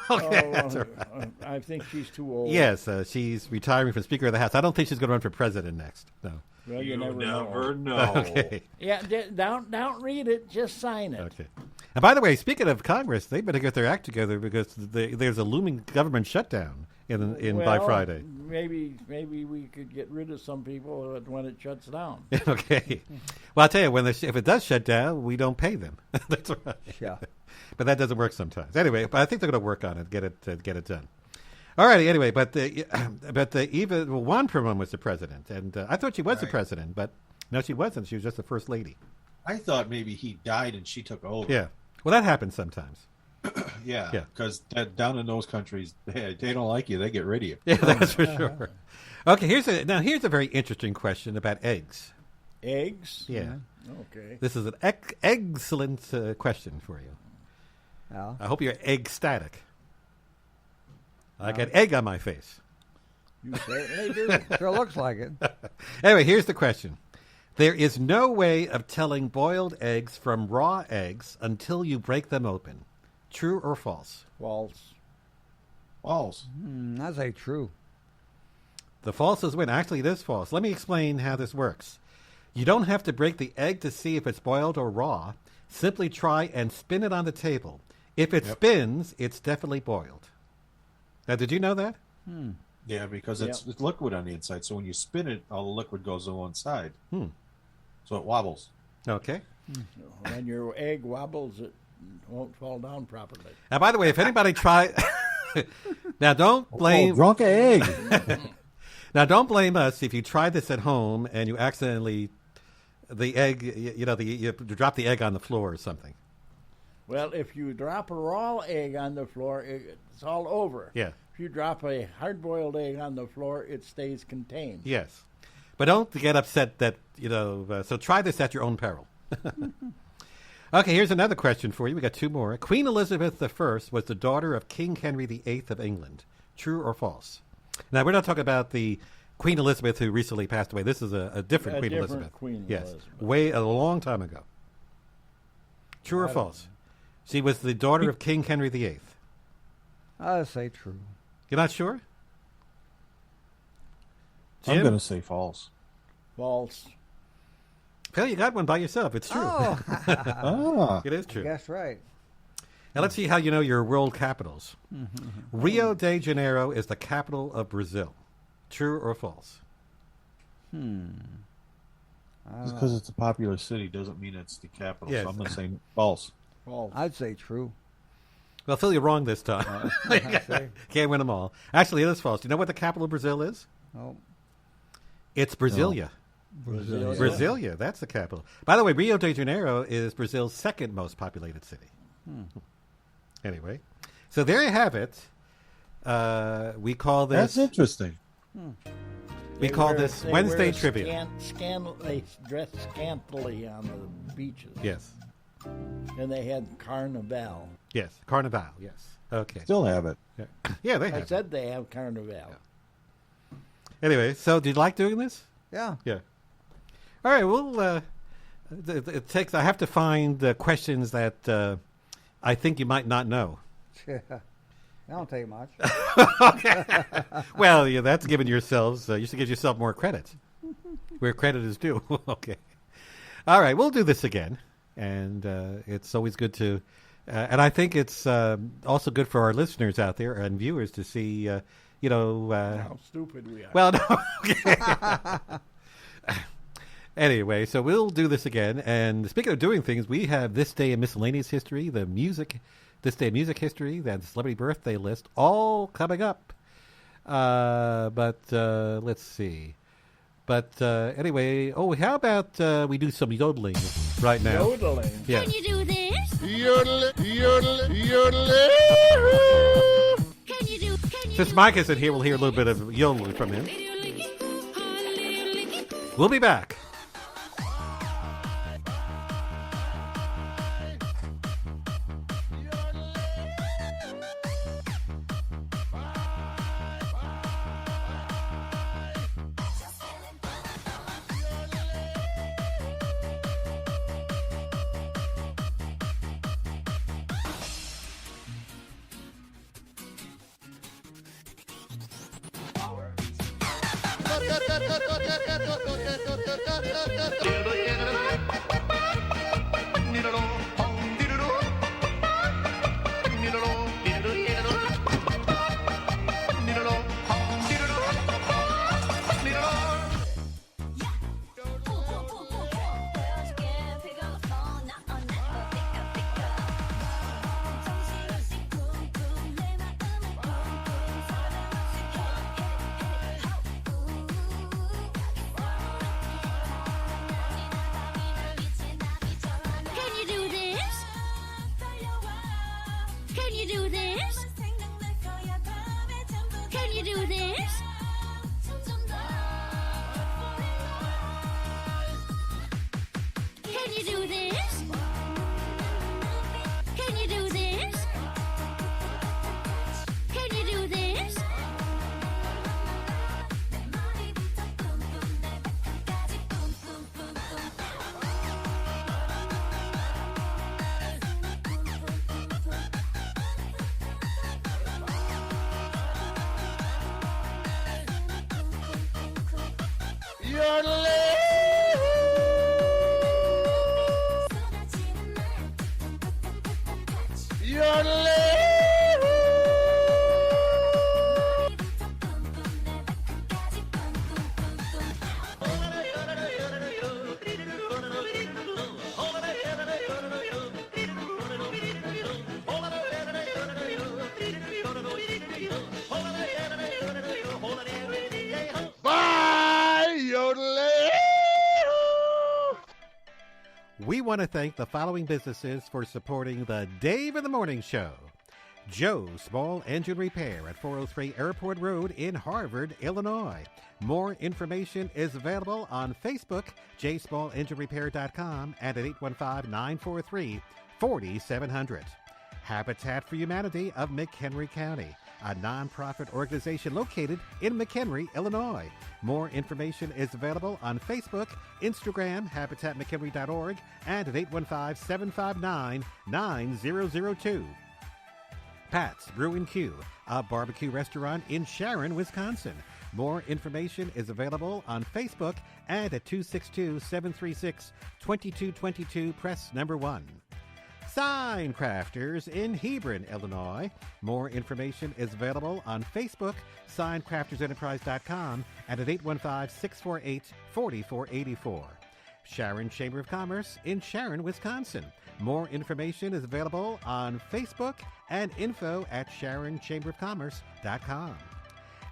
Speaker 8: Okay, that's all right.
Speaker 7: I think she's too old.
Speaker 8: Yes, she's retiring from Speaker of the House. I don't think she's going to run for president next. No.
Speaker 7: Well, you never know.
Speaker 11: know.
Speaker 8: Okay.
Speaker 7: Yeah, don't read it. Just sign it.
Speaker 8: Okay. And by the way, speaking of Congress, they better get their act together because there's a looming government shutdown by Friday.
Speaker 7: Maybe we could get rid of some people when it shuts down.
Speaker 8: Okay. Well, I'll tell you, if it does shut down, we don't pay them. That's right.
Speaker 9: Yeah.
Speaker 8: But that doesn't work sometimes. Anyway, but I think they're going to work on it, get it done. All righty. Anyway, but Juan Perón was the president, and I thought she was the president, but no, she wasn't. She was just the first lady.
Speaker 11: I thought maybe he died and she took over.
Speaker 8: Yeah. Well, that happens sometimes.
Speaker 11: Yeah.
Speaker 8: Yeah.
Speaker 11: Because down in those countries, they don't like you. They get rid of you.
Speaker 8: Yeah, that's for sure. Okay, here's a very interesting question about eggs.
Speaker 7: Eggs?
Speaker 8: Yeah.
Speaker 7: Okay.
Speaker 8: This is an excellent question for you.
Speaker 9: Yeah.
Speaker 8: I hope you're ecstatic. I got egg on my face.
Speaker 7: You certainly do.
Speaker 9: Sure looks like it.
Speaker 8: Anyway, here's the question. There is no way of telling boiled eggs from raw eggs until you break them open. True or false?
Speaker 7: False.
Speaker 11: False.
Speaker 9: I'd say true.
Speaker 8: The false is win. Actually, it is false. Let me explain how this works. You don't have to break the egg to see if it's boiled or raw. Simply try and spin it on the table. If it spins, it's definitely boiled. Now, did you know that?
Speaker 11: Yeah, because it's liquid on the inside. So when you spin it, all the liquid goes to one side. So it wobbles.
Speaker 8: Okay.
Speaker 7: When your egg wobbles, it won't fall down properly.
Speaker 8: Now, by the way, if anybody try... Now, don't blame...
Speaker 11: drunk egg.
Speaker 8: Now, don't blame us if you try this at home and you accidentally... The egg, you drop the egg on the floor or something.
Speaker 7: Well, if you drop a raw egg on the floor, it's all over.
Speaker 8: Yeah.
Speaker 7: If you drop a hard-boiled egg on the floor, it stays contained.
Speaker 8: Yes. But don't get upset that, so try this at your own peril. Okay, here's another question for you. We got two more. Queen Elizabeth I was the daughter of King Henry VIII of England. True or false? Now, we're not talking about the Queen Elizabeth who recently passed away. This is a different Queen Elizabeth.
Speaker 7: Queen
Speaker 8: yes,
Speaker 7: Elizabeth.
Speaker 8: a long time ago. True or false? She was the daughter of King Henry VIII.
Speaker 9: I'd say true.
Speaker 8: You're not sure?
Speaker 11: I'm
Speaker 8: Jim?
Speaker 11: going to say false.
Speaker 7: False.
Speaker 8: Phil, you got one by yourself. It's true.
Speaker 9: Oh.
Speaker 8: It is true.
Speaker 9: Guess right.
Speaker 8: Now let's see how you know your world capitals. Rio de Janeiro is the capital of Brazil. True or false?
Speaker 11: Just because it's a popular city doesn't mean it's the capital.
Speaker 8: Yes.
Speaker 11: So I'm going to say false.
Speaker 7: False.
Speaker 9: I'd say true.
Speaker 8: Well, Phil, you're wrong this time. Can't win them all. Actually, it is false. Do you know what the capital of Brazil is?
Speaker 9: Oh.
Speaker 8: It's Brasilia.
Speaker 7: Brasilia.
Speaker 8: Brasilia, that's the capital. By the way, Rio de Janeiro is Brazil's second most populated city. Anyway, so there you have it. We call this...
Speaker 11: That's interesting.
Speaker 8: We call this Wednesday Trivia.
Speaker 7: They dress scantily on the beaches.
Speaker 8: Yes.
Speaker 7: And they had Carnival.
Speaker 8: Yes, Carnival, yes. Okay.
Speaker 11: Still have it.
Speaker 8: Yeah, they
Speaker 7: I
Speaker 8: have.
Speaker 7: said they have Carnival.
Speaker 8: Anyway, so do you like doing this?
Speaker 9: Yeah.
Speaker 8: Yeah. All right. Well, it takes. I have to find questions that I think you might not know.
Speaker 9: Yeah. That don't take much.
Speaker 8: Okay. Well, yeah, that's giving yourselves. You should give yourself more credit, where credit is due. Okay. All right. We'll do this again, and it's always good to. And I think it's also good for our listeners out there and viewers to see, how
Speaker 7: stupid we are.
Speaker 8: Well, no. Okay. Anyway, so we'll do this again. And speaking of doing things, we have This Day in Miscellaneous History, This Day in Music History, the Celebrity Birthday List, all coming up. But let's see. But anyway, how about we do some yodeling right now?
Speaker 7: Yodeling?
Speaker 8: Yeah.
Speaker 14: Can you do this?
Speaker 23: Yodel, yodel, yodel.
Speaker 14: Can you do?
Speaker 8: Since Mike isn't here, we'll hear a little bit of yodeling from him. We'll be back.
Speaker 14: Can you do this? Can you do this? Can you do this? Can you do this? Can you do this? Can you do this?
Speaker 23: Bye, yodeling.
Speaker 8: We want to thank the following businesses for supporting the Dave in the Morning Show. Joe Small Engine Repair at 403 Airport Road in Harvard, Illinois. More information is available on Facebook, jsmallenginerepair.com, and at 815-943-4700. Habitat for Humanity of McHenry County, a nonprofit organization located in McHenry, Illinois. More information is available on Facebook, Instagram, habitatmchenry.org, and at 815-759-9002. Pat's Brew and Q, a barbecue restaurant in Sharon, Wisconsin. More information is available on Facebook and at 262-736-2222, press number 1. Sign Crafters in Hebron, Illinois. More information is available on Facebook, signcraftersenterprise.com, and at 815-648-4484. Sharon Chamber of Commerce in Sharon, Wisconsin. More information is available on Facebook and info at sharonchamberofcommerce.com.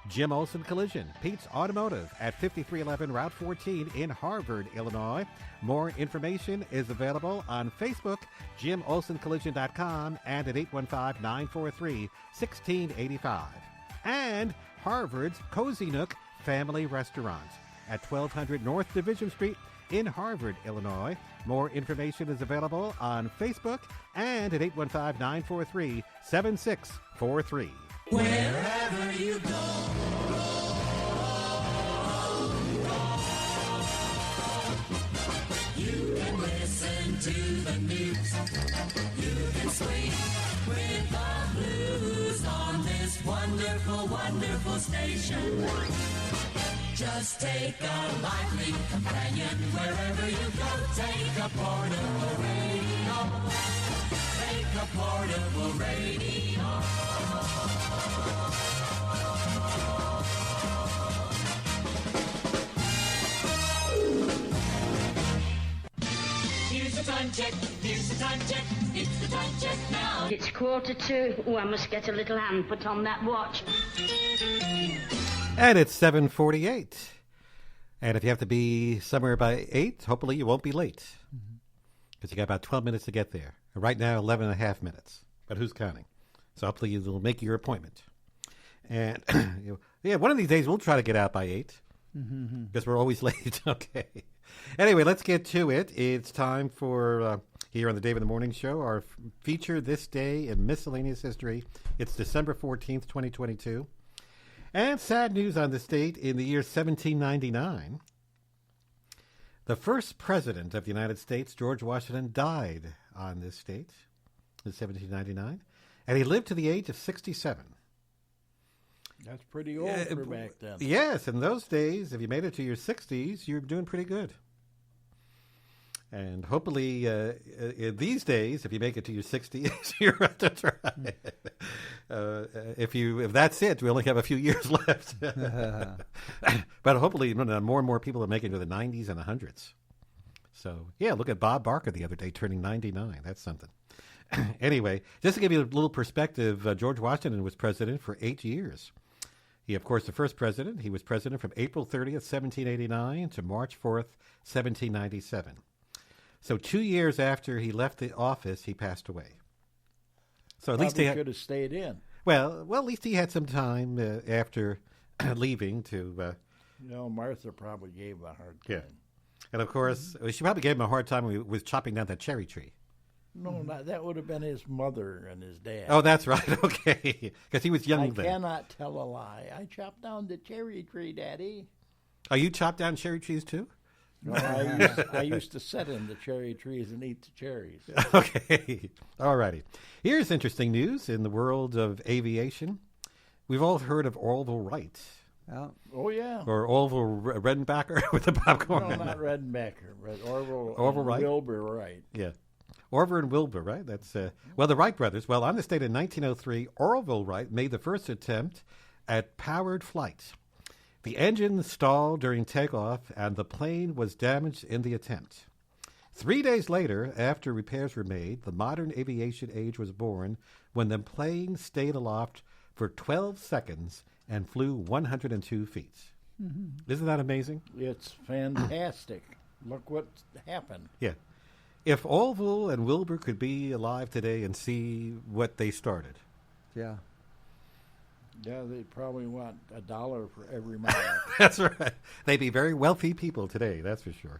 Speaker 8: Jim Olson Collision, Pete's Automotive at 5311 Route 14 in Harvard, Illinois. More information is available on Facebook, JimOlsonCollision.com, and at 815-943-1685. And Harvard's Cozy Nook Family Restaurant at 1200 North Division Street in Harvard, Illinois. More information is available on Facebook and at 815-943-7643.
Speaker 14: Wherever you go. You can listen to the news. You can swing with the blues on this wonderful, wonderful station. Just take a lively companion wherever you go. Take a portable radio. Take a portable radio. Here's the time check. Here's the time check. It's the time check now.
Speaker 5: It's 1:45. Oh, I must get a little hand put on that watch.
Speaker 8: And it's 7:48. And if you have to be somewhere by 8, hopefully you won't be late. Because you got about 12 minutes to get there. Right now, 11 and a half minutes. But who's counting? So hopefully you'll make your appointment. And yeah, one of these days we'll try to get out by 8. Because we're always late. Okay. Anyway, let's get to it. It's time for, here on the Dave in the Morning Show, our feature this day in miscellaneous history. It's December 14th, 2022. And sad news on this date, in the year 1799, the first president of the United States, George Washington, died on this date in 1799, and he lived to the age of 67.
Speaker 7: That's pretty old for back then.
Speaker 8: Yes, in those days, if you made it to your 60s, you're doing pretty good. And hopefully, these days, if you make it to your 60s, you're at the try. If that's it, we only have a few years left. But hopefully, more and more people are making it to the 90s and the 100s. So, yeah, look at Bob Barker the other day turning 99. That's something. Anyway, just to give you a little perspective, George Washington was president for 8 years. He, of course, the first president. He was president from April 30th, 1789 to March 4th, 1797. So 2 years after he left the office, he passed away. So at least he
Speaker 7: could have stayed in.
Speaker 8: Well, at least he had some time after leaving to.
Speaker 7: Martha probably gave him a hard time.
Speaker 8: Yeah, and of course she probably gave him a hard time when he was chopping down that cherry tree.
Speaker 7: No, that would have been his mother and his dad.
Speaker 8: Oh, that's right. Okay, because he was young then.
Speaker 7: I cannot tell a lie. I chopped down the cherry tree, Daddy.
Speaker 8: Oh, you chopped down cherry trees too?
Speaker 7: No, I used to sit in the cherry trees and eat the cherries.
Speaker 8: Okay. All righty. Here's interesting news in the world of aviation. We've all heard of Orville Wright.
Speaker 7: Oh, yeah.
Speaker 8: Or Orville Redenbacher with the popcorn.
Speaker 7: No, not Redenbacher, but
Speaker 8: Orville Wright.
Speaker 7: Wilbur Wright.
Speaker 8: Yeah. Orville and Wilbur, right? That's the Wright brothers. Well, on this date in 1903, Orville Wright made the first attempt at powered flight. The engine stalled during takeoff, and the plane was damaged in the attempt. 3 days later, after repairs were made, the modern aviation age was born when the plane stayed aloft for 12 seconds and flew 102 feet. Mm-hmm. Isn't that amazing?
Speaker 7: It's fantastic. Look what happened.
Speaker 8: Yeah. If Orville and Wilbur could be alive today and see what they started.
Speaker 9: Yeah.
Speaker 7: Yeah, they'd probably want $1 for every mile.
Speaker 8: That's right. They'd be very wealthy people today, that's for sure.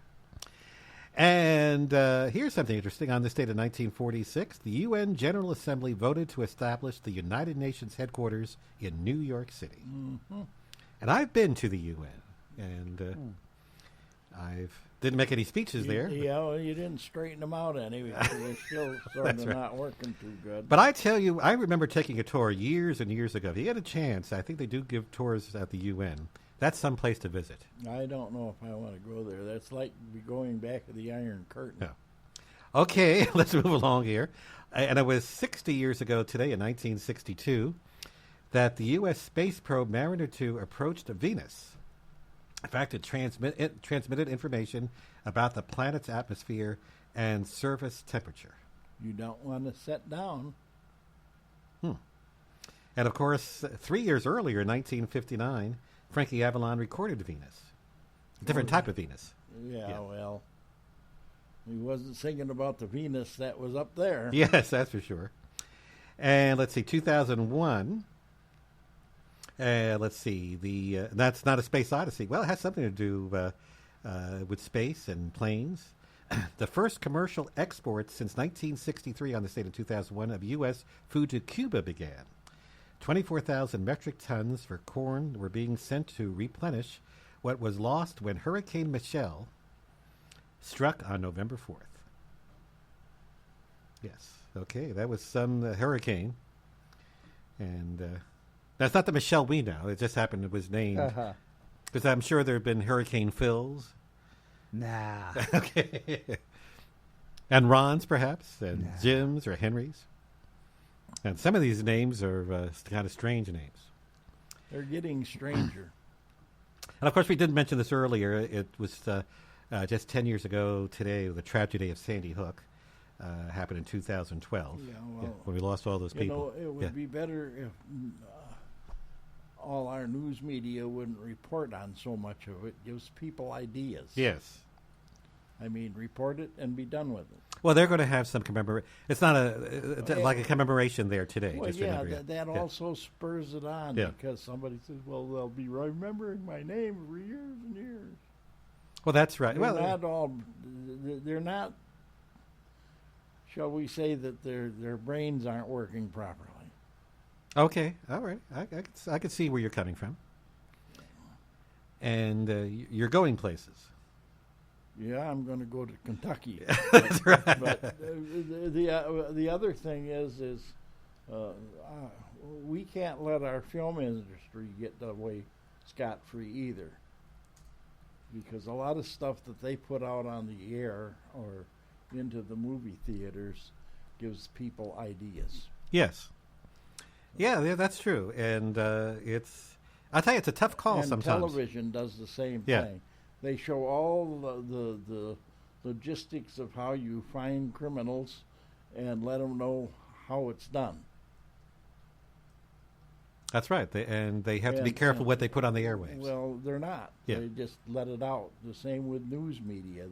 Speaker 8: And here's something interesting. On this date of 1946, the UN General Assembly voted to establish the United Nations headquarters in New York City. Mm-hmm. And I've been to the UN, and I didn't make any speeches there.
Speaker 7: Yeah, well, you didn't straighten them out any because they're still sort of not working too good.
Speaker 8: But I tell you, I remember taking a tour years and years ago. If you get a chance, I think they do give tours at the UN. That's some place to visit.
Speaker 7: I don't know if I want to go there. That's like going back to the Iron Curtain.
Speaker 8: No. Okay, let's move along here. And it was 60 years ago today, in 1962, that the U.S. space probe Mariner 2 approached Venus. In fact, it transmitted information about the planet's atmosphere and surface temperature.
Speaker 7: You don't want to sit down.
Speaker 8: And, of course, 3 years earlier, in 1959, Frankie Avalon recorded Venus. A different type of Venus.
Speaker 7: Yeah, well, he wasn't singing about the Venus that was up there.
Speaker 8: Yes, that's for sure. And let's see, 2001... let's see. That's not a Space Odyssey. Well, it has something to do with space and planes. The first commercial export since 1963 on the state in 2001 of U.S. food to Cuba began. 24,000 metric tons for corn were being sent to replenish what was lost when Hurricane Michelle struck on November 4th. Yes, okay, that was some hurricane. And that's not the Michelle we know. It just happened it was named. Because I'm sure there have been Hurricane Phils.
Speaker 9: Nah.
Speaker 8: Okay. And Ron's, perhaps, and Jim's or Henry's. And some of these names are kind of strange names.
Speaker 7: They're getting stranger.
Speaker 8: And, of course, we did mention this earlier. It was just 10 years ago today, the tragedy of Sandy Hook happened in 2012.
Speaker 7: Yeah, well,
Speaker 8: when we lost all those people.
Speaker 7: It would be better if all our news media wouldn't report on so much of it. Gives people ideas.
Speaker 8: Yes.
Speaker 7: I mean, report it and be done with it.
Speaker 8: Well, they're going to have some commemoration. It's not like a commemoration there today.
Speaker 7: Well,
Speaker 8: just
Speaker 7: yeah,
Speaker 8: remember
Speaker 7: that also spurs it on because somebody says, well, they'll be remembering my name for years and years.
Speaker 8: Well, that's right.
Speaker 7: They're not, shall we say that their brains aren't working properly.
Speaker 8: Okay, all right. I can see where you're coming from. And you're going places.
Speaker 7: Yeah, I'm going to go to Kentucky.
Speaker 8: That's right.
Speaker 7: But the other thing is we can't let our film industry get away scot-free either, because a lot of stuff that they put out on the air or into the movie theaters gives people ideas.
Speaker 8: Yes. Yeah, that's true. And I'll tell you, it's a tough call
Speaker 7: and
Speaker 8: sometimes.
Speaker 7: Television does the same thing. They show all the logistics of how you find criminals and let them know how it's done.
Speaker 8: That's right. They have to be careful what they put on the airwaves.
Speaker 7: Well, they're not.
Speaker 8: Yeah.
Speaker 7: They just let it out. The same with news media.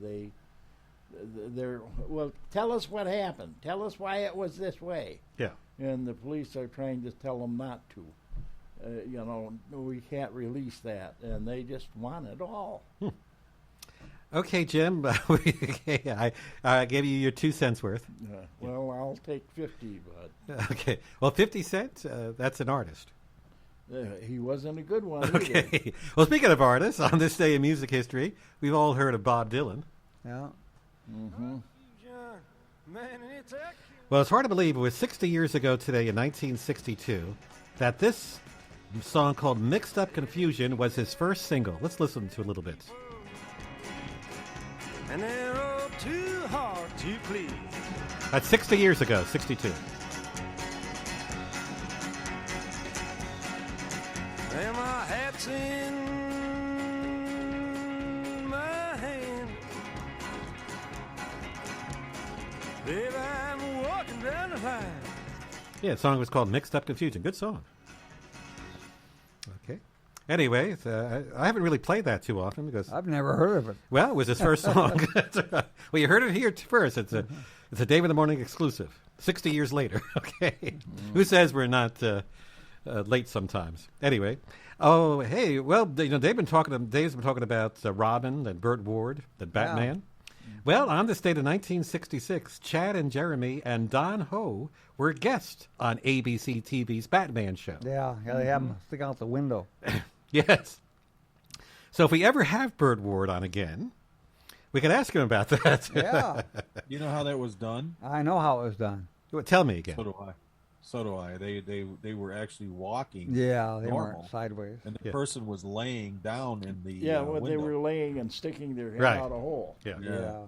Speaker 7: They're well, tell us what happened. Tell us why it was this way.
Speaker 8: Yeah.
Speaker 7: And the police are trying to tell them not to. We can't release that, and they just want it all.
Speaker 8: Okay, Jim. I gave you your 2 cents worth.
Speaker 7: Well, I'll take 50, but
Speaker 8: okay. Well, 50 cents. That's an artist.
Speaker 7: He wasn't a good one.
Speaker 8: Okay.
Speaker 7: Either.
Speaker 8: Well, speaking of artists, on this day in music history, we've all heard of Bob Dylan.
Speaker 9: Yeah.
Speaker 7: Mm-hmm.
Speaker 8: Well, it's hard to believe it was 60 years ago today in 1962 that this song called Mixed Up Confusion was his first single. Let's listen to a little bit.
Speaker 14: And they're all too hard to please.
Speaker 8: That's 60 years ago, 62.
Speaker 14: And my hat's in my hand. Babe, I'm walking down the line.
Speaker 8: Yeah, the song was called Mixed Up Confusion. Good song. Okay. Anyway, I haven't really played that too often because
Speaker 9: I've never heard of it.
Speaker 8: Well, it was his first song. Well, you heard it here first. It's a Dave in the Morning exclusive. 60 years later. Okay. Who says we're not late sometimes? Anyway. Oh, hey. Well, Dave's been talking about Robin and Burt Ward and Batman. Yeah. Well, on this date in 1966, Chad and Jeremy and Don Ho were guests on ABC TV's Batman show.
Speaker 9: Yeah, they have them stick out the window.
Speaker 8: Yes. So if we ever have Burt Ward on again, we could ask him about that.
Speaker 9: Yeah.
Speaker 11: You know how that was done?
Speaker 9: I know how it was done.
Speaker 8: Well, tell me again.
Speaker 11: So do I. They were actually walking.
Speaker 9: Yeah, they
Speaker 11: normal,
Speaker 9: weren't sideways.
Speaker 11: and the person was laying down in the
Speaker 7: window. They were laying and sticking their head out a hole.
Speaker 8: Yeah.
Speaker 9: Yeah.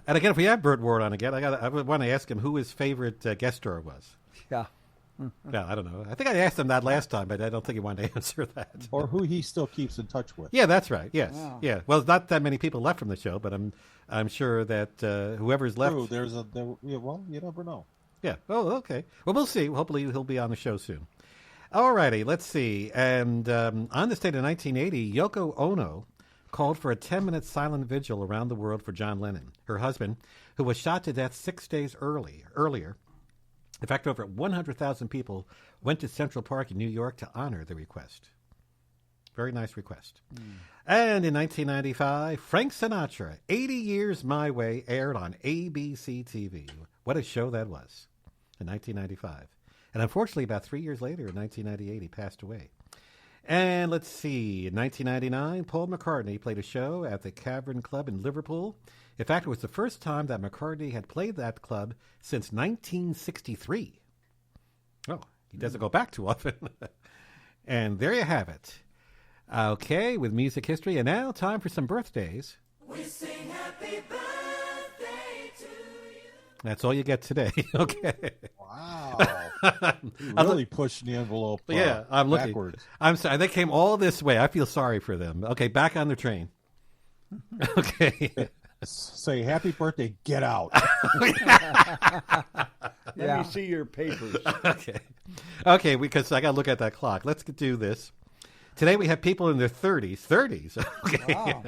Speaker 8: And again, if we have Burt Ward on again, I would want to ask him who his favorite guest star was.
Speaker 9: Yeah.
Speaker 8: Well, I don't know. I think I asked him that last time, but I don't think he wanted to answer that.
Speaker 11: Or who he still keeps in touch with.
Speaker 8: Yeah, that's right. Yes.
Speaker 9: Wow.
Speaker 8: Yeah. Well, it's not that many people left from the show, but I'm sure that whoever's left.
Speaker 11: True. Well, you never know.
Speaker 8: Yeah. Oh, okay. Well, we'll see. Hopefully, he'll be on the show soon. All righty. Let's see. And on this date in 1980, Yoko Ono called for a 10-minute silent vigil around the world for John Lennon, her husband, who was shot to death 6 days earlier. In fact, over 100,000 people went to Central Park in New York to honor the request. Very nice request. And in 1995, Frank Sinatra, 80 Years My Way, aired on ABC TV. What a show that was in 1995. And unfortunately, about 3 years later, in 1998, he passed away. And let's see, in 1999, Paul McCartney played a show at the Cavern Club in Liverpool. In fact, it was the first time that McCartney had played that club since 1963. Oh, he doesn't go back too often. And there you have it. Okay, with music history. And now, time for some birthdays.
Speaker 14: We sing happy birthday to you.
Speaker 8: That's all you get today. Okay.
Speaker 11: Wow. You really pushing the envelope
Speaker 8: I'm looking.
Speaker 11: backwards.
Speaker 8: I'm sorry. They came all this way. I feel sorry for them. Okay, back on the train. Okay.
Speaker 11: Say happy birthday, get out.
Speaker 7: Let me see your papers.
Speaker 8: Okay, because I got to look at that clock. Let's do this. Today we have people in their 30s. 30s. Okay.
Speaker 7: Wow.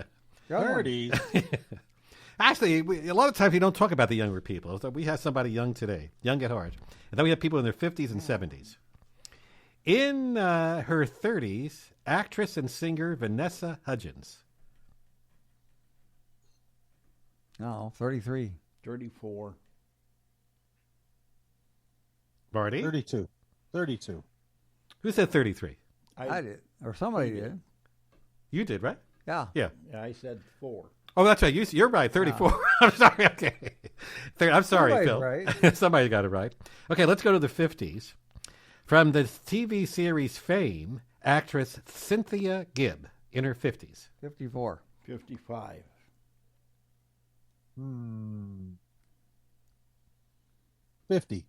Speaker 11: 30s.
Speaker 8: Actually, a lot of times we don't talk about the younger people. So we have somebody young today, young at heart. And then we have people in their 50s and 70s. In her 30s, actress and singer Vanessa Hudgens.
Speaker 9: No, 33.
Speaker 7: 34.
Speaker 8: Marty?
Speaker 11: 32. 32.
Speaker 8: Who said 33?
Speaker 9: I did. Or somebody did.
Speaker 8: You did, right?
Speaker 9: Yeah.
Speaker 8: Yeah.
Speaker 7: Yeah, I said 4.
Speaker 8: Oh, that's right. You're right. 34. I'm sorry. Okay. I'm sorry,
Speaker 9: Somebody's
Speaker 8: Phil.
Speaker 9: right.
Speaker 8: Somebody got it right. Okay, let's go to the 50s. From the TV series Fame, actress Cynthia Gibb in her 50s.
Speaker 9: 54.
Speaker 7: 55.
Speaker 11: 50.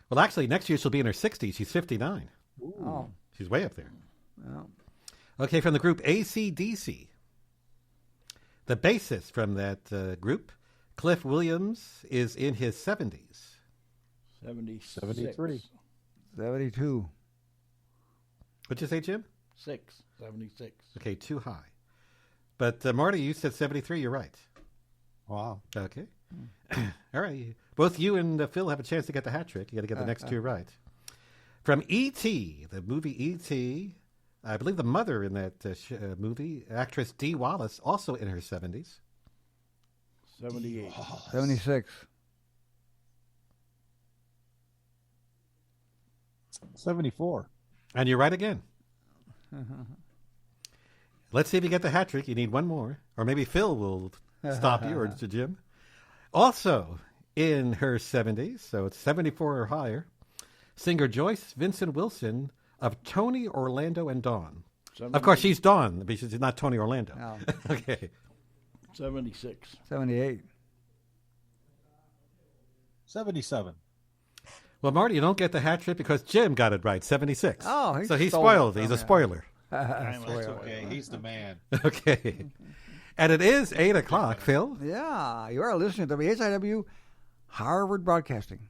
Speaker 8: Well, actually, next year she'll be in her 60s. She's 59.
Speaker 9: Oh.
Speaker 8: She's way up there.
Speaker 9: Well.
Speaker 8: Okay, from the group AC/DC. The bassist from that group, Cliff Williams, is in his 70s.
Speaker 7: 73.
Speaker 9: 72.
Speaker 8: What'd you say, Jim?
Speaker 7: 76.
Speaker 8: Okay, too high. But Marty, you said 73. You're right.
Speaker 11: Wow.
Speaker 8: Okay. All right. Both you and Phil have a chance to get the hat trick. You got to get the next two right. From E.T., the movie E.T., I believe the mother in that movie, actress Dee Wallace, also in her 70s.
Speaker 7: 78.
Speaker 9: 76.
Speaker 11: 74.
Speaker 8: And you're right again. Let's see if you get the hat trick. You need one more. Or maybe Phil will stop you, or Jim. Also in her 70s, so it's 74 or higher, singer Joyce Vincent Wilson of Tony, Orlando, and Dawn. Of course, she's Dawn, but she's not Tony Orlando.
Speaker 9: No.
Speaker 8: Okay.
Speaker 7: 76.
Speaker 9: 78.
Speaker 11: 77.
Speaker 8: Well, Marty, you don't get the hat trick because Jim got it right, 76.
Speaker 9: Oh,
Speaker 8: so he's
Speaker 9: stole
Speaker 8: spoiled.
Speaker 9: it
Speaker 8: He's
Speaker 9: from
Speaker 8: a
Speaker 9: you.
Speaker 8: spoiler.
Speaker 11: That's okay. He's the man.
Speaker 8: Okay. And it is 8 o'clock, Phil.
Speaker 9: Yeah, you are listening to WHIW Harvard Broadcasting.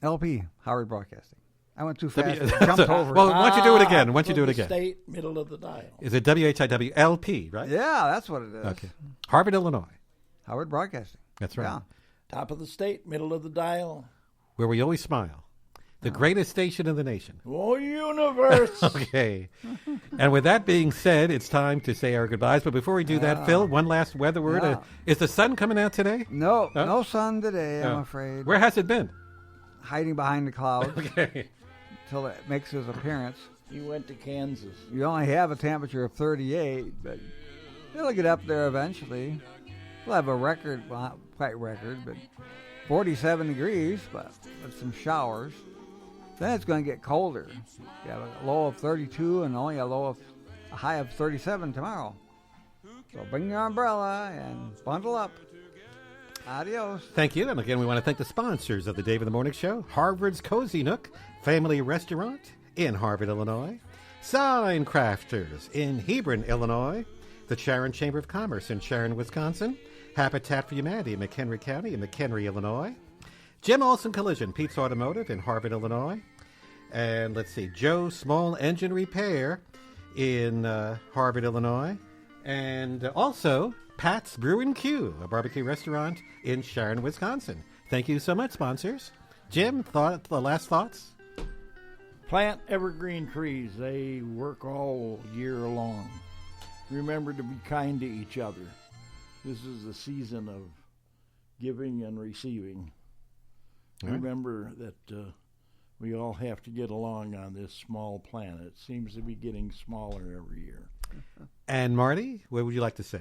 Speaker 9: LP, Harvard Broadcasting. I went too fast. Jumped over.
Speaker 8: Well, why don't you do it again? Why don't you do it again?
Speaker 7: State, middle of the dial.
Speaker 8: Is it WHIW LP, right?
Speaker 9: Yeah, that's what it is.
Speaker 8: Okay. Harvard, Illinois.
Speaker 9: Howard Broadcasting.
Speaker 8: That's right.
Speaker 9: Yeah.
Speaker 7: Top of the state, middle of the dial.
Speaker 8: Where we always smile. The greatest station in the nation.
Speaker 7: Oh, universe.
Speaker 8: Okay. And with that being said, it's time to say our goodbyes. But before we do that, Phil, one last weather word.
Speaker 9: Yeah.
Speaker 8: Is the sun coming out today?
Speaker 9: No,
Speaker 8: Huh?
Speaker 9: no sun today, I'm
Speaker 8: Oh.
Speaker 9: afraid.
Speaker 8: Where has it been?
Speaker 9: Hiding behind the clouds.
Speaker 8: Okay.
Speaker 9: Till it makes his appearance.
Speaker 7: You went to Kansas.
Speaker 9: You only have a temperature of 38, but it'll get up there eventually. We'll have a record, well, not quite record, but 47 degrees, but with some showers. Then it's going to get colder. You have a low of 32 and only a high of 37 tomorrow. So bring your umbrella and bundle up. Adios.
Speaker 8: Thank you. And again, we want to thank the sponsors of the Dave in the Morning Show. Harvard's Cozy Nook Family Restaurant in Harvard, Illinois. Sign Crafters in Hebron, Illinois. The Sharon Chamber of Commerce in Sharon, Wisconsin. Habitat for Humanity in McHenry County in McHenry, Illinois. Jim Olson Collision, Pete's Automotive in Harvard, Illinois. And let's see, Joe Small Engine Repair in Harvard, Illinois. And also Pat's Brew and Q, a barbecue restaurant in Sharon, Wisconsin. Thank you so much, sponsors. Jim, the last thoughts?
Speaker 7: Plant evergreen trees. They work all year long. Remember to be kind to each other. This is the season of giving and receiving.
Speaker 8: All right.
Speaker 7: Remember that we all have to get along on this small planet. It seems to be getting smaller every year.
Speaker 8: And Marty, what would you like to say?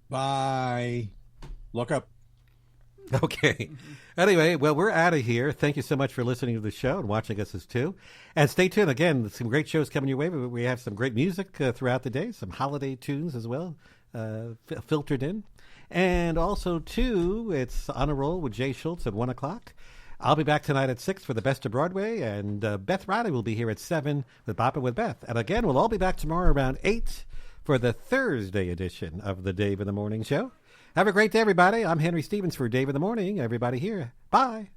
Speaker 11: Bye. Look up.
Speaker 8: Okay. Anyway, well, we're out of here. Thank you so much for listening to the show and watching us as too. And stay tuned. Again, some great shows coming your way. We have some great music throughout the day, some holiday tunes as well filtered in. And also, too, it's On a Roll with Jay Schultz at 1 o'clock. I'll be back tonight at 6 for the Best of Broadway, and Beth Riley will be here at 7 with Boppin' with Beth. And again, we'll all be back tomorrow around 8 for the Thursday edition of the Dave in the Morning Show. Have a great day, everybody. I'm Henry Stevens for Dave in the Morning. Everybody here. Bye.